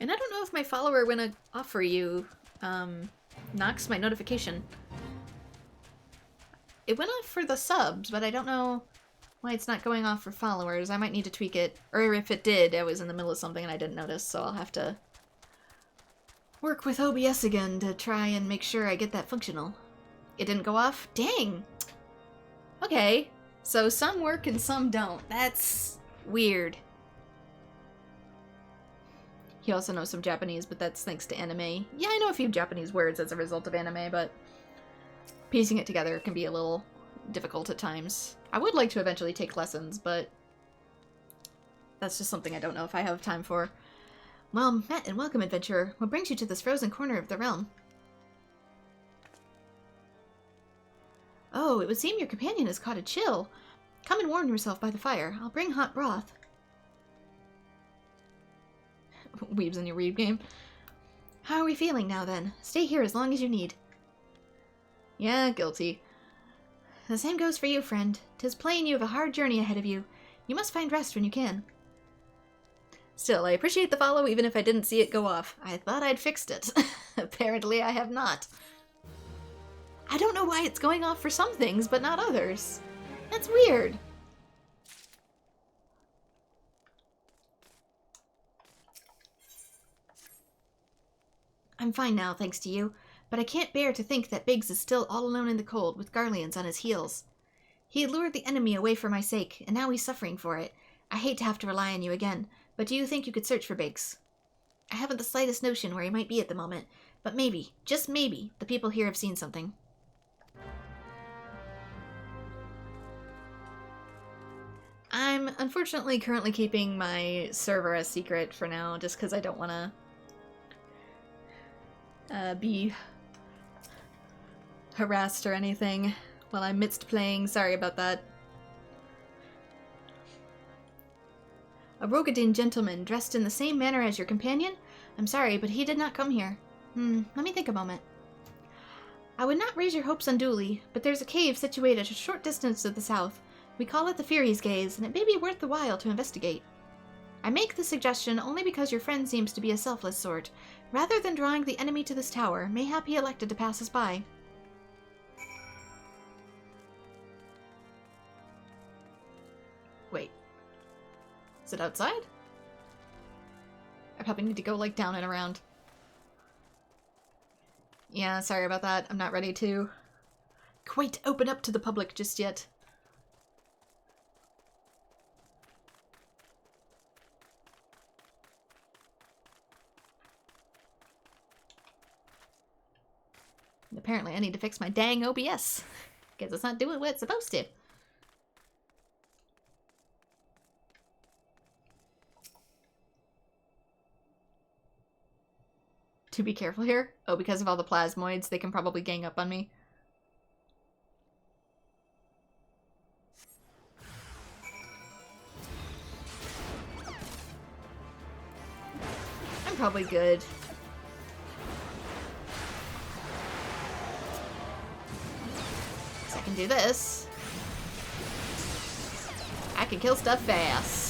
And I don't know if my follower went off for you, Knox, my notification. It went off for the subs, but I don't know why it's not going off for followers. I might need to tweak it. Or if it did, I was in the middle of something and I didn't notice, so I'll have to work with OBS again to try and make sure I get that functional. It didn't go off? Dang! Okay, so some work and some don't. That's weird. He also knows some Japanese, but that's thanks to anime. Yeah, I know a few Japanese words as a result of anime, but piecing it together can be a little difficult at times. I would like to eventually take lessons, but that's just something I don't know if I have time for. Well, met and welcome, adventurer. What brings you to this frozen corner of the realm? Oh, it would seem your companion has caught a chill. Come and warm yourself by the fire. I'll bring hot broth. Weebs in your Weeb game. How are we feeling now, then? Stay here as long as you need. Yeah, guilty. The same goes for you, friend. 'Tis plain you have a hard journey ahead of you. You must find rest when you can. Still, I appreciate the follow even if I didn't see it go off. I thought I'd fixed it. Apparently I have not. I don't know why it's going off for some things, but not others. That's weird. I'm fine now, thanks to you, but I can't bear to think that Biggs is still all alone in the cold with Garleans on his heels. He had lured the enemy away for my sake, and now he's suffering for it. I hate to have to rely on you again, but do you think you could search for Biggs? I haven't the slightest notion where he might be at the moment, but maybe, just maybe, the people here have seen something. I'm unfortunately currently keeping my server a secret for now, just because I don't want to be harassed or anything while I'm midst playing. Sorry about that. A Rogadin gentleman dressed in the same manner as your companion? I'm sorry, but he did not come here. Let me think a moment. I would not raise your hopes unduly, but there's a cave situated a short distance to the south. We call it the Fury's Gaze, and it may be worth the while to investigate. I make the suggestion only because your friend seems to be a selfless sort. Rather than drawing the enemy to this tower, mayhap he elected to pass us by. Wait. Is it outside? I probably need to go, like, down and around. Yeah, sorry about that. I'm not ready to quite open up to the public just yet. And apparently I need to fix my dang OBS, because it's not doing what it's supposed to. To be careful here? Oh, because of all the plasmoids, they can probably gang up on me. I'm probably good. I can do this. I can kill stuff fast.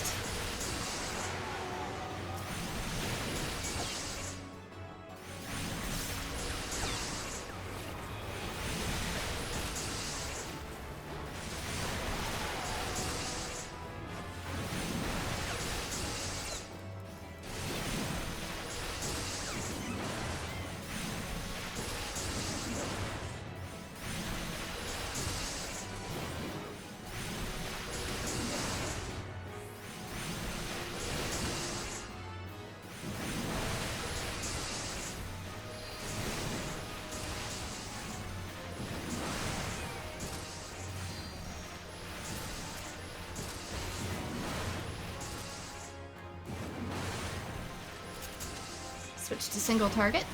Switch to single target.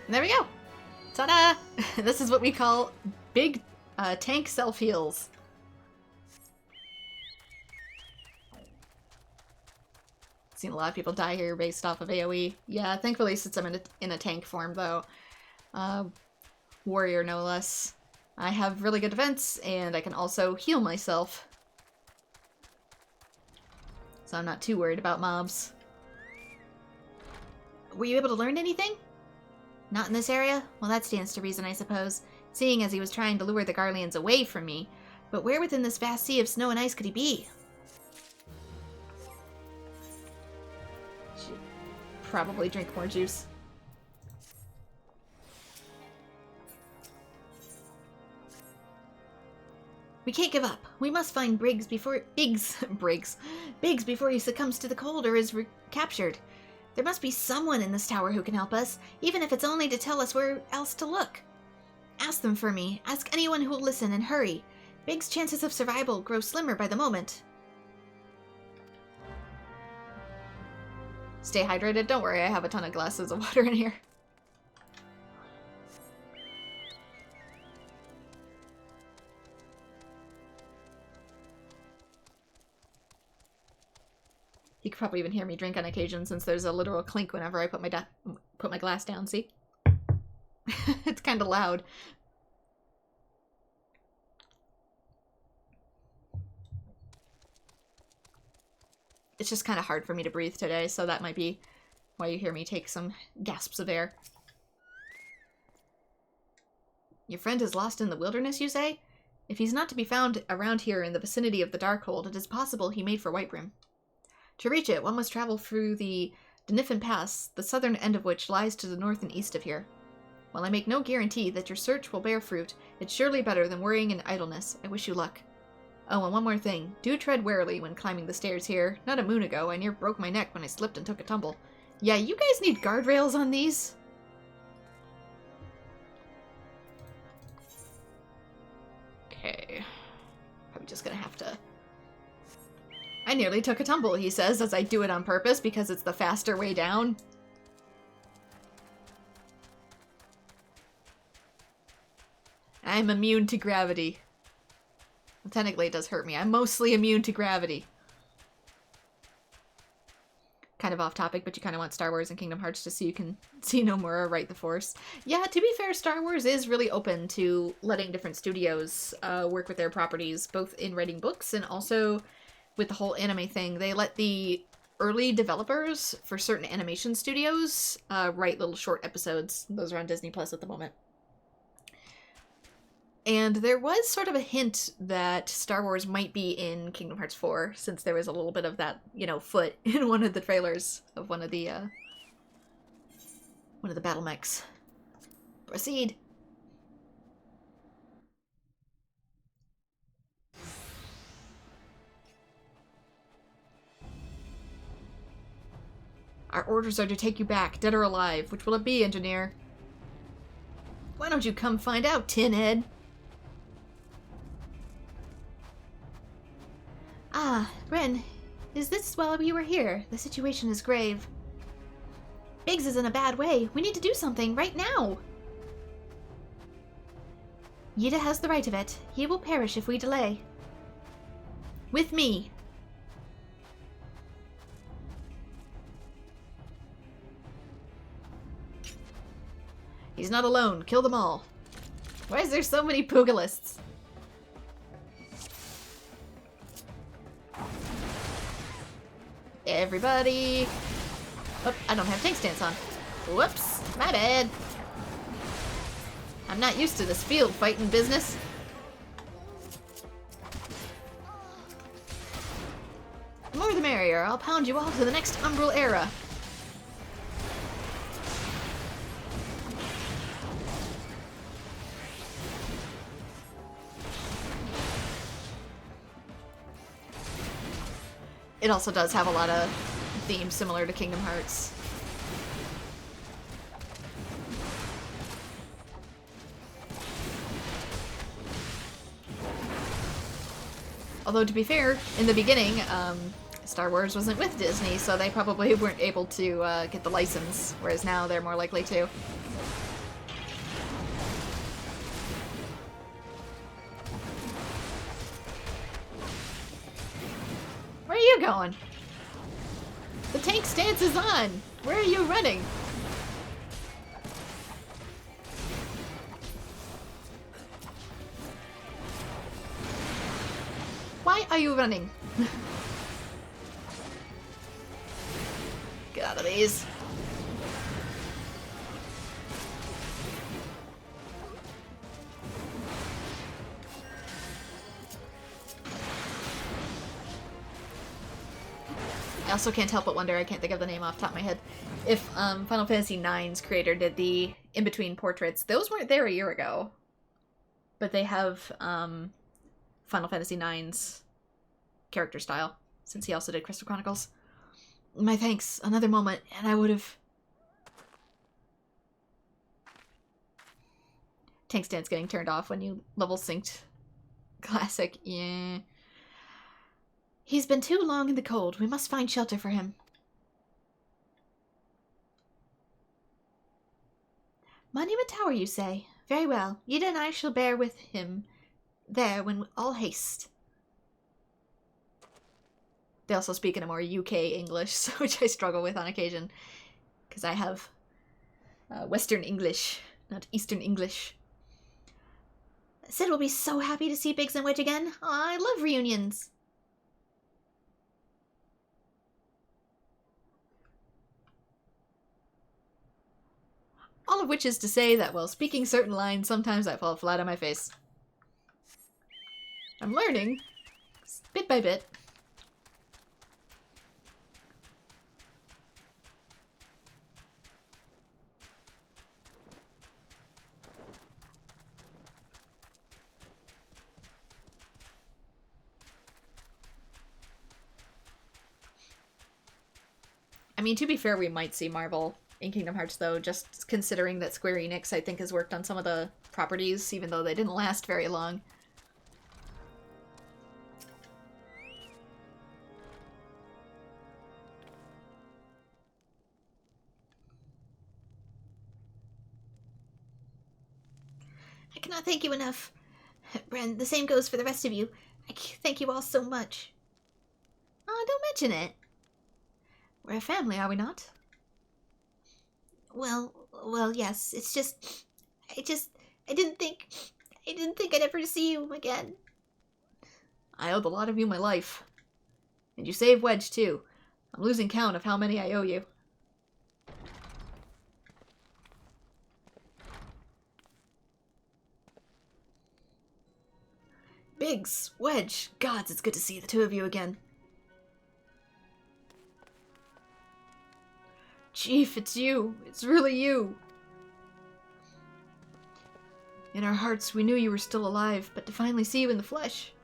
And there we go! Ta-da! This is what we call big tank self-heals. Seen a lot of people die here based off of AoE. Yeah, thankfully since I'm in a tank form though. Warrior no less. I have really good defense and I can also heal myself. So I'm not too worried about mobs. Were you able to learn anything? Not in this area? Well, that stands to reason, I suppose, seeing as he was trying to lure the Garleans away from me. But where within this vast sea of snow and ice could he be? Should probably drink more juice. We can't give up. We must find Biggs before he succumbs to the cold or is captured. There must be someone in this tower who can help us, even if it's only to tell us where else to look. Ask them for me. Ask anyone who will listen, and hurry. Biggs' chances of survival grow slimmer by the moment. Stay hydrated. Don't worry, I have a ton of glasses of water in here. You could probably even hear me drink on occasion since there's a literal clink whenever I put my glass down, see? It's kind of loud. It's just kind of hard for me to breathe today, so that might be why you hear me take some gasps of air. Your friend is lost in the wilderness, you say? If he's not to be found around here in the vicinity of the Darkhold, it is possible he made for Whitebrim. To reach it, one must travel through the Denifin Pass, the southern end of which lies to the north and east of here. While I make no guarantee that your search will bear fruit, it's surely better than worrying in idleness. I wish you luck. Oh, and one more thing. Do tread warily when climbing the stairs here. Not a moon ago, I near broke my neck when I slipped and took a tumble. Yeah, you guys need guardrails on these? Okay. Probably just gonna have to... I nearly took a tumble, he says, as I do it on purpose because it's the faster way down. I'm immune to gravity. Well, technically it does hurt me. I'm mostly immune to gravity. Kind of off topic, but you kind of want Star Wars and Kingdom Hearts just so you can see no more or write the Force. Yeah, to be fair, Star Wars is really open to letting different studios work with their properties, both in writing books and also with the whole anime thing. They let the early developers for certain animation studios write little short episodes. Those are on Disney Plus at the moment. And there was sort of a hint that Star Wars might be in Kingdom Hearts 4, since there was a little bit of that, you know, foot in one of the trailers of one of the battle mechs. Proceed. Our orders are to take you back, dead or alive. Which will it be, engineer? Why don't you come find out, Tinhead? Ah, Ren, is this while you were here? The situation is grave. Biggs is in a bad way. We need to do something right now. Yida has the right of it. He will perish if we delay. With me. He's not alone. Kill them all. Why is there so many Pugilists? Everybody. Oh, I don't have tank stance on. Whoops. My bad. I'm not used to this field fighting business. The more the merrier. I'll pound you all to the next Umbral era. It also does have a lot of themes similar to Kingdom Hearts. Although, to be fair, in the beginning, Star Wars wasn't with Disney, so they probably weren't able to get the license, whereas now they're more likely to. Where are you going? The tank stance is on! Where are you running? Why are you running? Get out of these. I also can't help but wonder, I can't think of the name off the top of my head, if Final Fantasy IX's creator did the in-between portraits. Those weren't there a year ago. But they have Final Fantasy IX's character style, since he also did Crystal Chronicles. My thanks. Another moment, and I would have... Tank stance getting turned off when you level synced. Classic, yeah. He's been too long in the cold. We must find shelter for him. Monument Tower, you say? Very well. Yida and I shall bear with him there when all haste. They also speak in a more UK English, which I struggle with on occasion. Because I have Western English, not Eastern English. Sid will be so happy to see Biggs and Wedge again. Aw, I love reunions. All of which is to say that while speaking certain lines, sometimes I fall flat on my face. I'm learning, bit by bit. I mean, to be fair, we might see Marvel in Kingdom Hearts, though, just considering that Square Enix, I think, has worked on some of the properties, even though they didn't last very long. I cannot thank you enough. Bren, the same goes for the rest of you. I thank you all so much. Oh, don't mention it. We're a family, are we not? Well, yes. It's just... I didn't think I'd ever see you again. I owe the lot of you my life. And you saved Wedge, too. I'm losing count of how many I owe you. Biggs, Wedge, gods, it's good to see the two of you again. Chief, it's you. It's really you. In our hearts, we knew you were still alive, but to finally see you in the flesh.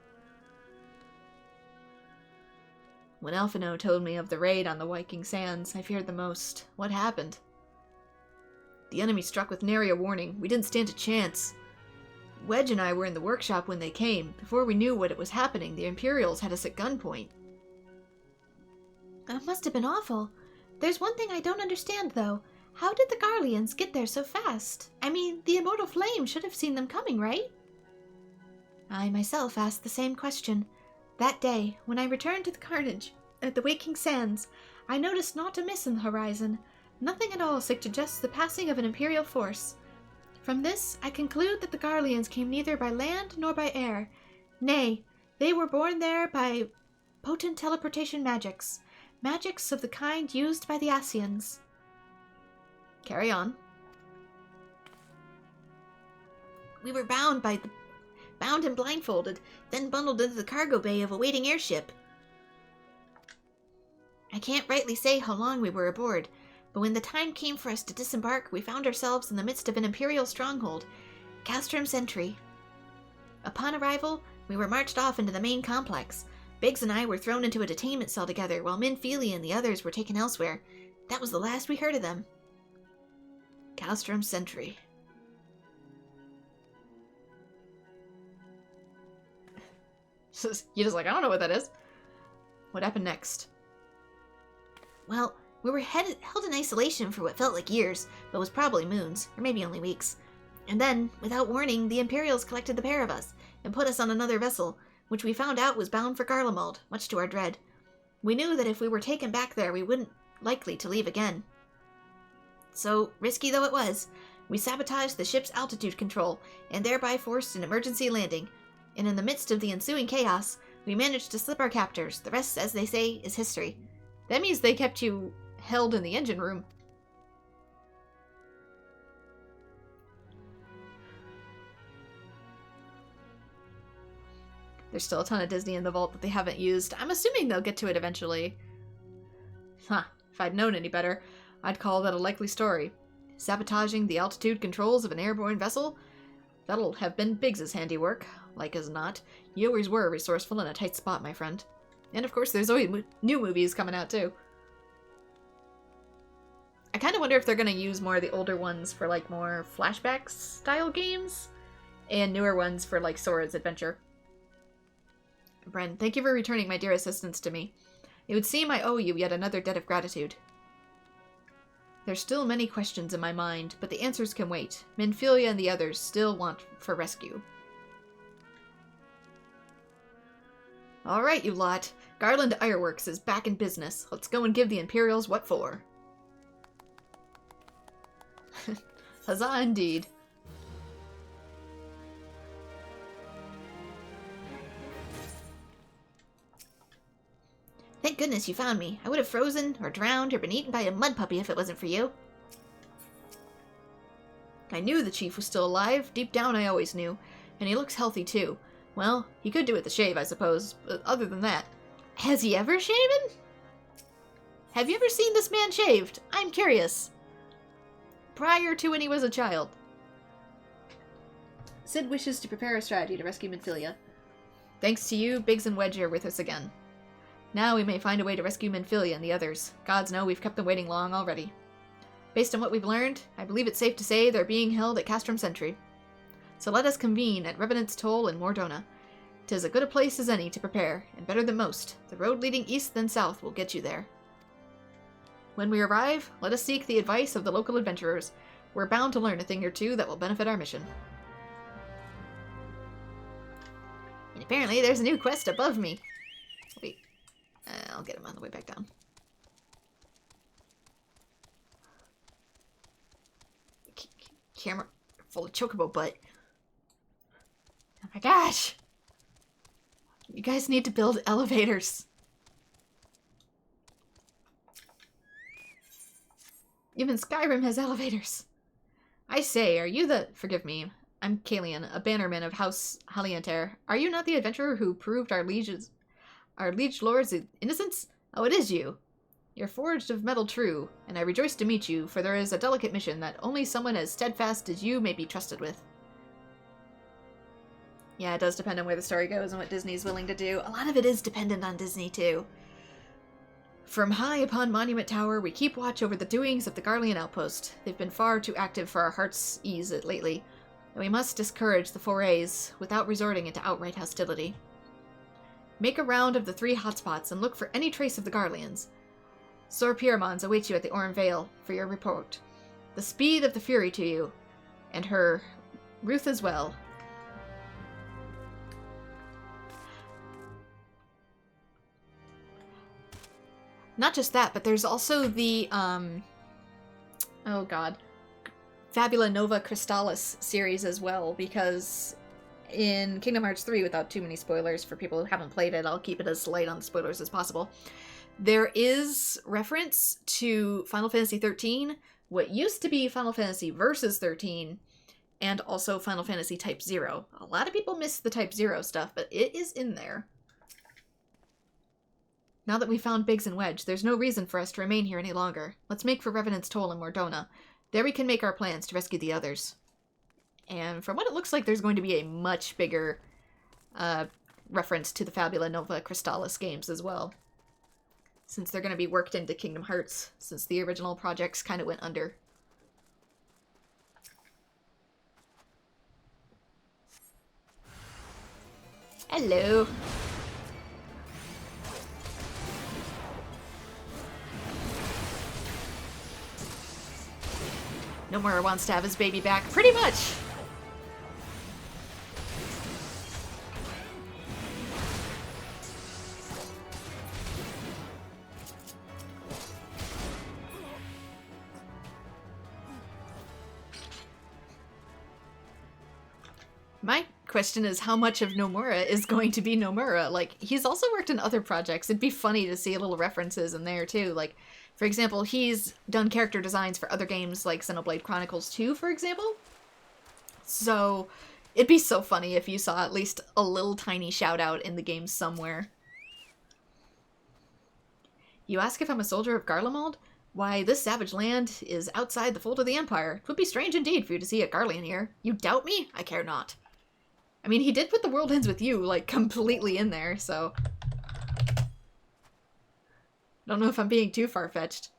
When Alphino told me of the raid on the Viking Sands, I feared the most. What happened? The enemy struck with nary a warning. We didn't stand a chance. Wedge and I were in the workshop when they came. Before we knew what was happening, the Imperials had us at gunpoint. That must have been awful. There's one thing I don't understand, though. How did the Garleans get there so fast? I mean, the Immortal Flame should have seen them coming, right? I myself asked the same question. That day, when I returned to the carnage at the Waking Sands, I noticed not a miss in the horizon. Nothing at all suggests the passing of an Imperial force. From this, I conclude that the Garleans came neither by land nor by air. Nay, they were born there by potent teleportation magics. Magics of the kind used by the Asians. Carry on. We were bound and blindfolded, then bundled into the cargo bay of a waiting airship. I can't rightly say how long we were aboard, but when the time came for us to disembark, we found ourselves in the midst of an Imperial stronghold, Castrum Sentry. Upon arrival, we were marched off into the main complex. Biggs and I were thrown into a detainment cell together, while Min Feely and the others were taken elsewhere. That was the last we heard of them. Castrum Sentry. You're just like, I don't know what that is. What happened next? Well, we were held in isolation for what felt like years, but was probably moons, or maybe only weeks. And then, without warning, the Imperials collected the pair of us, and put us on another vessel, which we found out was bound for Garlemald, much to our dread. We knew that if we were taken back there, we wouldn't likely to leave again. So, risky though it was, we sabotaged the ship's altitude control, and thereby forced an emergency landing. And in the midst of the ensuing chaos, we managed to slip our captors. The rest, as they say, is history. That means they kept you held in the engine room. There's still a ton of Disney in the vault that they haven't used. I'm assuming they'll get to it eventually. Huh, if I'd known any better, I'd call that a likely story. Sabotaging the altitude controls of an airborne vessel? That'll have been Biggs's handiwork. Like as not. You always were resourceful in a tight spot, my friend. And of course, there's always new movies coming out, too. I kind of wonder if they're going to use more of the older ones for, like, more flashback-style games, and newer ones for, like, Sora's adventure. Bren, thank you for returning my dear assistance to me. It would seem I owe you yet another debt of gratitude. There's still many questions in my mind, but the answers can wait. Minfilia and the others still want for rescue. Alright, you lot. Garland Ironworks is back in business. Let's go and give the Imperials what for. Huzzah indeed. Thank goodness you found me. I would have frozen, or drowned, or been eaten by a mud puppy if it wasn't for you. I knew the chief was still alive. Deep down I always knew. And he looks healthy too. Well, he could do with the shave, I suppose, but other than that... Has he ever shaven? Have you ever seen this man shaved? I'm curious. Prior to when he was a child. Sid wishes to prepare a strategy to rescue Minfilia. Thanks to you, Biggs and Wedge are with us again. Now we may find a way to rescue Minfilia and the others. Gods know we've kept them waiting long already. Based on what we've learned, I believe it's safe to say they're being held at Castrum Sentry. So let us convene at Revenant's Toll in Mordona. 'Tis as good a place as any to prepare, and better than most. The road leading east than south will get you there. When we arrive, let us seek the advice of the local adventurers. We're bound to learn a thing or two that will benefit our mission. And apparently there's a new quest above me. Wait. I'll get him on the way back down. Camera full of chocobo butt. Oh my gosh! You guys need to build elevators. Even Skyrim has elevators. I say, are you the... Forgive me, I'm Kalian, a bannerman of House Halianter. Are you not the adventurer who proved our liege lord's innocence? Oh, it is you. You're forged of metal true, and I rejoice to meet you, for there is a delicate mission that only someone as steadfast as you may be trusted with. Yeah, it does depend on where the story goes and what Disney's willing to do. A lot of it is dependent on Disney, too. From high upon Monument Tower, we keep watch over the doings of the Garlean outpost. They've been far too active for our heart's ease lately, and we must discourage the forays without resorting into outright hostility. Make a round of the 3 hotspots and look for any trace of the Garleans. Sir Pyramons awaits you at the Orm Vale for your report. The speed of the Fury to you, and her Ruth as well. Not just that, but there's also the, oh god, Fabula Nova Crystallis series as well, because in Kingdom Hearts 3, without too many spoilers for people who haven't played it, I'll keep it as light on the spoilers as possible, there is reference to Final Fantasy XIII, what used to be Final Fantasy Versus 13, and also Final Fantasy Type 0. A lot of people miss the Type 0 stuff, but it is in there. Now that we've found Biggs and Wedge, there's no reason for us to remain here any longer. Let's make for Revenant's Toll in Mordona. There we can make our plans to rescue the others. And from what it looks like, there's going to be a much bigger reference to the Fabula Nova Crystallis games as well. Since they're going to be worked into Kingdom Hearts, since the original projects kind of went under. Hello. Nomura wants to have his baby back, pretty much. My question is how much of Nomura is going to be Nomura? Like, he's also worked in other projects. It'd be funny to see little references in there, too. Like, for example, he's done character designs for other games like Xenoblade Chronicles 2, for example. So, it'd be so funny if you saw at least a little tiny shout-out in the game somewhere. You ask if I'm a soldier of Garlemald? Why, this savage land is outside the fold of the Empire. 'Twould be strange indeed for you to see a Garlean here. You doubt me? I care not. I mean, he did put The World Ends With You, like, completely in there, so... Don't know if I'm being too far-fetched.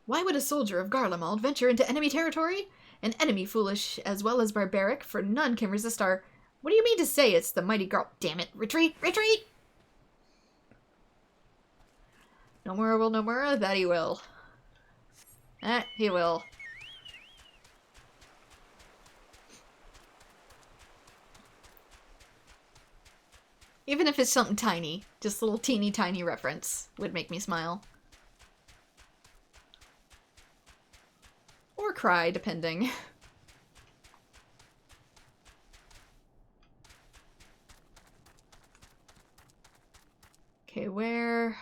Why would a soldier of Garlemald venture into enemy territory? An enemy foolish as well as barbaric, for none can resist our... What do you mean to say it's the mighty Gar... Damn it! Retreat! Retreat! Nomura will Nomura? That he will. That he will. Even if it's something tiny, just a little teeny tiny reference would make me smile. Or cry, depending. Okay, where...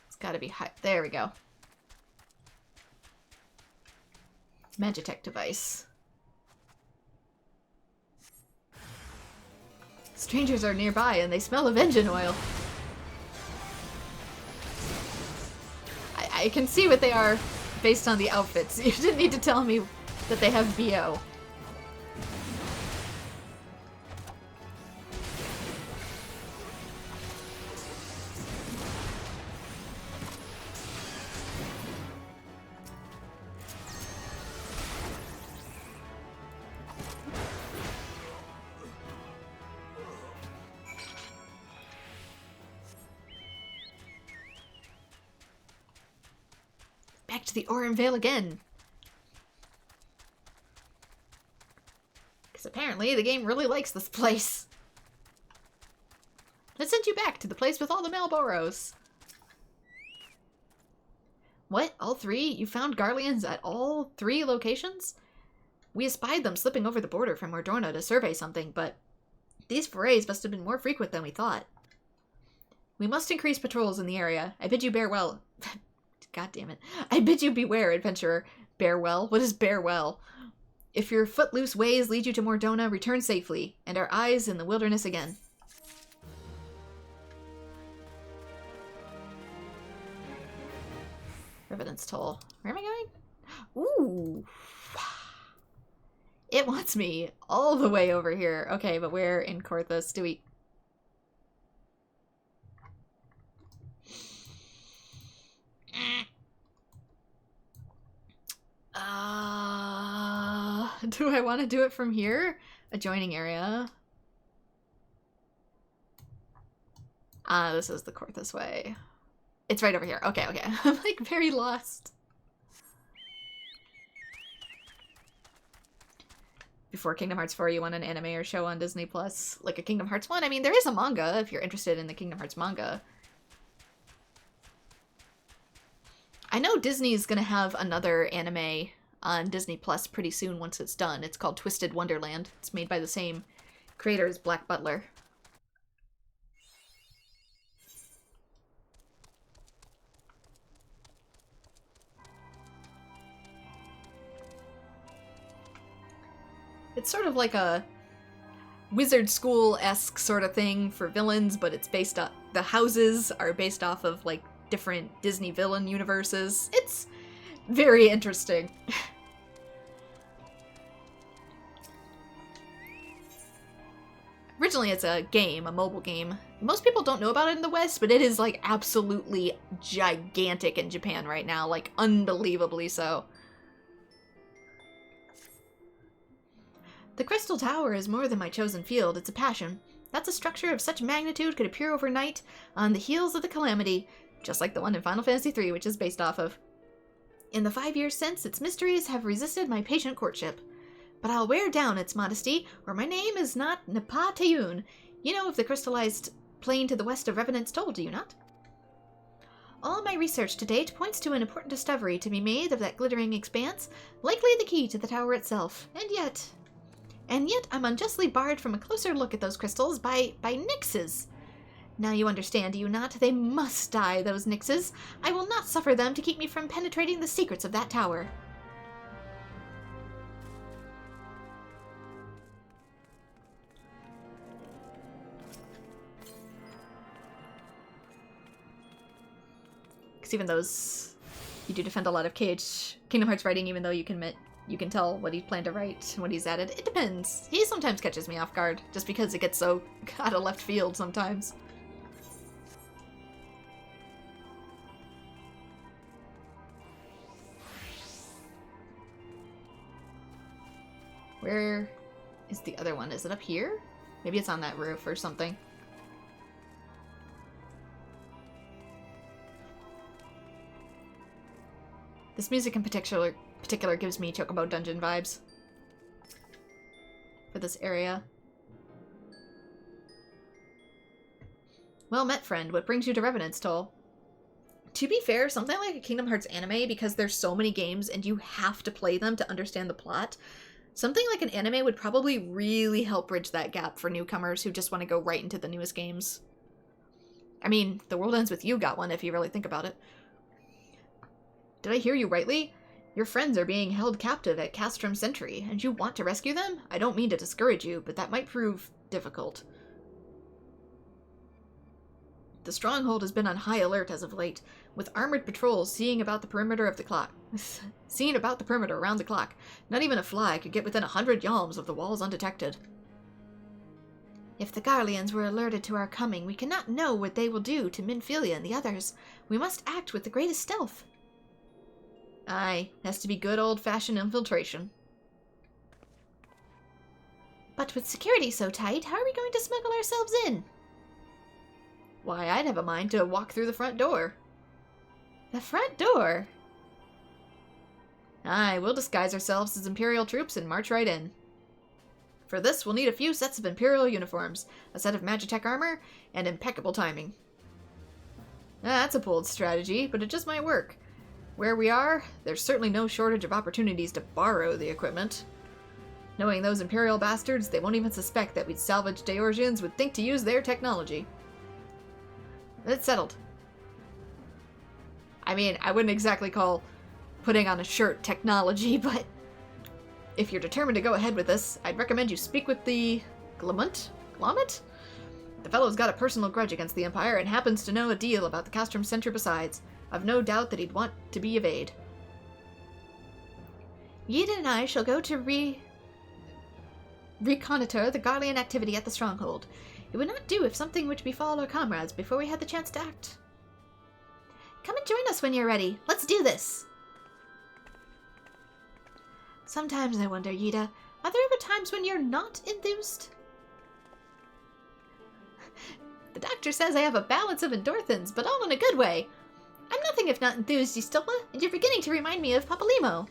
It's gotta be high. There we go. Magitech device. Strangers are nearby and they smell of engine oil. I can see what they are based on the outfits. You didn't need to tell me that they have BO. Back to the Oran Vale again. Because apparently the game really likes this place. Let's send you back to the place with all the Malboros. What? All three? You found Garleans at all three locations? We espied them slipping over the border from Mordorna to survey something, but these forays must have been more frequent than we thought. We must increase patrols in the area. I bid you bear well. God damn it. I bid you beware, adventurer. Bear well? What is bear well? If your footloose ways lead you to Mordorna, return safely, and our eyes in the wilderness again. Revenant's Toll. Where am I going? Ooh. It wants me all the way over here. Okay, but where in Korthos do we... Do I want to do it from here? Adjoining area. This is the Korthos way. It's right over here. Okay, okay. I'm like very lost. Before Kingdom Hearts 4, you want an anime or show on Disney Plus? Like a Kingdom Hearts 1? I mean, there is a manga if you're interested in the Kingdom Hearts manga. I know Disney's gonna have another anime on Disney Plus pretty soon once it's done. It's called Twisted Wonderland. It's made by the same creator as Black Butler. It's sort of like a wizard school-esque sort of thing for villains, but it's based on... The houses are based off of, like, different Disney villain universes. It's very interesting. Originally it's a game, a mobile game. Most people don't know about it in the West, but it is like absolutely gigantic in Japan right now, like unbelievably so. The Crystal Tower is more than my chosen field, it's a passion. That's a structure of such magnitude could appear overnight on the heels of the calamity, just like the one in Final Fantasy XIII, which is based off of. In the 5 years since, its mysteries have resisted my patient courtship. But I'll wear down its modesty, or my name is not Napa Tayun. You know of the crystallized plain to the west of Revenant's Toll, do you not? All my research to date points to an important discovery to be made of that glittering expanse, likely the key to the tower itself. And yet I'm unjustly barred from a closer look at those crystals by Nixes. Now you understand, do you not? They must die, those Nixes. I will not suffer them to keep me from penetrating the secrets of that tower. Even those, you do defend a lot of Kingdom Hearts writing, even though you can tell what he planned to write and what he's added. It depends. He sometimes catches me off guard, just because it gets so out of left field sometimes. Where is the other one? Is it up here? Maybe it's on that roof or something. This music in particular gives me Chocobo Dungeon vibes for this area. Well met, friend. What brings you to Revenant's Toll? To be fair, something like a Kingdom Hearts anime, because there's so many games and you have to play them to understand the plot, something like an anime would probably really help bridge that gap for newcomers who just want to go right into the newest games. I mean, The World Ends With You got one if you really think about it. Did I hear you rightly? Your friends are being held captive at Castrum Sentry, and you want to rescue them? I don't mean to discourage you, but that might prove difficult. The stronghold has been on high alert as of late, with armored patrols seeing about the perimeter around the clock. Not even a fly could get within 100 yalms of the walls undetected. If the Garleans were alerted to our coming, we cannot know what they will do to Minfilia and the others. We must act with the greatest stealth. Aye, has to be good old-fashioned infiltration. But with security so tight, how are we going to smuggle ourselves in? Why, I'd have a mind to walk through the front door. The front door? Aye, we'll disguise ourselves as Imperial troops and march right in. For this, we'll need a few sets of Imperial uniforms, a set of Magitech armor, and impeccable timing. That's a bold strategy, but it just might work. Where we are, there's certainly no shortage of opportunities to borrow the equipment. Knowing those Imperial bastards, they won't even suspect that we'd salvaged Eorzeans would think to use their technology. It's settled. I mean, I wouldn't exactly call putting on a shirt technology, but if you're determined to go ahead with this, I'd recommend you speak with the Glomet? The fellow's got a personal grudge against the Empire and happens to know a deal about the Castrum Center besides. I've no doubt that he'd want to be of aid. Yida and I shall go to reconnoiter the Garlean activity at the stronghold. It would not do if something were to befall our comrades before we had the chance to act. Come and join us when you're ready. Let's do this! Sometimes I wonder, Yida, are there ever times when you're not enthused? The doctor says I have a balance of endorphins, but all in a good way. I'm nothing if not enthused, Ystilpa, and you're beginning to remind me of Papalimo.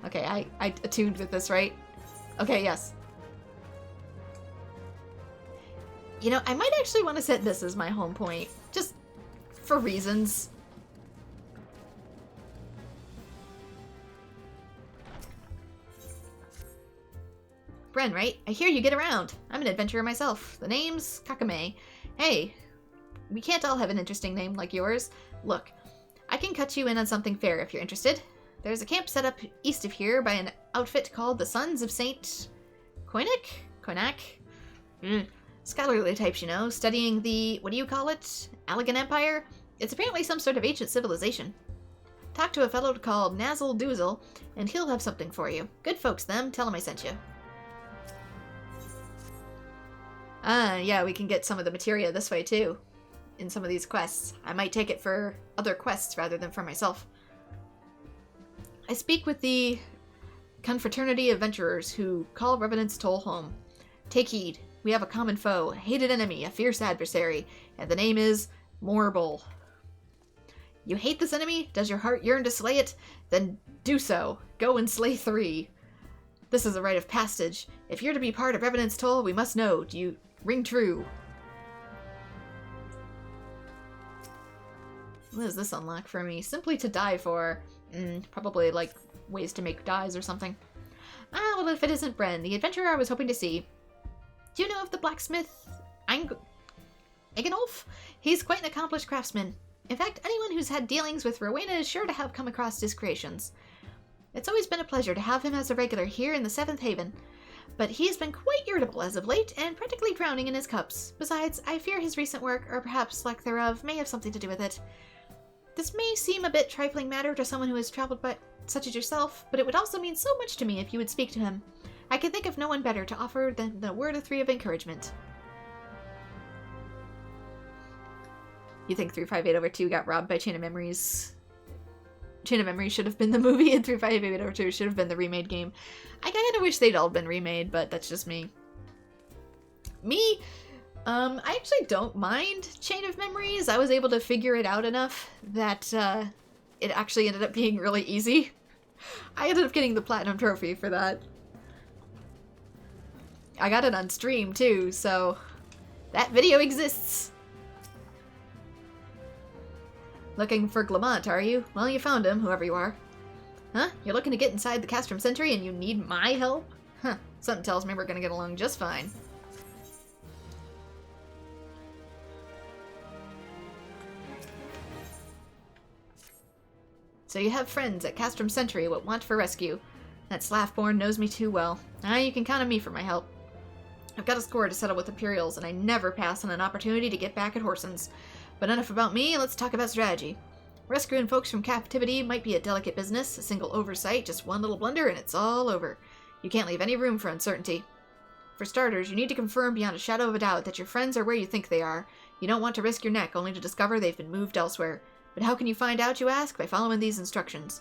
Okay, I attuned with this, right? Okay, yes. You know, I might actually want to set this as my home point, just for reasons. Bren, right? I hear you get around. I'm an adventurer myself. The name's Kakame. Hey, we can't all have an interesting name like yours. Look, I can cut you in on something fair if you're interested. There's a camp set up east of here by an outfit called the Sons of Saint Koinak? Scholarly types, you know, studying the, what do you call it? Allegan Empire? It's apparently some sort of ancient civilization. Talk to a fellow called Nazzle Doozle, and he'll have something for you. Good folks, them. Tell him I sent you. Yeah, we can get some of the materia this way, too. In some of these quests. I might take it for other quests rather than for myself. I speak with the confraternity adventurers who call Revenant's Toll home. Take heed. We have a common foe, a hated enemy, a fierce adversary, and the name is Morble. You hate this enemy? Does your heart yearn to slay it? Then do so. Go and slay 3. This is a rite of passage. If you're to be part of Revenant's Toll, we must know. Do you ring true? What does this unlock for me? Simply to die for. Probably like ways to make dyes or something. Ah, well, if it isn't Bren, the adventurer I was hoping to see. Do you know of the blacksmith Egenolf? He's quite an accomplished craftsman. In fact, anyone who's had dealings with Rowena is sure to have come across his creations. It's always been a pleasure to have him as a regular here in the Seventh Haven, but he's been quite irritable as of late and practically drowning in his cups. Besides, I fear his recent work, or perhaps lack thereof, may have something to do with it. This may seem a bit trifling matter to someone who has traveled by such as yourself, but it would also mean so much to me if you would speak to him. I can think of no one better to offer than the word or 3 of encouragement. You think 358/2 got robbed by Chain of Memories? Chain of Memories should have been the movie, and 358/2 should have been the remade game. I kind of wish they'd all been remade, but that's just me. I actually don't mind Chain of Memories. I was able to figure it out enough that it actually ended up being really easy. I ended up getting the Platinum Trophy for that. I got it on stream too, so that video exists. Looking for Glamont, are you? Well, you found him, whoever you are. Huh? You're looking to get inside the Castrum Sentry and you need my help? Huh. Something tells me we're gonna get along just fine. So you have friends at Castrum Sentry what want for rescue. That Slaffborn knows me too well. You can count on me for my help. I've got a score to settle with Imperials, and I never pass on an opportunity to get back at Horsens. But enough about me, let's talk about strategy. Rescuing folks from captivity might be a delicate business, a single oversight, just one little blunder, and it's all over. You can't leave any room for uncertainty. For starters, you need to confirm beyond a shadow of a doubt that your friends are where you think they are. You don't want to risk your neck only to discover they've been moved elsewhere. But how can you find out, you ask? By following these instructions.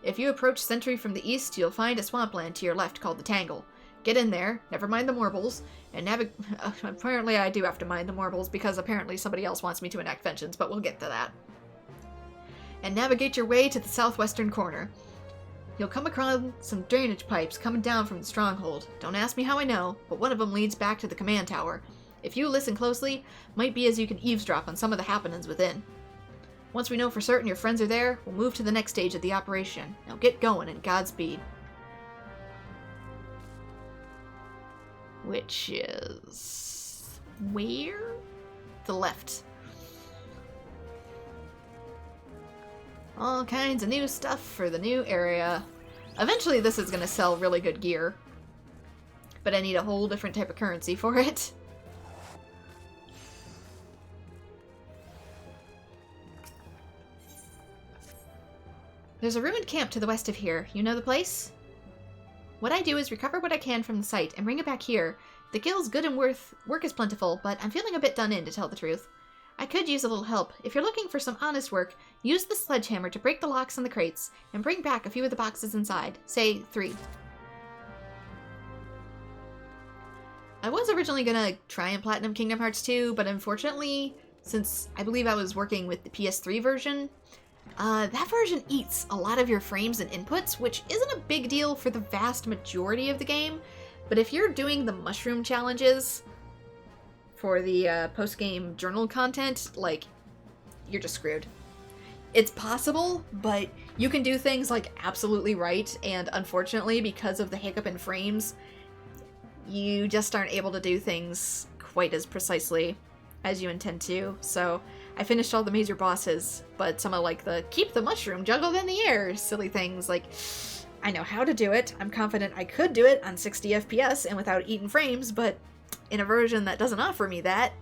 If you approach Sentry from the east, you'll find a swampland to your left called the Tangle. Get in there, never mind the Morbles, and apparently I do have to mind the Morbles because apparently somebody else wants me to enact vengeance, but we'll get to that. And navigate your way to the southwestern corner. You'll come across some drainage pipes coming down from the stronghold. Don't ask me how I know, but one of them leads back to the command tower. If you listen closely, might be as you can eavesdrop on some of the happenings within. Once we know for certain your friends are there, we'll move to the next stage of the operation. Now get going and Godspeed. Which is... where? The left. All kinds of new stuff for the new area. Eventually this is going to sell really good gear. But I need a whole different type of currency for it. There's a ruined camp to the west of here. You know the place? What I do is recover what I can from the site and bring it back here. The guild's good and work is plentiful, but I'm feeling a bit done in, to tell the truth. I could use a little help. If you're looking for some honest work, use the sledgehammer to break the locks on the crates and bring back a few of the boxes inside. Say 3. I was originally gonna try and Platinum Kingdom Hearts 2, but unfortunately, since I believe I was working with the PS3 version, that version eats a lot of your frames and inputs, which isn't a big deal for the vast majority of the game, but if you're doing the mushroom challenges for the post-game journal content, like, you're just screwed. It's possible, but you can do things like absolutely right, and unfortunately, because of the hiccup in frames, you just aren't able to do things quite as precisely as you intend to. So I finished all the major bosses, but some of like the keep the mushroom juggled in the air silly things, like, I know how to do it, I'm confident I could do it on 60 FPS and without eating frames, but in a version that doesn't offer me that,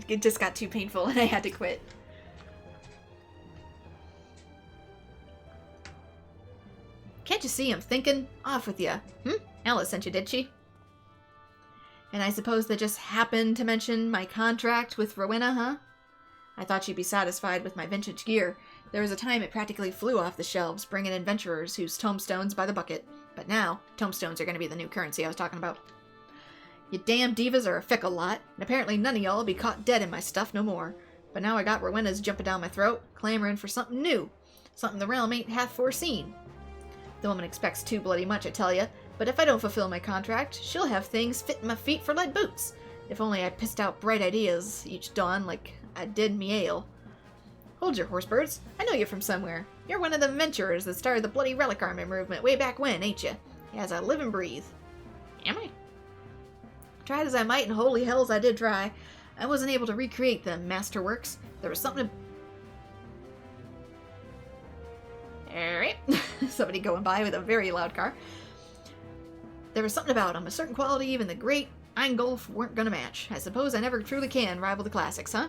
it just got too painful and I had to quit. Can't you see I'm thinking? Off with ya. Alice sent you, did she? And I suppose they just happened to mention my contract with Rowena, huh? I thought she'd be satisfied with my vintage gear. There was a time it practically flew off the shelves, bringing adventurers whose tombstones by the bucket. But now, tombstones are going to be the new currency I was talking about. You damn divas are a fickle lot, and apparently none of y'all will be caught dead in my stuff no more. But now I got Rowena's jumping down my throat, clamoring for something new. Something the realm ain't half foreseen. The woman expects too bloody much, I tell ya, but if I don't fulfill my contract, she'll have things fitting my feet for lead boots. If only I pissed out bright ideas each dawn like I did me ale. Hold your horse, birds. I know you from somewhere. You're one of the adventurers that started the bloody relic army movement way back when, ain't you? As I live and breathe. Am I? Tried as I might, and holy hells I did try. I wasn't able to recreate the masterworks. There was something Alright. Somebody going by with a very loud car. There was something about them, a certain quality even the great Eingolf weren't gonna match. I suppose I never truly can rival the classics, huh?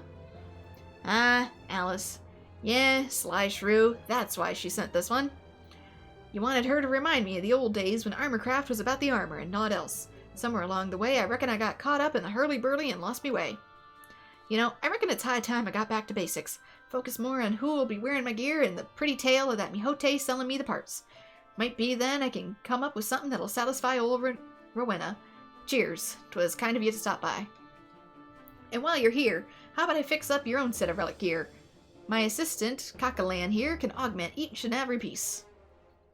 Ah, Alice. Yeah, sly shrew. That's why she sent this one. You wanted her to remind me of the old days when armorcraft was about the armor and naught else. Somewhere along the way, I reckon I got caught up in the hurly-burly and lost me way. You know, I reckon it's high time I got back to basics. Focus more on who'll be wearing my gear and the pretty tale of that Mihote selling me the parts. Might be then I can come up with something that'll satisfy old Rowena. Cheers. 'Twas kind of you to stop by. And while you're here, how about I fix up your own set of relic gear? My assistant, Kakalan here, can augment each and every piece.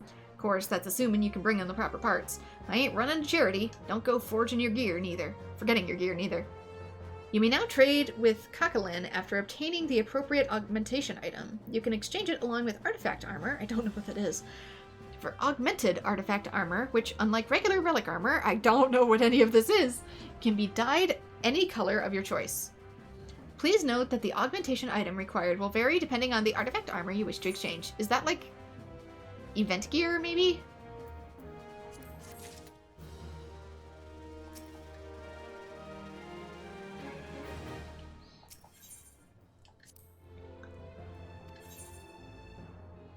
Of course, that's assuming you can bring in the proper parts. I ain't running to charity. Don't go forging your gear neither. Forgetting your gear neither. You may now trade with Kakalan after obtaining the appropriate augmentation item. You can exchange it along with artifact armor, I don't know what that is, for augmented artifact armor, which, unlike regular relic armor, I don't know what any of this is, can be dyed any color of your choice. Please note that the augmentation item required will vary depending on the artifact armor you wish to exchange. Is that like event gear, maybe?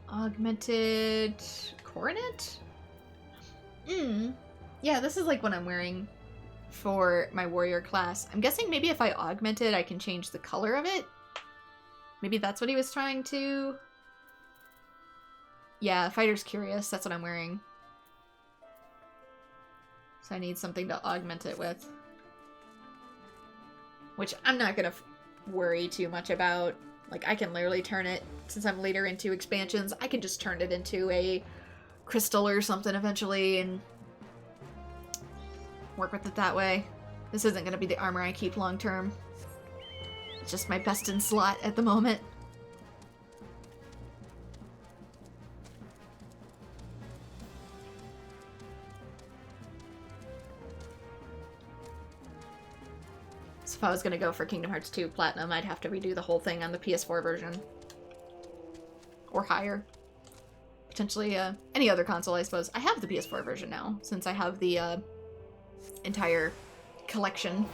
Augmented coronet? Yeah, this is like what I'm wearing for my warrior class. I'm guessing maybe if I augment it, I can change the color of it. Maybe that's what he was trying to... Yeah, Fighter's Curious. That's what I'm wearing. So I need something to augment it with. Which I'm not gonna worry too much about. Like, I can literally turn it, since I'm later into expansions, I can just turn it into a crystal or something eventually and work with it that way. This isn't going to be the armor I keep long term. It's just my best in slot at the moment. So if I was going to go for Kingdom Hearts 2 Platinum, I'd have to redo the whole thing on the PS4 version. Or higher. Potentially any other console, I suppose. I have the PS4 version now, since I have the entire collection.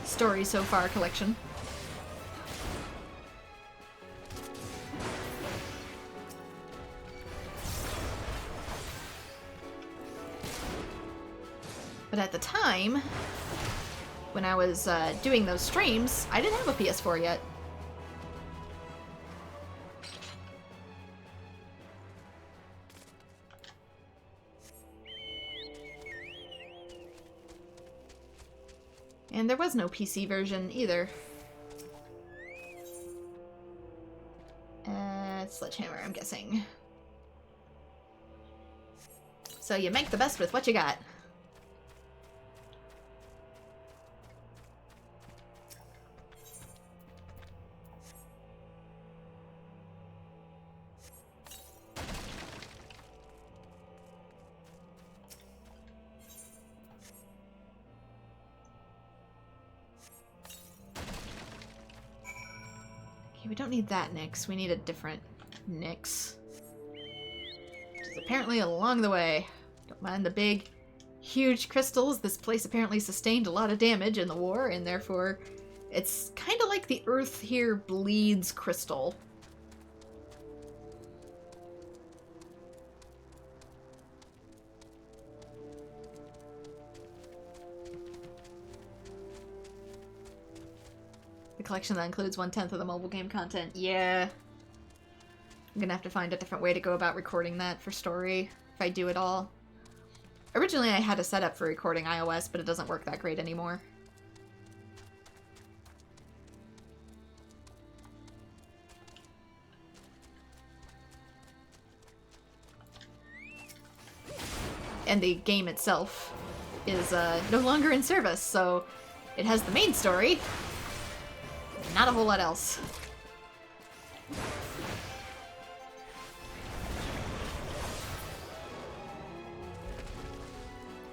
Story so far collection. But at the time, when I was doing those streams, I didn't have a PS4 yet. And there was no PC version either. Sledgehammer, I'm guessing. So you make the best with what you got. We don't need that Nyx. We need a different Nyx. Which is apparently along the way. Don't mind the big, huge crystals. This place apparently sustained a lot of damage in the war, and therefore it's kind of like the earth here bleeds crystal. collection that includes 1/10 of the mobile game content. Yeah. I'm gonna have to find a different way to go about recording that for story, if I do it all. Originally I had a setup for recording iOS, but it doesn't work that great anymore. And the game itself is no longer in service, so it has the main story, not a whole lot else.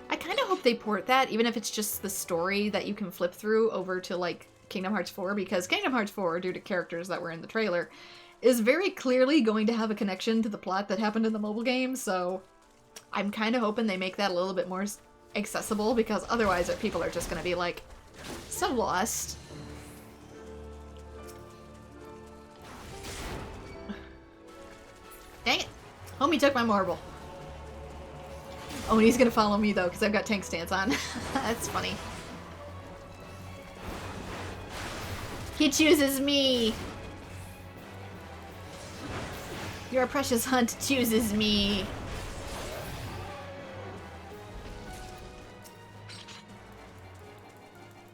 I kind of hope they port that, even if it's just the story that you can flip through over to, like, Kingdom Hearts 4, because Kingdom Hearts 4, due to characters that were in the trailer, is very clearly going to have a connection to the plot that happened in the mobile game, so I'm kind of hoping they make that a little bit more accessible, because otherwise people are just going to be, like, so lost. Dang it! Homie took my marble. Oh, and he's gonna follow me, though, because I've got tank stance on. That's funny. He chooses me! Your precious hunt chooses me!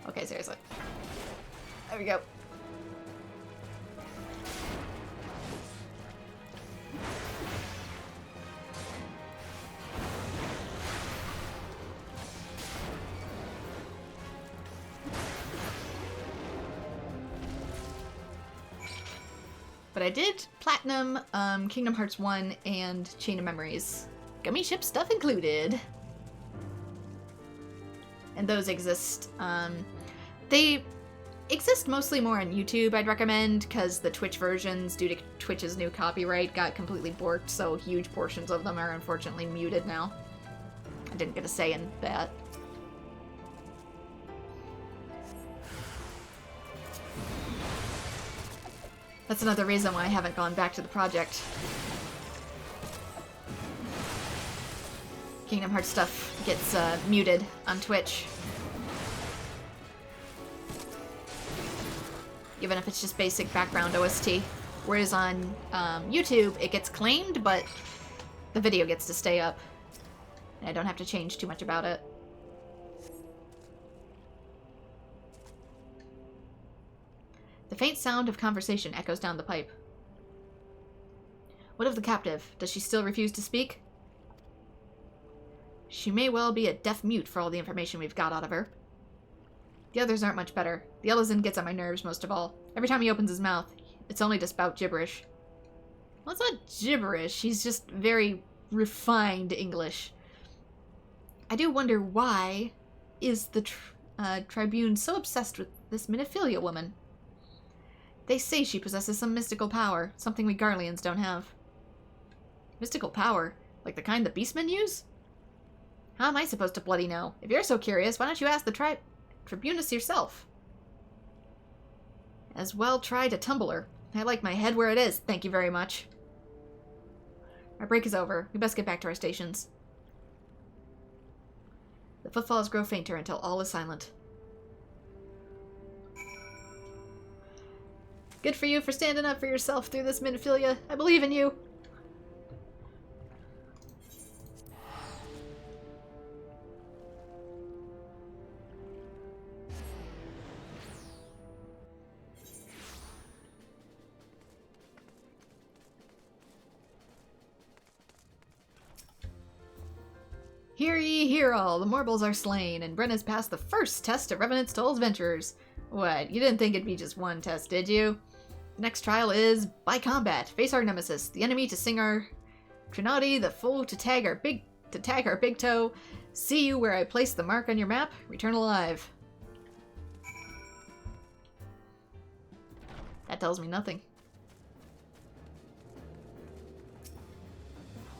Okay, seriously. There we go. But I did platinum Kingdom Hearts 1 and Chain of Memories. Gummy ship stuff included. And those exist. They exist mostly more on YouTube, I'd recommend, because the Twitch versions, due to Twitch's new copyright, got completely borked, so huge portions of them are unfortunately muted now. I didn't get a say in that. That's another reason why I haven't gone back to the project. Kingdom Hearts stuff gets muted on Twitch. Even if it's just basic background OST. Whereas on YouTube, it gets claimed, but the video gets to stay up. And I don't have to change too much about it. The faint sound of conversation echoes down the pipe. What of the captive? Does she still refuse to speak? She may well be a deaf mute for all the information we've got out of her. The others aren't much better. The Elezen gets on my nerves most of all. Every time he opens his mouth, it's only to spout gibberish. Well, it's not gibberish. He's just very refined English. I do wonder why is the Tribune so obsessed with this Minophilia woman? They say she possesses some mystical power, something we Garleans don't have. Mystical power? Like the kind the beastmen use? How am I supposed to bloody know? If you're so curious, why don't you ask the Tribunus yourself? As well try to tumble her. I like my head where it is, thank you very much. Our break is over. We best get back to our stations. The footfalls grow fainter until all is silent. Good for you for standing up for yourself through this, Minophilia. I believe in you. Hear ye, hear all, the Morbles are slain, and Bren has passed the first test of Revenant's Toll's Ventures. What, you didn't think it'd be just one test, did you? The next trial is by combat. Face our nemesis, the enemy to sing our Trinity, the foe to tag our big toe. See you where I place the mark on your map. Return alive. That tells me nothing.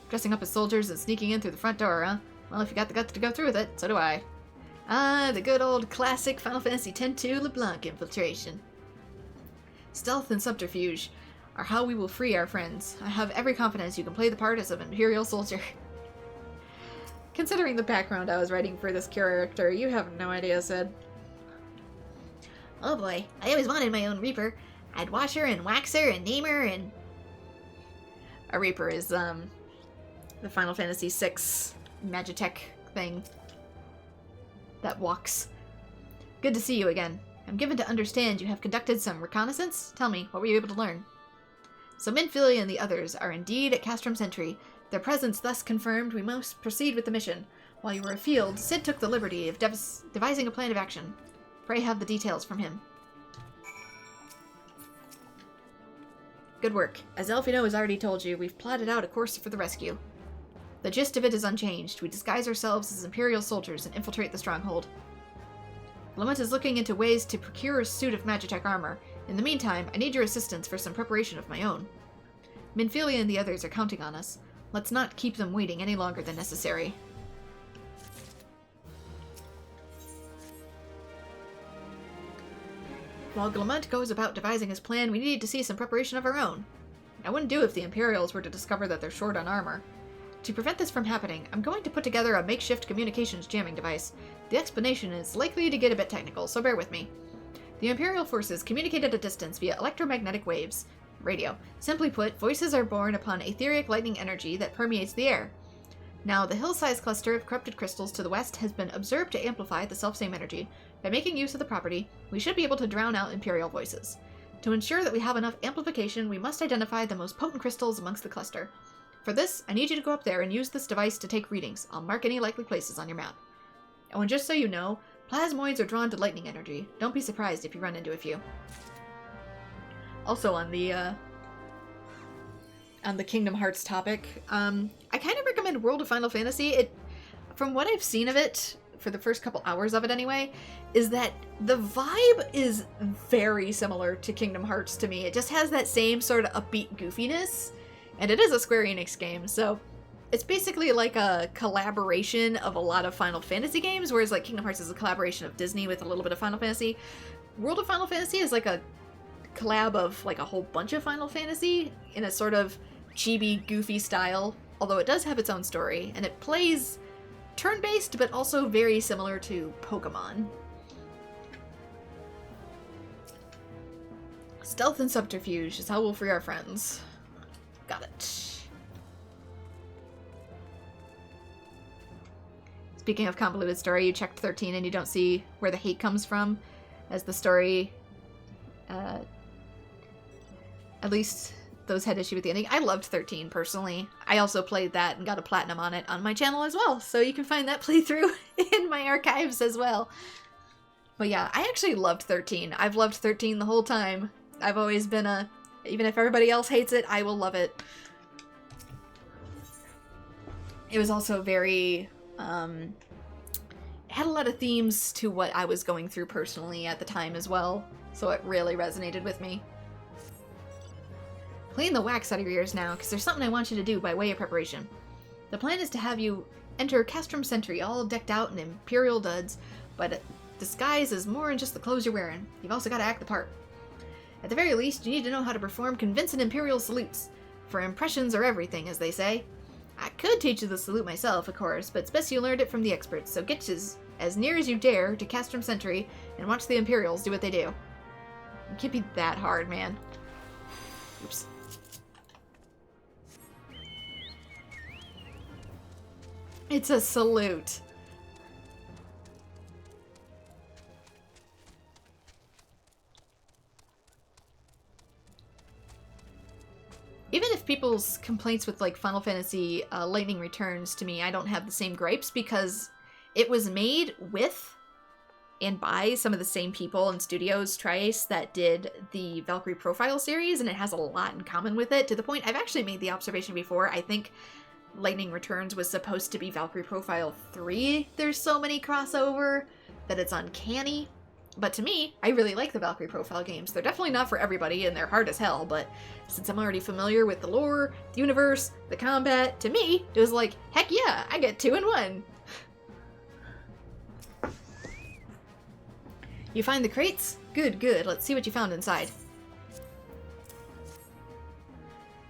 Dressing up as soldiers and sneaking in through the front door, huh? Well, if you got the guts to go through with it, so do I. Ah, the good old classic Final Fantasy X-2 LeBlanc infiltration. Stealth and subterfuge are how we will free our friends. I have every confidence you can play the part as an Imperial soldier. Considering the background I was writing for this character, you have no idea, Sid. Oh boy, I always wanted my own Reaper. I'd wash her and wax her and name her and... A Reaper is, the Final Fantasy VI Magitech thing that walks. Good to see you again. I'm given to understand you have conducted some reconnaissance? Tell me, what were you able to learn? So Minfilia and the others are indeed at Castrum Sentry. Their presence thus confirmed, we must proceed with the mission. While you were afield, Sid took the liberty of devising a plan of action. Pray have the details from him. Good work. As Elfino has already told you, we've plotted out a course for the rescue. The gist of it is unchanged. We disguise ourselves as Imperial soldiers and infiltrate the stronghold. Lamont is looking into ways to procure a suit of Magitech armor. In the meantime, I need your assistance for some preparation of my own. Minfilia and the others are counting on us. Let's not keep them waiting any longer than necessary. While Glamont goes about devising his plan, we need to see some preparation of our own. I wouldn't do if the Imperials were to discover that they're short on armor. To prevent this from happening, I'm going to put together a makeshift communications jamming device. The explanation is likely to get a bit technical, so bear with me. The Imperial forces communicate at a distance via electromagnetic waves. Radio. Simply put, voices are born upon etheric lightning energy that permeates the air. Now, the hill-sized cluster of corrupted crystals to the west has been observed to amplify the selfsame energy. By making use of the property, we should be able to drown out Imperial voices. To ensure that we have enough amplification, we must identify the most potent crystals amongst the cluster. For this, I need you to go up there and use this device to take readings. I'll mark any likely places on your map. Oh, and just so you know, plasmoids are drawn to lightning energy. Don't be surprised if you run into a few. Also on the Kingdom Hearts topic, I kind of recommend World of Final Fantasy. From what I've seen of it, for the first couple hours of it anyway, is that the vibe is very similar to Kingdom Hearts to me. It just has that same sort of upbeat goofiness, and it is a Square Enix game, so it's basically like a collaboration of a lot of Final Fantasy games, whereas like Kingdom Hearts is a collaboration of Disney with a little bit of Final Fantasy. World of Final Fantasy is like a collab of like a whole bunch of Final Fantasy in a sort of chibi, goofy style, although it does have its own story, and it plays turn-based, but also very similar to Pokemon. Stealth and subterfuge is how we'll free our friends. Got it. Speaking of convoluted story, you checked 13 and you don't see where the hate comes from, as the story, at least those had issue with the ending. I loved 13 personally. I also played that and got a platinum on it on my channel as well, so you can find that playthrough in my archives as well. But yeah, I actually loved 13. I've loved 13 the whole time. I've always been even if everybody else hates it, I will love it. It was also very, it had a lot of themes to what I was going through personally at the time as well, so it really resonated with me. Clean the wax out of your ears now, because there's something I want you to do by way of preparation. The plan is to have you enter Castrum Sentry all decked out in Imperial duds, but disguise is more than just the clothes you're wearing. You've also got to act the part. At the very least, you need to know how to perform convincing Imperial salutes, for impressions are everything, as they say. I could teach you the salute myself, of course, but it's best you learned it from the experts, so get as near as you dare to Castrum Sentry and watch the Imperials do what they do. It can't be that hard, man. Oops. It's a salute. Even if people's complaints with like Final Fantasy Lightning Returns, to me, I don't have the same gripes because it was made with and by some of the same people and studios, Tri-Ace, that did the Valkyrie Profile series, and it has a lot in common with it, to the point I've actually made the observation before. I think Lightning Returns was supposed to be Valkyrie Profile 3. There's so many crossover that it's uncanny. But to me, I really like the Valkyrie Profile games. They're definitely not for everybody, and they're hard as hell, but since I'm already familiar with the lore, the universe, the combat, to me, it was like, heck yeah, I get 2 in 1. You find the crates? Good, good. Let's see what you found inside.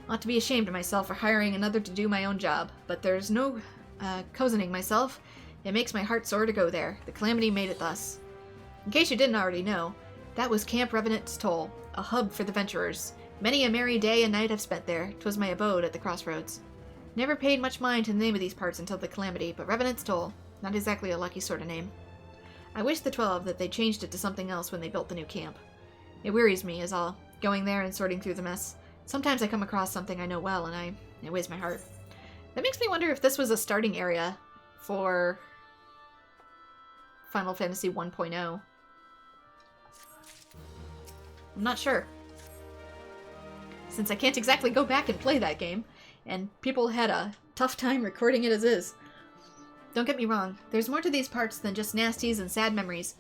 Ought to be ashamed of myself for hiring another to do my own job, but there's no cozening myself. It makes my heart sore to go there. The calamity made it thus. In case you didn't already know, That was Camp Revenant's Toll, a hub for the venturers. Many a merry day and night I've spent there. 'Twas my abode at the crossroads. Never paid much mind to the name of these parts until the Calamity, but Revenant's Toll, not exactly a lucky sort of name. I wish the 12 that they changed it to something else when they built the new camp. It wearies me, is all, going there and sorting through the mess. Sometimes I come across something I know well, and it weighs my heart. That makes me wonder if this was a starting area for Final Fantasy 1.0. I'm not sure. Since I can't exactly go back and play that game, and people had a tough time recording it as is. Don't get me wrong, there's more to these parts than just nasties and sad memories.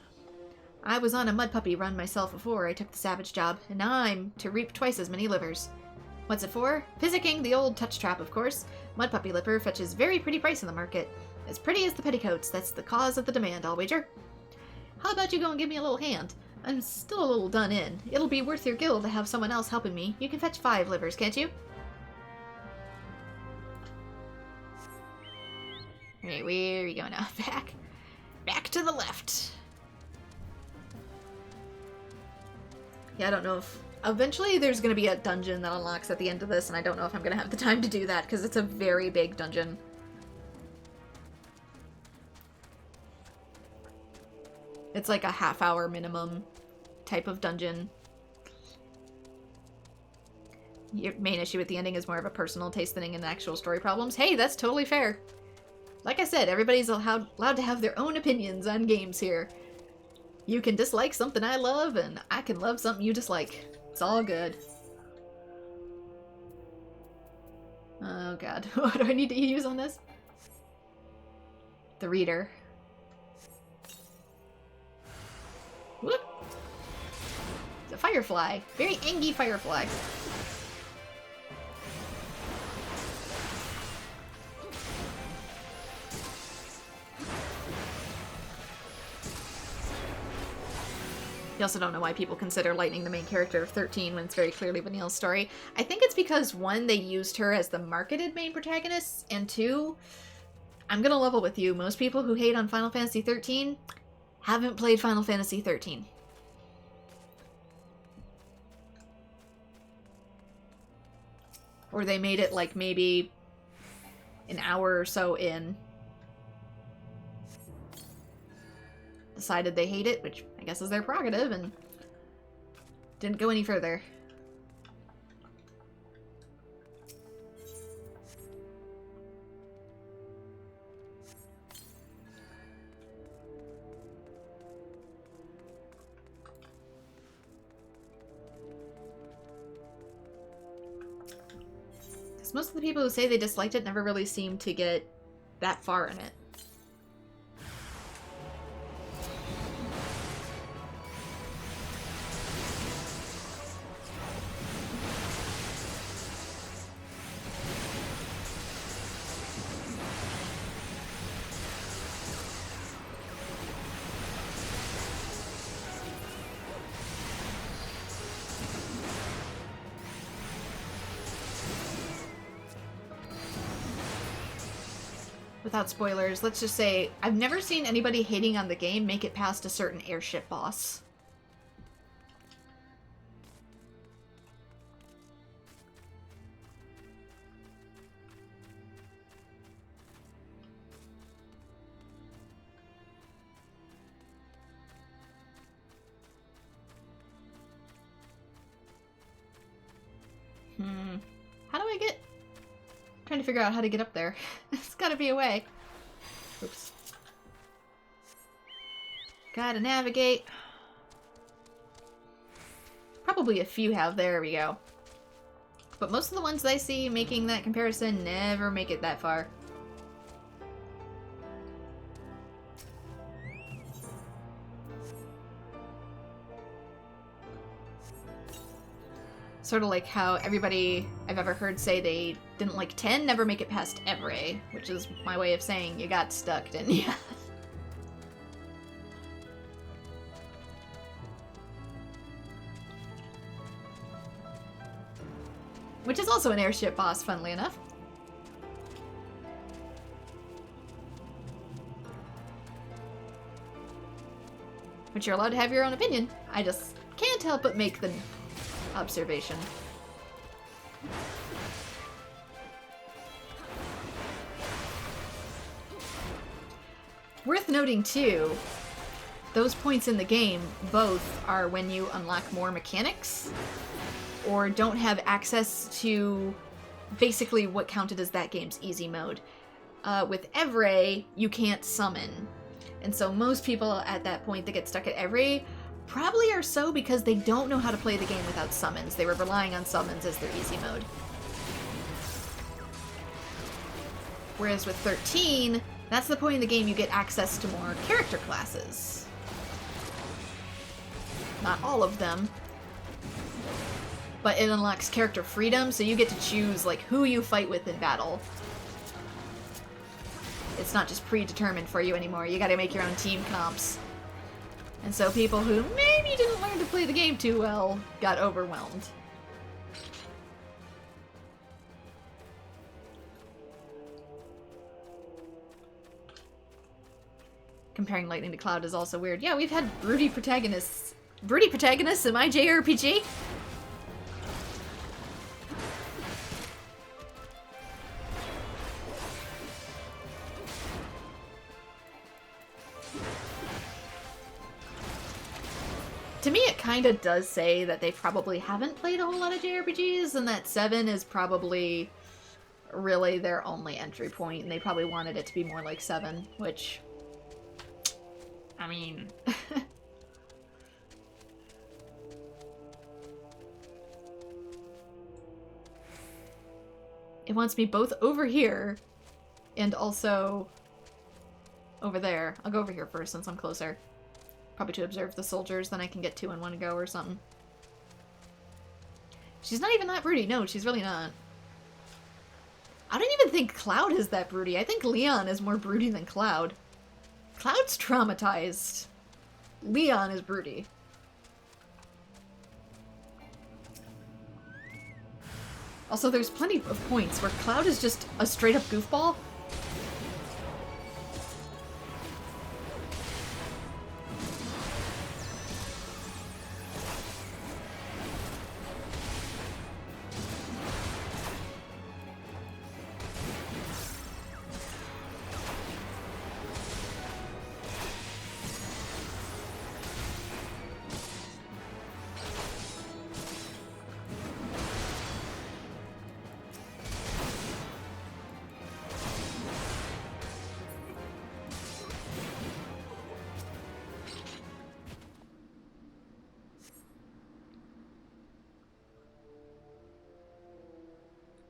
I was on a mud puppy run myself before I took the savage job, and now I'm to reap twice as many livers. What's it for? Physicking the old touch trap, of course. Mud puppy liver fetches very pretty price in the market. As pretty as the petticoats, that's the cause of the demand, I'll wager. How about you go and give me a little hand? I'm still a little done in. It'll be worth your gil to have someone else helping me. You can fetch 5 livers, can't you? Alright, where are you going now? Back to the left. Yeah, I don't know if... Eventually there's going to be a dungeon that unlocks at the end of this, and I don't know if I'm going to have the time to do that, because it's a very big dungeon. It's like a half-hour minimum type of dungeon. Your main issue with the ending is more of a personal taste than in actual story problems. Hey, that's totally fair. Like I said, everybody's allowed to have their own opinions on games here. You can dislike something I love, and I can love something you dislike. It's all good. Oh god, what do I need to use on this? The reader. Whoop! It's a firefly. Very angry firefly. You also don't know why people consider Lightning the main character of 13 when it's very clearly Vanille's story. I think it's because, 1, they used her as the marketed main protagonist, and 2, I'm gonna level with you, most people who hate on Final Fantasy XIII haven't played Final Fantasy XIII. Or they made it like maybe an hour or so in. Decided they hate it, which I guess is their prerogative, and didn't go any further. Because most of the people who say they disliked it never really seem to get that far in it. Without spoilers, let's just say, I've never seen anybody hating on the game make it past a certain airship boss. How do I get... trying to figure out how to get up there. There's gotta be a way. Oops. Gotta navigate. Probably a few have. There we go. But most of the ones that I see making that comparison never make it that far. Sort of like how everybody I've ever heard say they didn't like 10 never make it past Evray, which is my way of saying you got stuck, didn't you? Which is also an airship boss, funnily enough. But you're allowed to have your own opinion. I just can't help but make the observation. Worth noting, too, those points in the game, both are when you unlock more mechanics, or don't have access to basically what counted as that game's easy mode. With Evray, you can't summon. And so most people at that point that get stuck at Evray probably are so because they don't know how to play the game without summons. They were relying on summons as their easy mode. Whereas with 13, that's the point in the game you get access to more character classes. Not all of them. But it unlocks character freedom, so you get to choose like who you fight with in battle. It's not just predetermined for you anymore. You gotta make your own team comps. And so people who maybe didn't learn to play the game too well got overwhelmed. Comparing Lightning to Cloud is also weird. Yeah, we've had broody protagonists. Broody protagonists in my JRPG? To me, it kind of does say that they probably haven't played a whole lot of JRPGs, and that 7 is probably really their only entry point, and they probably wanted it to be more like 7, which... I mean... It wants me both over here and also over there. I'll go over here first since I'm closer. Probably to observe the soldiers, then I can get 2 in one go or something. She's not even that broody. No, she's really not. I don't even think Cloud is that broody. I think Leon is more broody than Cloud. Cloud's traumatized. Leon is broody. Also, there's plenty of points where Cloud is just a straight-up goofball.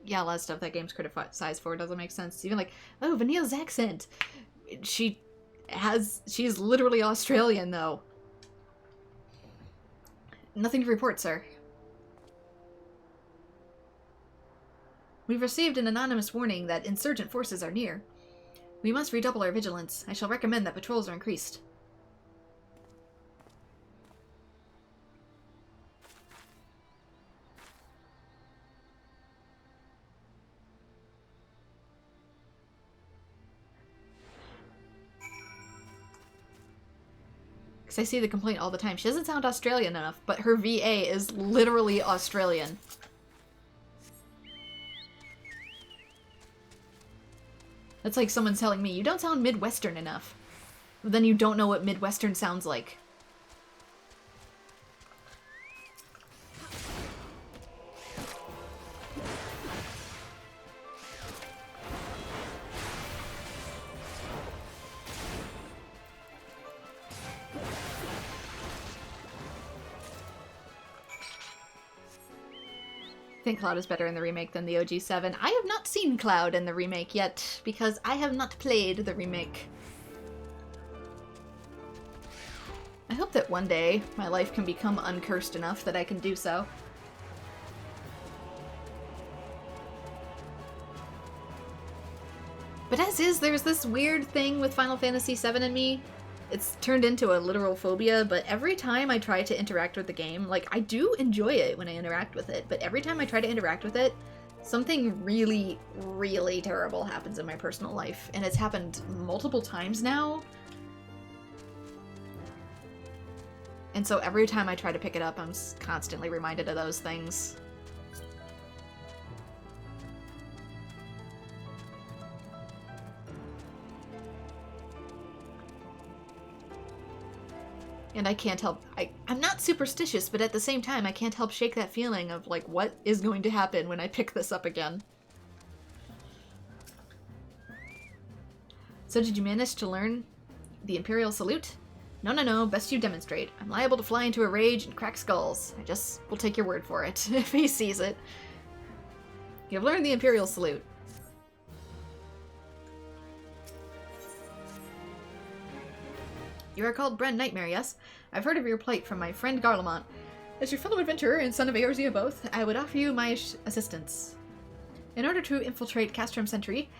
Yeah, a lot of stuff that game's criticized for doesn't make sense. Even like, oh, Vanille's accent. She's literally Australian, though. Nothing to report, sir. We've received an anonymous warning that insurgent forces are near. We must redouble our vigilance. I shall recommend that patrols are increased. I see the complaint all the time. She doesn't sound Australian enough, but her VA is literally Australian. That's like someone telling me, you don't sound Midwestern enough. But then you don't know what Midwestern sounds like. I think Cloud is better in the remake than the OG7. I have not seen Cloud in the remake yet, because I have not played the remake. I hope that one day my life can become uncursed enough that I can do so. But as is, there's this weird thing with Final Fantasy VII and me. It's turned into a literal phobia, but every time I try to interact with the game, like, I do enjoy it when I interact with it, but every time I try to interact with it, something really, really terrible happens in my personal life, and it's happened multiple times now. And so every time I try to pick it up, I'm constantly reminded of those things. And I can't help, I'm not superstitious, but at the same time, I can't help shake that feeling of, like, what is going to happen when I pick this up again? So did you manage to learn the Imperial Salute? No, best you demonstrate. I'm liable to fly into a rage and crack skulls. I just will take your word for it, if he sees it. You've learned the Imperial Salute. You are called Nightmare, yes? I've heard of your plight from my friend Garlemald. As your fellow adventurer and son of Eorzea both, I would offer you my assistance. In order to infiltrate Castrum Sentry,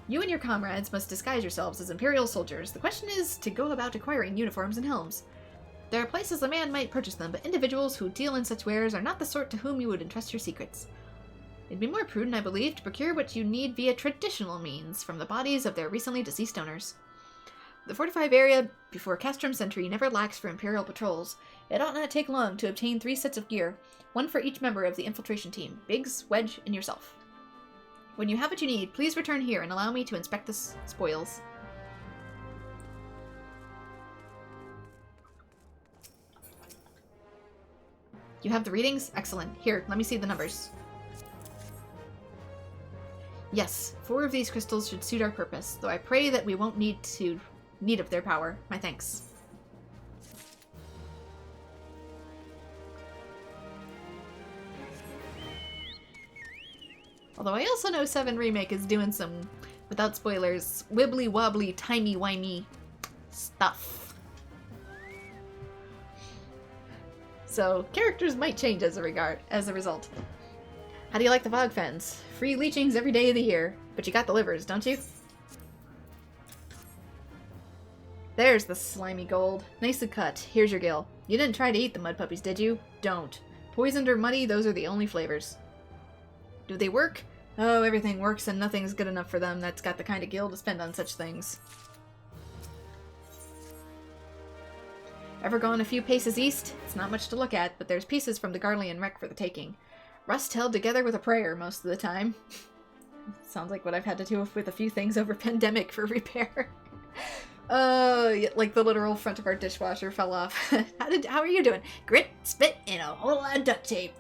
you and your comrades must disguise yourselves as Imperial soldiers. The question is to go about acquiring uniforms and helms. There are places a man might purchase them, but individuals who deal in such wares are not the sort to whom you would entrust your secrets. It'd be more prudent, I believe, to procure what you need via traditional means from the bodies of their recently deceased owners. The fortified area before Castrum Sentry never lacks for Imperial patrols. It ought not take long to obtain 3 sets of gear, one for each member of the infiltration team, Biggs, Wedge, and yourself. When you have what you need, please return here and allow me to inspect the spoils. You have the readings? Excellent. Here, let me see the numbers. Yes, 4 of these crystals should suit our purpose, though I pray that we won't need of their power. My thanks. Although I also know 7 Remake is doing some, without spoilers, wibbly-wobbly, timey-wimey stuff. So, characters might change as a result. How do you like the Fog Fens? Free leechings every day of the year. But you got the livers, don't you? There's the slimy gold. Nicely cut. Here's your gill. You didn't try to eat the mud puppies, did you? Don't. Poisoned or muddy, those are the only flavors. Do they work? Oh, everything works and nothing's good enough for them that's got the kind of gill to spend on such things. Ever gone a few paces east? It's not much to look at, but there's pieces from the Garlean wreck for the taking. Rust held together with a prayer most of the time. Sounds like what I've had to do with a few things over pandemic for repair. Like the literal front of our dishwasher fell off. How are you doing? Grit, spit, and a whole lot of duct tape.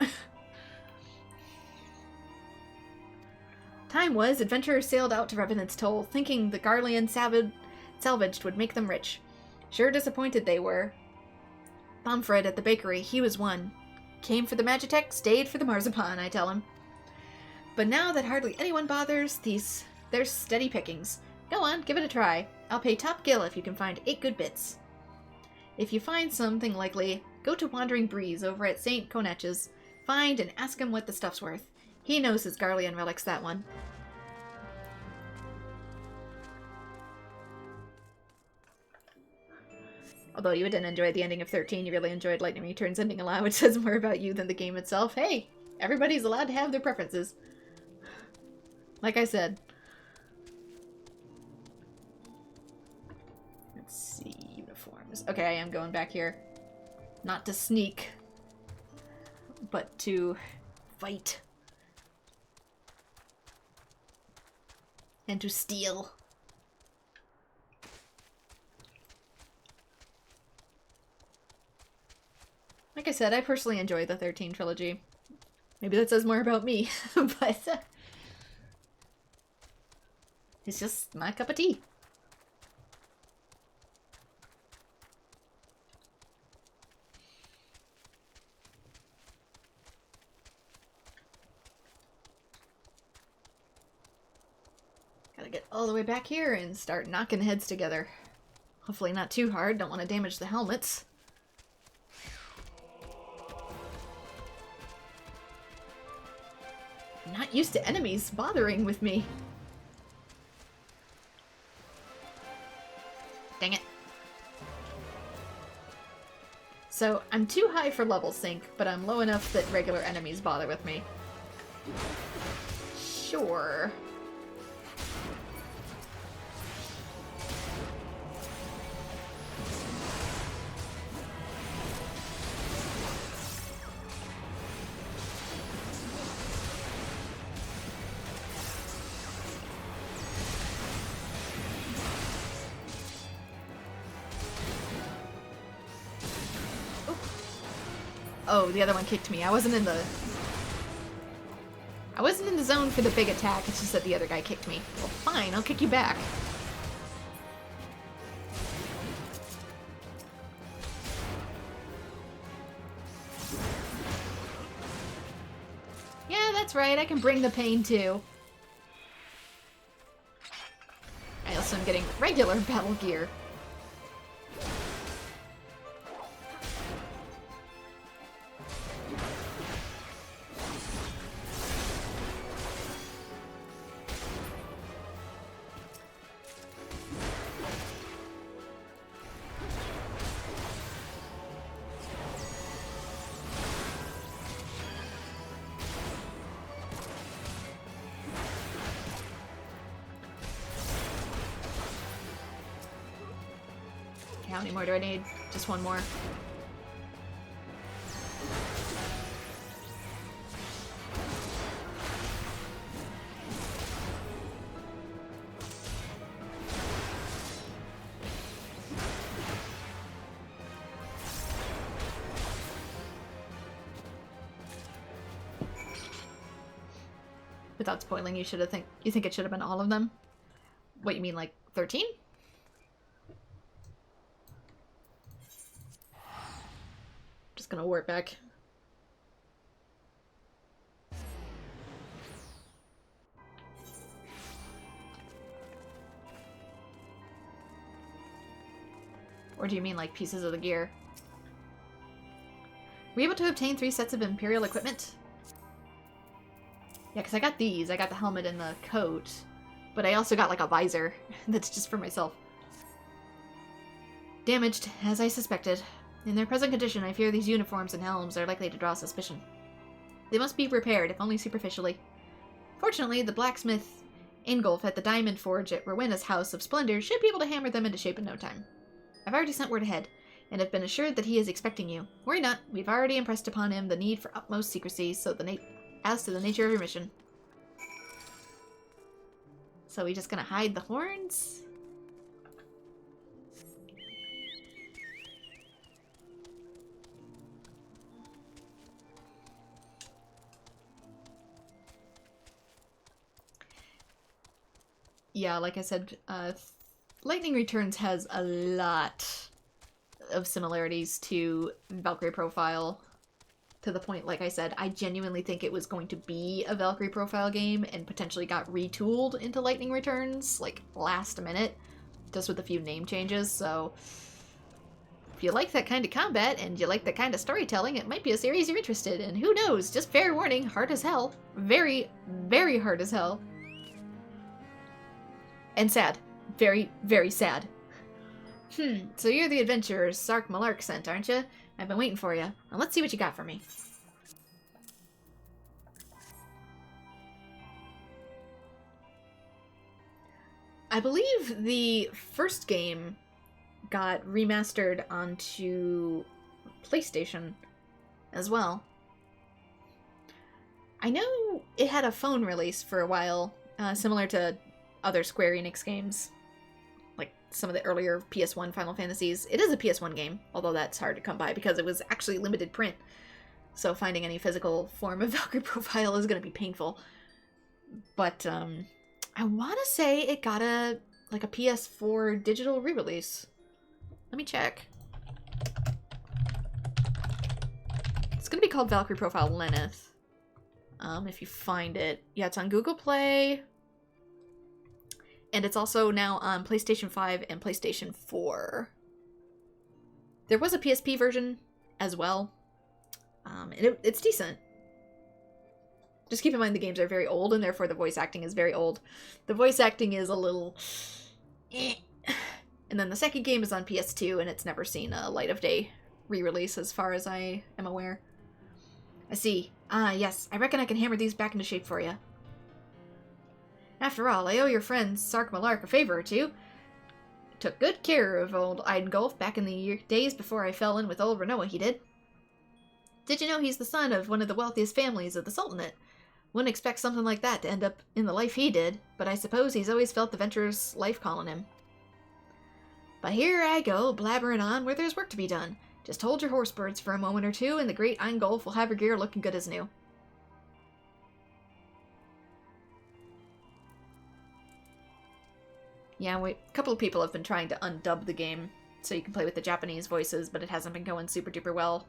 Time was, adventurers sailed out to Revenant's Toll, thinking the Garlean salvaged would make them rich. Sure disappointed they were. Pomfret at the bakery, he was one. Came for the Magitech, stayed for the marzipan, I tell him. But now that hardly anyone bothers, there's steady pickings. Go on, give it a try. I'll pay top gill if you can find 8 good bits. If you find something likely, go to Wandering Breeze over at St. Conetch's. Find and ask him what the stuff's worth. He knows his Garlean relics, that one. Although you didn't enjoy the ending of 13, you really enjoyed Lightning Return's ending a lot, which says more about you than the game itself. Hey, everybody's allowed to have their preferences. Like I said. Let's see, uniforms. Okay, I am going back here. Not to sneak, but to fight. And to steal. Like I said, I personally enjoy the 13 trilogy. Maybe that says more about me, but it's just my cup of tea. Gotta get all the way back here and start knocking heads together. Hopefully not too hard, don't want to damage the helmets. I'm not used to enemies bothering with me. Dang it. So, I'm too high for level sync, but I'm low enough that regular enemies bother with me. Sure. Oh, the other one kicked me. I wasn't in the zone for the big attack. It's just that the other guy kicked me. Well, fine. I'll kick you back. Yeah, that's right. I can bring the pain too. I also am getting regular battle gear. How many more do I need? Just one more. Without spoiling, you think it should have been all of them? What, you mean like 13? Just gonna warp back. Or do you mean like pieces of the gear? Were you able to obtain 3 sets of Imperial equipment? Yeah, because I got these. I got the helmet and the coat. But I also got like a visor that's just for myself. Damaged, as I suspected. In their present condition, I fear these uniforms and helms are likely to draw suspicion. They must be repaired, if only superficially. Fortunately, the blacksmith Ingolf at the Diamond Forge at Rowena's House of Splendor should be able to hammer them into shape in no time. I've already sent word ahead, and have been assured that he is expecting you. Worry not, we've already impressed upon him the need for utmost secrecy as to the nature of your mission. So we just gonna hide the horns? Yeah, like I said, Lightning Returns has a lot of similarities to Valkyrie Profile, to the point, like I said, I genuinely think it was going to be a Valkyrie Profile game and potentially got retooled into Lightning Returns, like, last minute, just with a few name changes, so if you like that kind of combat and you like that kind of storytelling, it might be a series you're interested in. Who knows? Just fair warning, hard as hell. Very, very hard as hell. And sad. Very, very sad. So you're the adventurer Sark Malark sent, aren't you? I've been waiting for you. Now let's see what you got for me. I believe the first game got remastered onto PlayStation as well. I know it had a phone release for a while, similar to other Square Enix games, like some of the earlier PS1 Final Fantasies. It is a PS1 game, although that's hard to come by because it was actually limited print. So finding any physical form of Valkyrie Profile is going to be painful. But I want to say it got a PS4 digital re-release. Let me check. It's going to be called Valkyrie Profile Lenneth. If you find it. Yeah, it's on Google Play. And it's also now on PlayStation 5 and PlayStation 4. There was a PSP version as well. And it's decent. Just keep in mind the games are very old, and therefore the voice acting is very old. The voice acting is a little... And then the second game is on PS2, and it's never seen a light of day re-release as far as I am aware. I see. Ah, yes. I reckon I can hammer these back into shape for you. After all, I owe your friend Sark Malark a favor or two. Took good care of old Eidengulf back in the days before I fell in with old Renoa, he did. Did you know he's the son of one of the wealthiest families of the Sultanate? Wouldn't expect something like that to end up in the life he did, but I suppose he's always felt the venturer's life calling him. But here I go, blabbering on where there's work to be done. Just hold your horse birds for a moment or two, and the Great Eingolf will have your gear looking good as new. Yeah, a couple of people have been trying to undub the game so you can play with the Japanese voices, but it hasn't been going super duper well.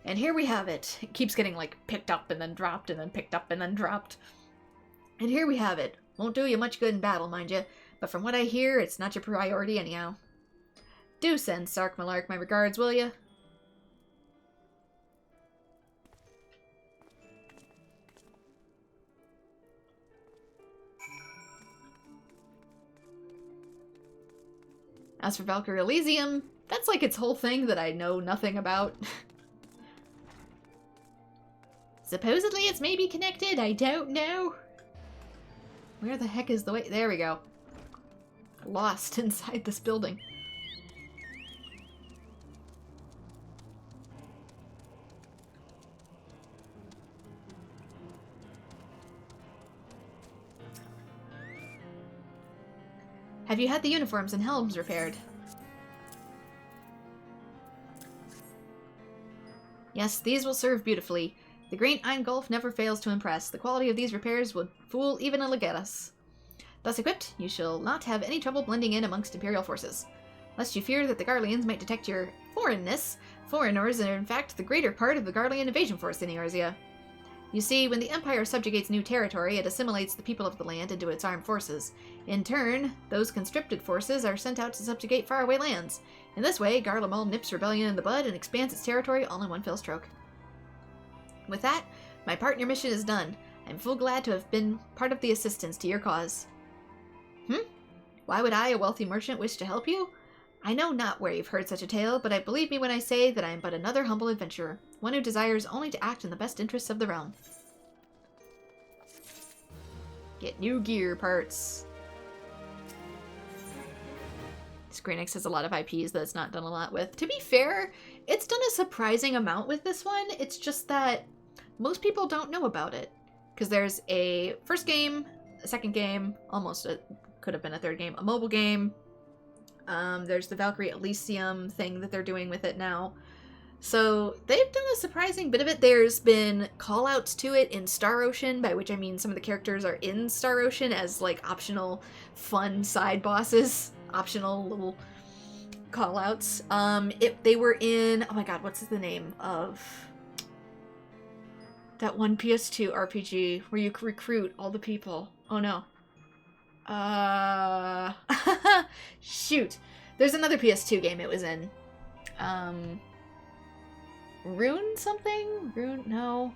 And here we have it. It keeps getting, like, picked up and then dropped and then picked up and then dropped. And here we have it. Won't do you much good in battle, mind you, but from what I hear, it's not your priority anyhow. Do send Sark Malark my regards, will ya? As for Valkyrie Elysium, that's like its whole thing that I know nothing about. Supposedly it's maybe connected, I don't know. Where the heck is the way? There we go. Lost inside this building. Have you had the uniforms and helms repaired? Yes, these will serve beautifully. The Great Eingolf never fails to impress. The quality of these repairs would fool even a Legatus. Thus equipped, you shall not have any trouble blending in amongst Imperial forces. Lest you fear that the Garleans might detect your foreignness, foreigners are in fact the greater part of the Garlean invasion force in Eorzea. You see, when the Empire subjugates new territory, it assimilates the people of the land into its armed forces. In turn, those conscripted forces are sent out to subjugate faraway lands. In this way, Garlemald nips rebellion in the bud and expands its territory all in one fell stroke. With that, my part in your mission is done. I'm full glad to have been part of the assistance to your cause. Why would I, a wealthy merchant, wish to help you? I know not where you've heard such a tale, but I believe me when I say that I am but another humble adventurer, one who desires only to act in the best interests of the realm. Get new gear parts. Square Enix has a lot of IPs that it's not done a lot with. To be fair, it's done a surprising amount with this one. It's just that most people don't know about it. Because there's a first game, a second game, could have been a third game, a mobile game. There's the Valkyrie Elysium thing that they're doing with it now. So they've done a surprising bit of it. There's been call-outs to it in Star Ocean, by which I mean some of the characters are in Star Ocean as like optional fun side bosses. Optional little call-outs. They were in, oh my god, what's the name of that one PS2 RPG where you recruit all the people? Oh no. Shoot. There's another PS2 game it was in. Rune something? Rune? No.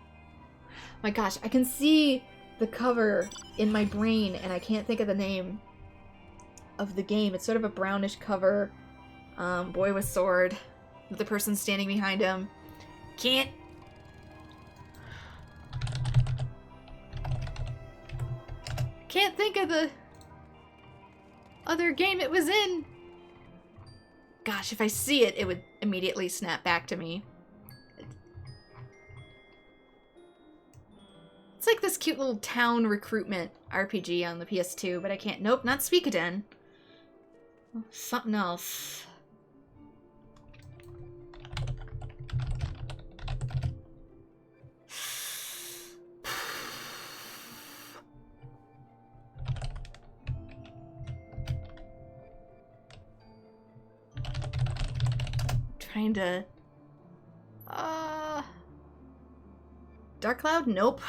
My gosh, I can see the cover in my brain and I can't think of the name of the game. It's sort of a brownish cover. Boy with sword. With the person standing behind him. Can't think of the other game it was in. Gosh, if I see it, it would immediately snap back to me. It's like this cute little town recruitment RPG on the PS2, but I can't. Nope, not Suikoden. Something else. Trying to... Dark Cloud? Nope.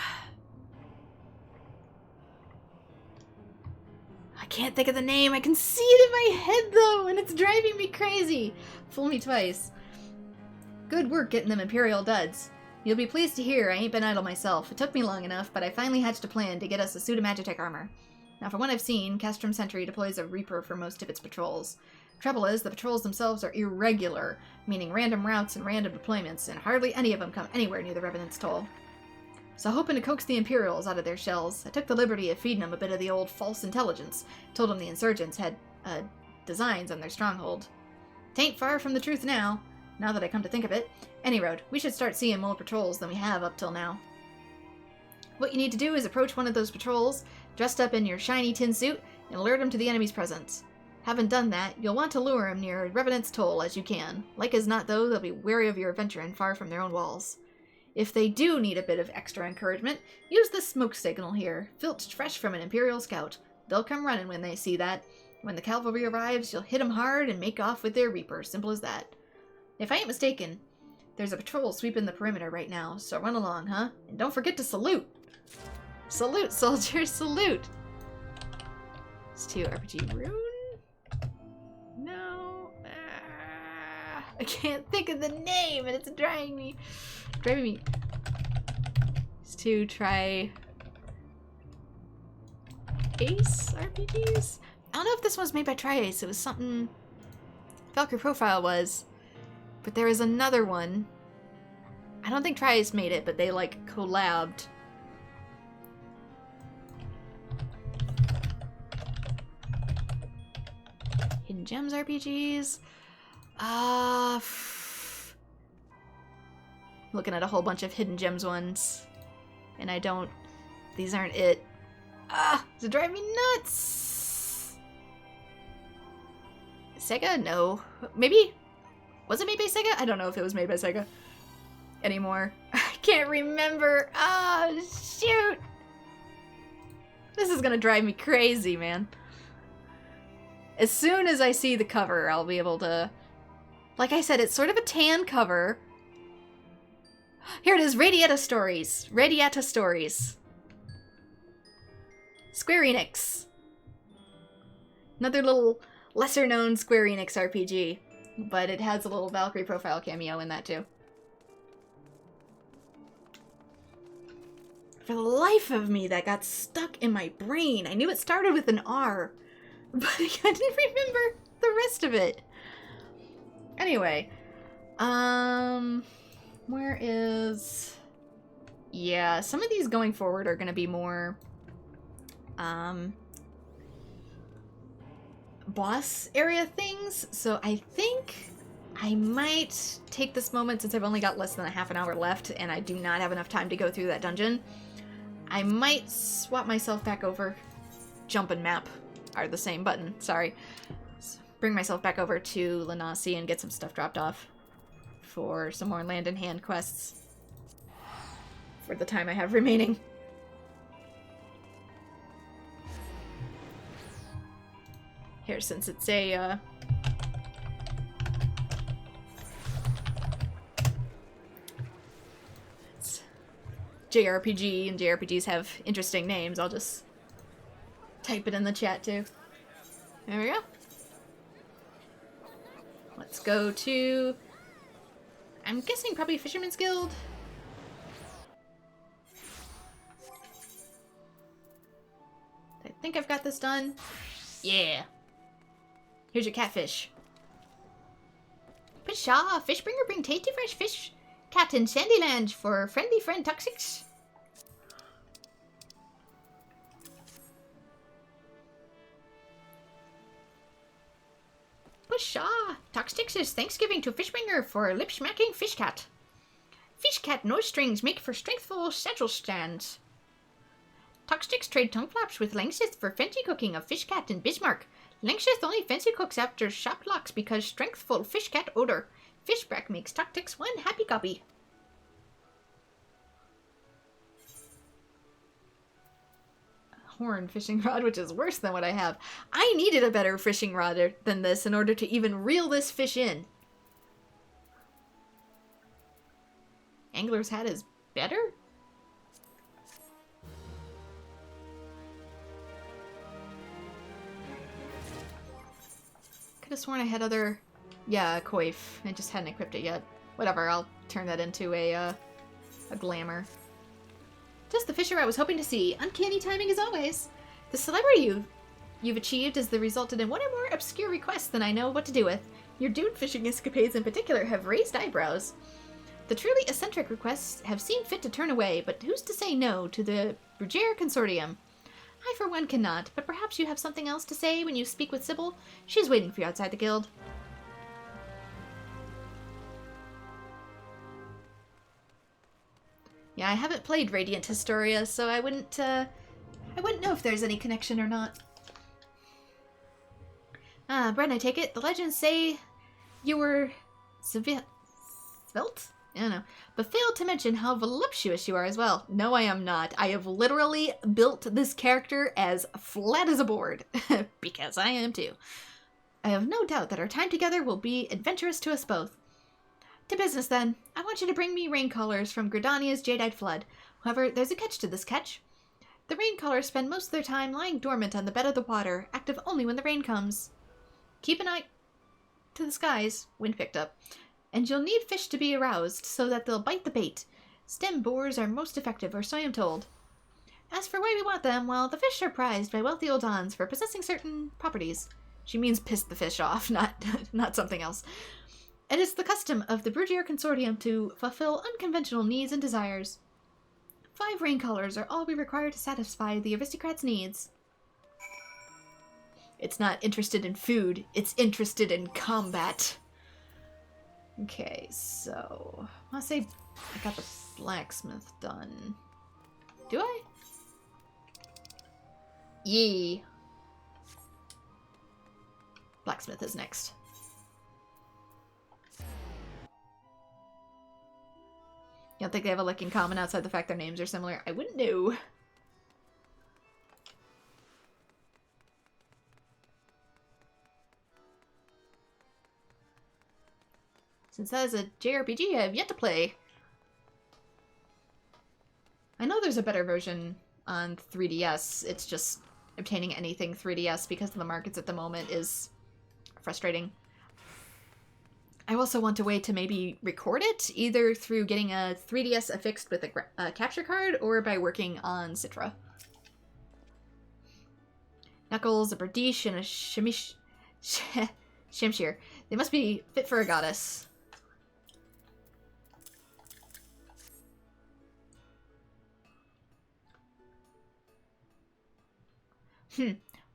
I can't think of the name. I can see it in my head, though, and it's driving me crazy. Fool me twice. Good work getting them Imperial duds. You'll be pleased to hear I ain't been idle myself. It took me long enough, but I finally hatched a plan to get us a suit of Magitech armor. Now, from what I've seen, Castrum Sentry deploys a Reaper for most of its patrols. Trouble is, the patrols themselves are irregular, meaning random routes and random deployments, and hardly any of them come anywhere near the Revenant's toll. So hoping to coax the Imperials out of their shells, I took the liberty of feeding them a bit of the old false intelligence, told them the insurgents had, designs on their stronghold. Tain't far from the truth now that I come to think of it. Any road, we should start seeing more patrols than we have up till now. What you need to do is approach one of those patrols, dressed up in your shiny tin suit, and alert them to the enemy's presence. Haven't done that, you'll want to lure him near Revenant's Toll as you can. Like as not, though, they'll be wary of your adventure and far from their own walls. If they do need a bit of extra encouragement, use this smoke signal here, filched fresh from an Imperial scout. They'll come running when they see that. When the cavalry arrives, you'll hit them hard and make off with their reaper. Simple as that. If I ain't mistaken, there's a patrol sweeping the perimeter right now, so run along, huh? And don't forget to salute! Salute, soldiers, salute! It's 2 RPG rune? No. I can't think of the name and it's driving me. It's 2 try Ace RPGs? I don't know if this one's made by Tri-Ace. It was something Valkyrie Profile was. But there is another one. I don't think Tri-Ace made it, but they like collabed. Hidden Gems RPGs. Looking at a whole bunch of Hidden Gems ones. And I don't... These aren't it. Does it drive me nuts? Sega? No. Maybe? Was it made by Sega? I don't know if it was made by Sega anymore. I can't remember. Oh, shoot. This is gonna drive me crazy, man. As soon as I see the cover, I'll be able to... Like I said, it's sort of a tan cover. Here it is, Radiata Stories. Radiata Stories. Square Enix. Another little lesser-known Square Enix RPG. But it has a little Valkyrie Profile cameo in that, too. For the life of me, that got stuck in my brain. I knew it started with an R, but I couldn't remember the rest of it. Anyway, where is... Yeah, some of these going forward are going to be more, boss area things, so I think I might take this moment, since I've only got less than a half an hour left, and I do not have enough time to go through that dungeon. I might swap myself back over. Jump and map are the same button, sorry. Bring myself back over to Lanasi and get some stuff dropped off for some more land in hand quests for the time I have remaining. Here, since it's a it's JRPG and JRPGs have interesting names, I'll just type it in the chat too. There we go. Let's go to, I'm guessing probably Fisherman's Guild. I think I've got this done. Yeah. Here's your catfish. Pshaw, Fishbringer bring tasty fresh fish cat in Sandyland for friendly friend Toxics. Pshaw, Toxics is Thanksgiving to Fishbringer for lip-smacking fish cat. Fish cat nose strings make for strengthful satchel stands. Toxics trade tongue flaps with Langsith for fancy cooking of fish cat in Bismarck. Langsith only fancy cooks after shop locks because strengthful fish cat odor. Fishbrack makes Toxics one happy copy. Horn fishing rod, which is worse than what I have. I needed a better fishing rod than this in order to even reel this fish in. Angler's hat is better? Could have sworn I had other... Yeah, coif. I just hadn't equipped it yet. Whatever, I'll turn that into a glamour. Just the fisher I was hoping to see. Uncanny timing as always. The celebrity you've achieved is the resulted in one or more obscure requests than I know what to do with. Your dune fishing escapades in particular have raised eyebrows. The truly eccentric requests have seen fit to turn away, but who's to say no to the Brugere Consortium? I for one cannot, but perhaps you have something else to say when you speak with Sybil. She's waiting for you outside the guild. Yeah, I haven't played Radiant Historia, so I wouldn't know if there's any connection or not. Bren, I take it. The legends say you were svelte? I don't know. But failed to mention how voluptuous you are as well. No, I am not. I have literally built this character as flat as a board. Because I am too. I have no doubt that our time together will be adventurous to us both. To business then. I want you to bring me raincolors from Gridania's Jadeite Flood. However, there's a catch to this catch. The raincolors spend most of their time lying dormant on the bed of the water, active only when the rain comes. Keep an eye to the skies, wind picked up, and you'll need fish to be aroused so that they'll bite the bait. Stem borers are most effective, or so I am told. As for why we want them, well, the fish are prized by wealthy old Ons for possessing certain properties. She means piss the fish off, not something else. It is the custom of the Brugier Consortium to fulfill unconventional needs and desires. 5 raincolors are all we require to satisfy the aristocrat's needs. It's not interested in food, it's interested in combat. Okay, so I'll say I got the blacksmith done. Do I? Yee. Blacksmith is next. You don't think they have a lick in common outside the fact their names are similar? I wouldn't know. Since that is a JRPG I have yet to play. I know there's a better version on 3DS. It's just obtaining anything 3DS because of the markets at the moment is frustrating. I also want a way to maybe record it, either through getting a 3DS affixed with a capture card or by working on Citra. Knuckles, a Bardiche, and a Shamshir. They must be fit for a goddess.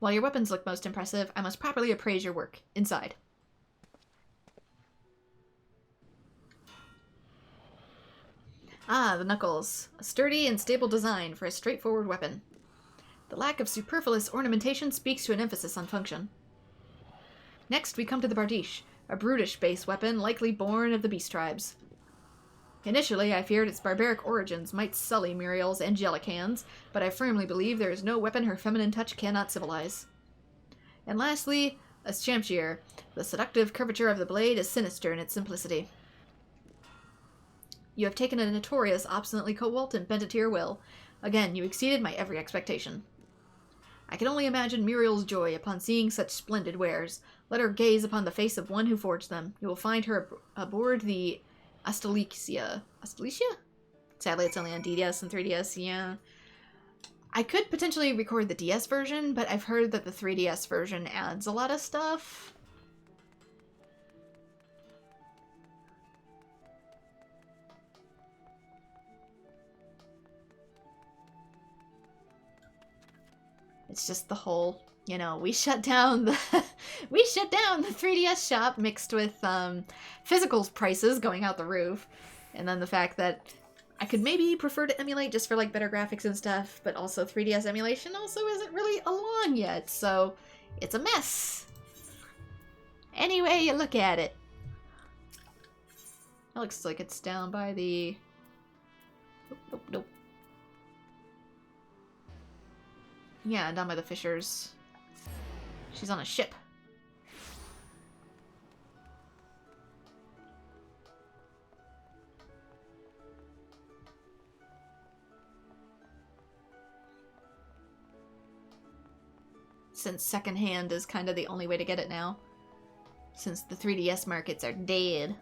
While your weapons look most impressive, I must properly appraise your work. Inside. Ah, the Knuckles. A sturdy and stable design for a straightforward weapon. The lack of superfluous ornamentation speaks to an emphasis on function. Next, we come to the Bardiche, a brutish base weapon likely born of the beast tribes. Initially, I feared its barbaric origins might sully Muriel's angelic hands, but I firmly believe there is no weapon her feminine touch cannot civilize. And lastly, a Shamshir. The seductive curvature of the blade is sinister in its simplicity. You have taken a notorious, obstinately cobalt and bent it to your will. Again, you exceeded my every expectation. I can only imagine Muriel's joy upon seeing such splendid wares. Let her gaze upon the face of one who forged them. You will find her aboard the Astalicia. Astalicia? Sadly, it's only on DDS and 3DS, yeah. I could potentially record the DS version, but I've heard that the 3DS version adds a lot of stuff. It's just the whole, you know, we shut down the 3DS shop mixed with physical prices going out the roof, and then the fact that I could maybe prefer to emulate just for like better graphics and stuff, but also 3DS emulation also isn't really along yet, so it's a mess. Anyway, you look at it. That looks like it's down by the... Nope. Yeah, down by the fishers. She's on a ship. Since secondhand is kind of the only way to get it now. Since the 3DS markets are dead.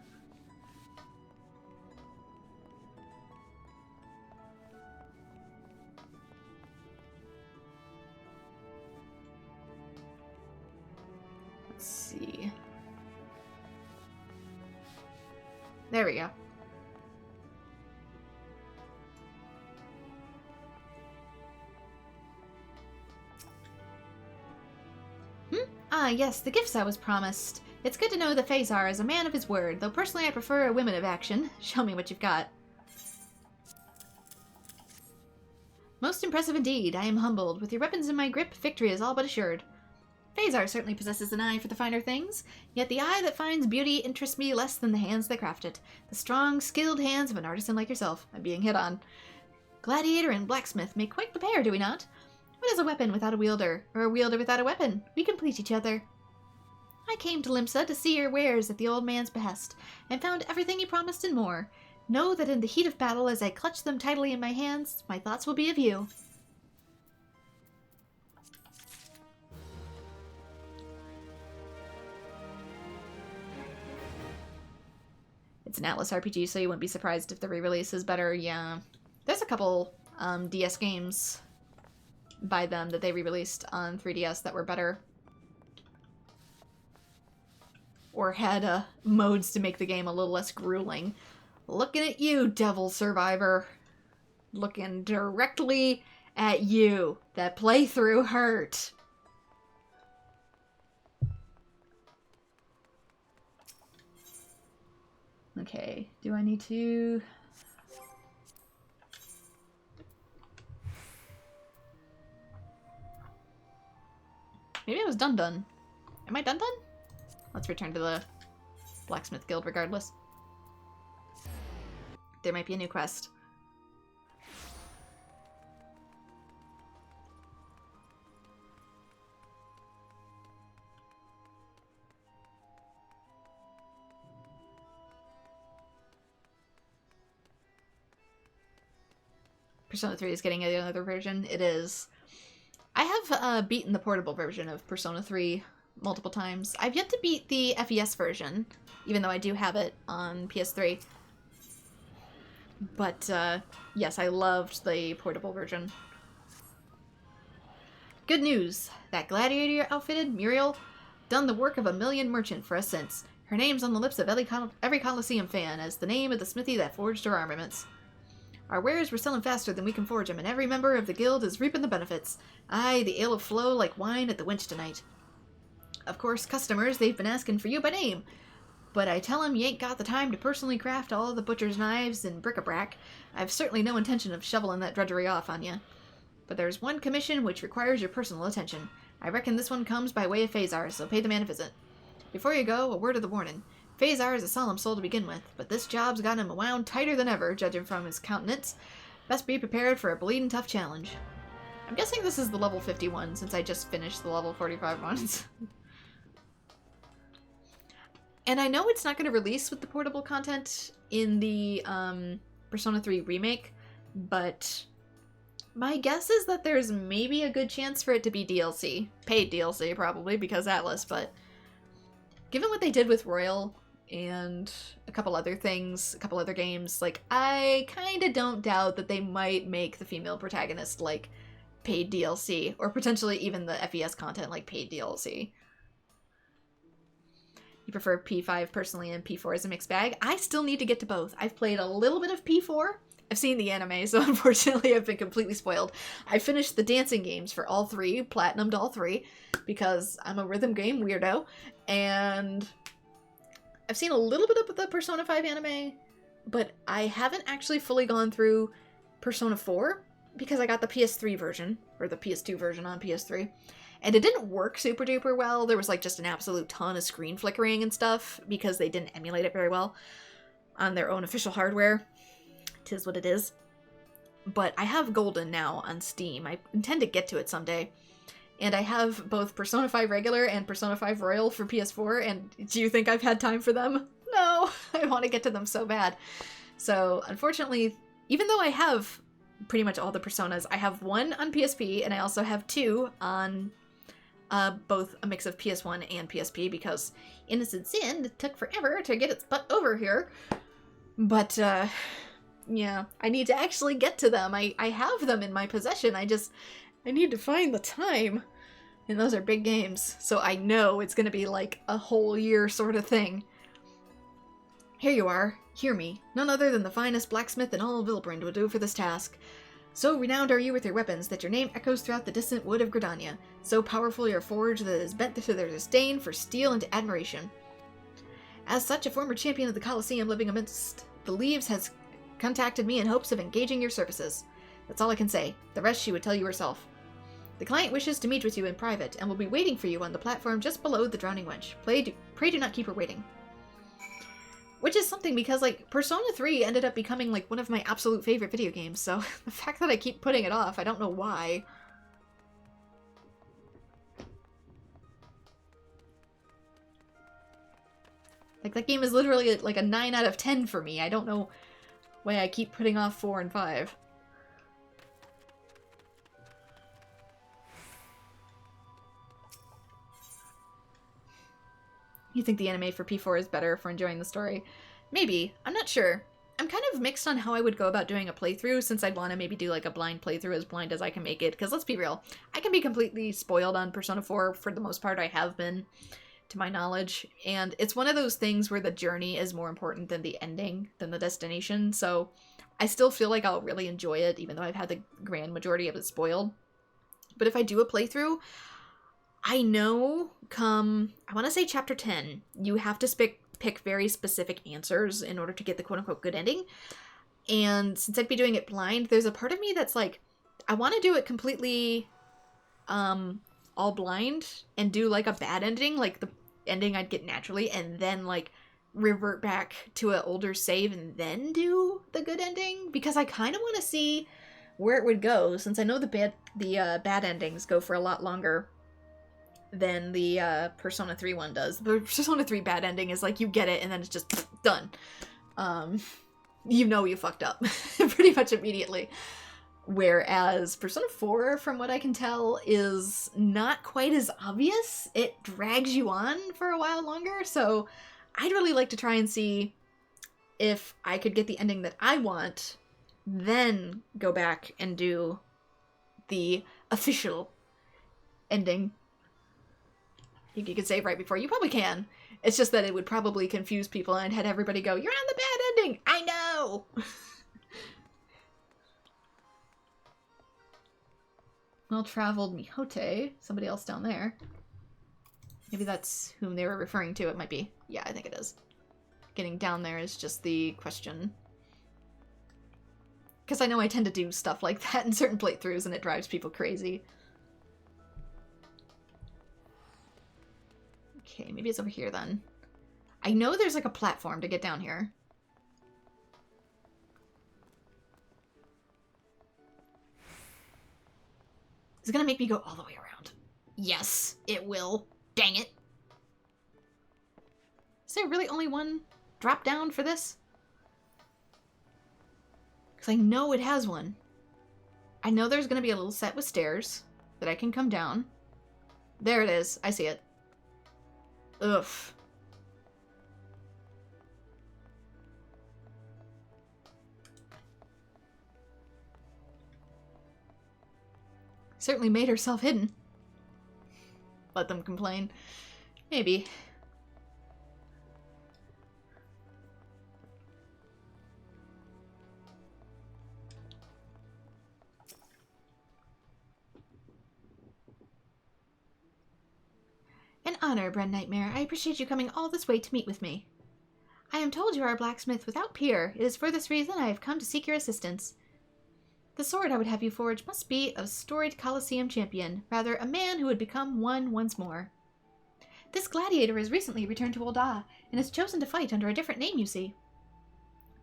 Let's see. There we go. Ah, yes, the gifts I was promised. It's good to know that Phasar is a man of his word, though personally I prefer a women of action. Show me what you've got. Most impressive indeed. I am humbled. With your weapons in my grip, victory is all but assured. Phasar certainly possesses an eye for the finer things, yet the eye that finds beauty interests me less than the hands that craft it. The strong, skilled hands of an artisan like yourself. I'm being hit on. Gladiator and blacksmith make quite the pair, do we not? What is a weapon without a wielder, or a wielder without a weapon? We complete each other. I came to Limsa to see your wares at the old man's behest, and found everything he promised and more. Know that in the heat of battle, as I clutch them tightly in my hands, my thoughts will be of you. It's an Atlas RPG, so you wouldn't be surprised if the re-release is better. Yeah. There's a couple DS games by them that they re-released on 3DS that were better. Or had modes to make the game a little less grueling. Looking at you, Devil Survivor. Looking directly at you. That playthrough hurt. Okay, do I need to... Maybe I was done. Am I done? Let's return to the Blacksmith Guild regardless. There might be a new quest. Persona 3 is getting another version. It is. I have beaten the portable version of Persona 3 multiple times. I've yet to beat the FES version, even though I do have it on PS3. But, yes, I loved the portable version. Good news! That gladiator outfitted Muriel done the work of a million merchant for us since. Her name's on the lips of every Colosseum fan as the name of the smithy that forged her armaments. Our wares were selling faster than we can forge them, and every member of the guild is reaping the benefits. Aye, the ale'll flow like wine at the winch tonight. Of course, customers, they've been asking for you by name. But I tell 'em you ain't got the time to personally craft all the butcher's knives and bric-a-brac. I've certainly no intention of shoveling that drudgery off on you. But there's one commission which requires your personal attention. I reckon this one comes by way of Phasar, so pay the man a visit. Before you go, a word of the warning. Phasar is a solemn soul to begin with, but this job's got him wound tighter than ever, judging from his countenance. Best be prepared for a bleeding tough challenge. I'm guessing this is the level 51, since I just finished the level 45 ones. And I know it's not going to release with the portable content in the Persona 3 remake, but my guess is that there's maybe a good chance for it to be DLC. Paid DLC, probably, because Atlas, but given what they did with Royal and a couple other things, a couple other games, like, I kind of don't doubt that they might make the female protagonist, like, paid DLC, or potentially even the FES content, like, paid DLC. You prefer P5 personally, and P4 is a mixed bag. I still need to get to both. I've played a little bit of P4. I've seen the anime, so unfortunately I've been completely spoiled. I finished the dancing games for all three, platinumed all three, because I'm a rhythm game weirdo, and I've seen a little bit of the Persona 5 anime, but I haven't actually fully gone through Persona 4, because I got the PS3 version, or the PS2 version on PS3, and it didn't work super duper well. There was like just an absolute ton of screen flickering and stuff, because they didn't emulate it very well on their own official hardware. 'Tis what it is. But I have Golden now on Steam. I intend to get to it someday. And I have both Persona 5 Regular and Persona 5 Royal for PS4, and do you think I've had time for them? No! I want to get to them so bad. So, unfortunately, even though I have pretty much all the Personas, I have one on PSP, and I also have two on both a mix of PS1 and PSP, because Innocent Sin took forever to get its butt over here. But, yeah, I need to actually get to them. I have them in my possession, I need to find the time. And those are big games, so I know it's gonna be like a whole year sort of thing. Here you are. Hear me. None other than the finest blacksmith in all Vilbrand would do for this task. So renowned are you with your weapons that your name echoes throughout the distant wood of Gridania. So powerful your forge that it is bent to their disdain for steel and admiration. As such, a former champion of the Colosseum living amidst the leaves has contacted me in hopes of engaging your services. That's all I can say. The rest she would tell you herself. The client wishes to meet with you in private and will be waiting for you on the platform just below the Drowning Wench. Pray do not keep her waiting. Which is something because, like, Persona 3 ended up becoming, like, one of my absolute favorite video games, so the fact that I keep putting it off, I don't know why. Like, that game is literally, like, a 9 out of 10 for me. I don't know why I keep putting off 4 and 5. You think the anime for P4 is better for enjoying the story? Maybe. I'm not sure. I'm kind of mixed on how I would go about doing a playthrough, since I'd want to maybe do like a blind playthrough, as blind as I can make it, because let's be real, I can be completely spoiled on Persona 4 for the most part. I have been, to my knowledge, and it's one of those things where the journey is more important than the ending, than the destination, so I still feel like I'll really enjoy it, even though I've had the grand majority of it spoiled. But if I do a playthrough, I know come, I want to say chapter 10, you have to pick very specific answers in order to get the quote-unquote good ending. And since I'd be doing it blind, there's a part of me that's like, I want to do it completely all blind and do like a bad ending, like the ending I'd get naturally, and then like revert back to an older save and then do the good ending, because I kind of want to see where it would go, since I know the bad endings go for a lot longer than the Persona 3 one does. The Persona 3 bad ending is like you get it and then it's just done. You know you fucked up pretty much immediately. Whereas Persona 4, from what I can tell, is not quite as obvious. It drags you on for a while longer, so I'd really like to try and see if I could get the ending that I want, then go back and do the official ending. You could save right before. You probably can. It's just that it would probably confuse people and had everybody go, "You're on the bad ending!" I know! Well-traveled Mihote. Somebody else down there. Maybe that's whom they were referring to. It might be. Yeah, I think it is. Getting down there is just the question. Because I know I tend to do stuff like that in certain playthroughs and it drives people crazy. Okay, maybe it's over here then. I know there's like a platform to get down here. It's gonna make me go all the way around. Yes, it will. Dang it. Is there really only one drop down for this? Because I know it has one. I know there's gonna be a little set with stairs that I can come down. There it is. I see it. Ugh. Certainly made herself hidden. Let them complain. Maybe. An honor, AetherNightmare. I appreciate you coming all this way to meet with me. I am told you are a blacksmith without peer. It is for this reason I have come to seek your assistance. The sword I would have you forge must be a storied Colosseum champion, rather a man who would become one once more. This gladiator has recently returned to Ul'dah, and has chosen to fight under a different name, you see.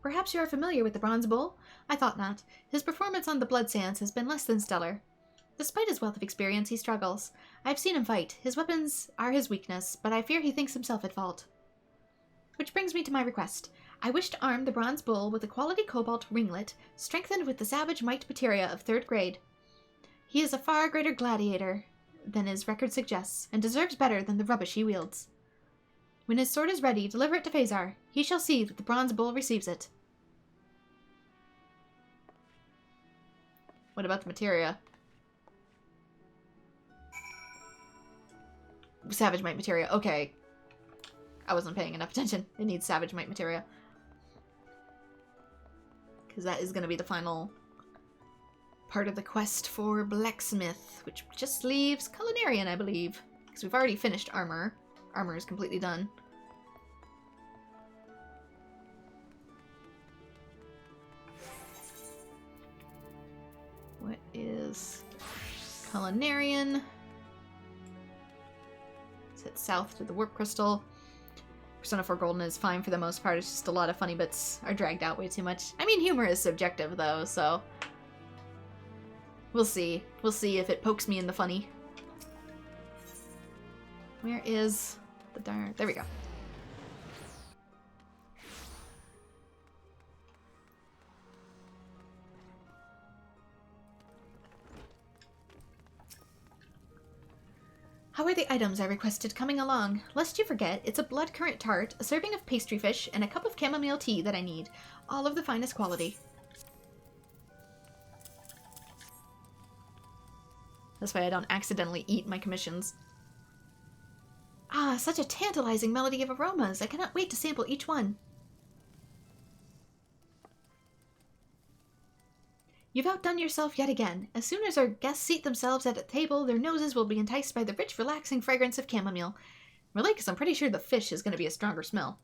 Perhaps you are familiar with the Bronze Bull? I thought not. His performance on the Blood Sands has been less than stellar. Despite his wealth of experience, he struggles. I have seen him fight. His weapons are his weakness, but I fear he thinks himself at fault. Which brings me to my request. I wish to arm the Bronze Bull with a quality cobalt ringlet, strengthened with the Savage Might materia of 3rd grade. He is a far greater gladiator than his record suggests, and deserves better than the rubbish he wields. When his sword is ready, deliver it to Phasar. He shall see that the Bronze Bull receives it. What about the materia? Savage Might materia. Okay. I wasn't paying enough attention. It needs Savage Might materia. Because that is going to be the final part of the quest for Blacksmith, which just leaves Culinarian, I believe. Because we've already finished Armor. Armor is completely done. What is Culinarian. Let's head south to the Warp Crystal. Persona 4 Golden is fine for the most part. It's just a lot of funny bits are dragged out way too much. I mean, humor is subjective, though, so... We'll see. We'll see if it pokes me in the funny. Where is the darn... There we go. How are the items I requested coming along? Lest you forget, it's a blood currant tart, a serving of pastry fish, and a cup of chamomile tea that I need. All of the finest quality. This way I don't accidentally eat my commissions. Ah, such a tantalizing melody of aromas. I cannot wait to sample each one. You've outdone yourself yet again. As soon as our guests seat themselves at a table, their noses will be enticed by the rich, relaxing fragrance of chamomile. Really, because I'm pretty sure the fish is going to be a stronger smell.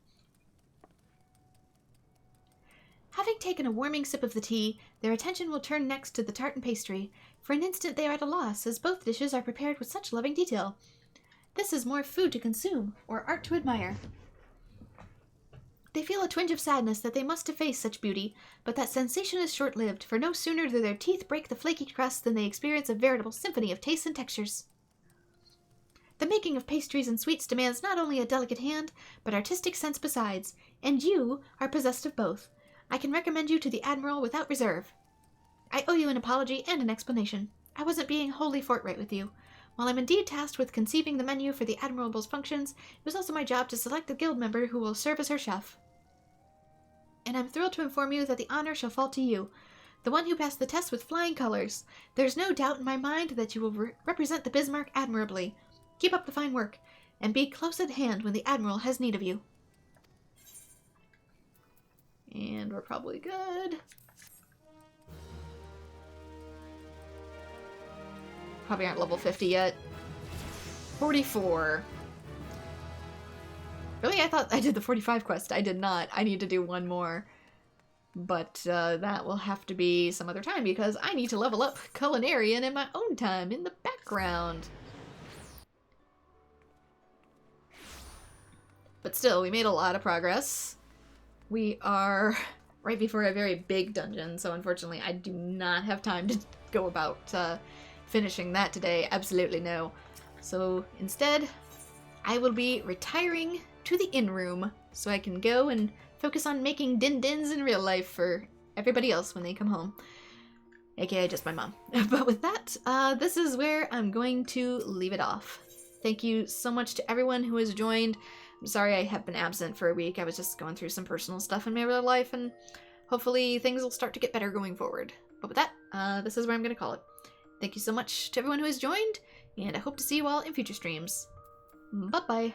Having taken a warming sip of the tea, their attention will turn next to the tart and pastry. For an instant they are at a loss, as both dishes are prepared with such loving detail. This is more food to consume, or art to admire. They feel a twinge of sadness that they must efface such beauty, but that sensation is short-lived, for no sooner do their teeth break the flaky crust than they experience a veritable symphony of tastes and textures. The making of pastries and sweets demands not only a delicate hand, but artistic sense besides, and you are possessed of both. I can recommend you to the Admiral without reserve. I owe you an apology and an explanation. I wasn't being wholly forthright with you. While I'm indeed tasked with conceiving the menu for the Admirable's functions, it was also my job to select the guild member who will serve as her chef. And I'm thrilled to inform you that the honor shall fall to you, the one who passed the test with flying colors. There's no doubt in my mind that you will represent the Bismarck admirably. Keep up the fine work, and be close at hand when the Admiral has need of you. And we're probably good. Probably aren't level 50 yet. 44. Really? I thought I did the 45 quest. I did not. I need to do one more. But that will have to be some other time because I need to level up Culinarian in my own time in the background. But still, we made a lot of progress. We are right before a very big dungeon, so unfortunately I do not have time to go about finishing that today. Absolutely no. So instead, I will be retiring to the inn room so I can go and focus on making din-dins in real life for everybody else when they come home. AKA just my mom. But with that, this is where I'm going to leave it off. Thank you so much to everyone who has joined. I'm sorry I have been absent for a week. I was just going through some personal stuff in my real life, and hopefully things will start to get better going forward. But with that, this is where I'm going to call it. Thank you so much to everyone who has joined, and I hope to see you all in future streams. Bye-bye.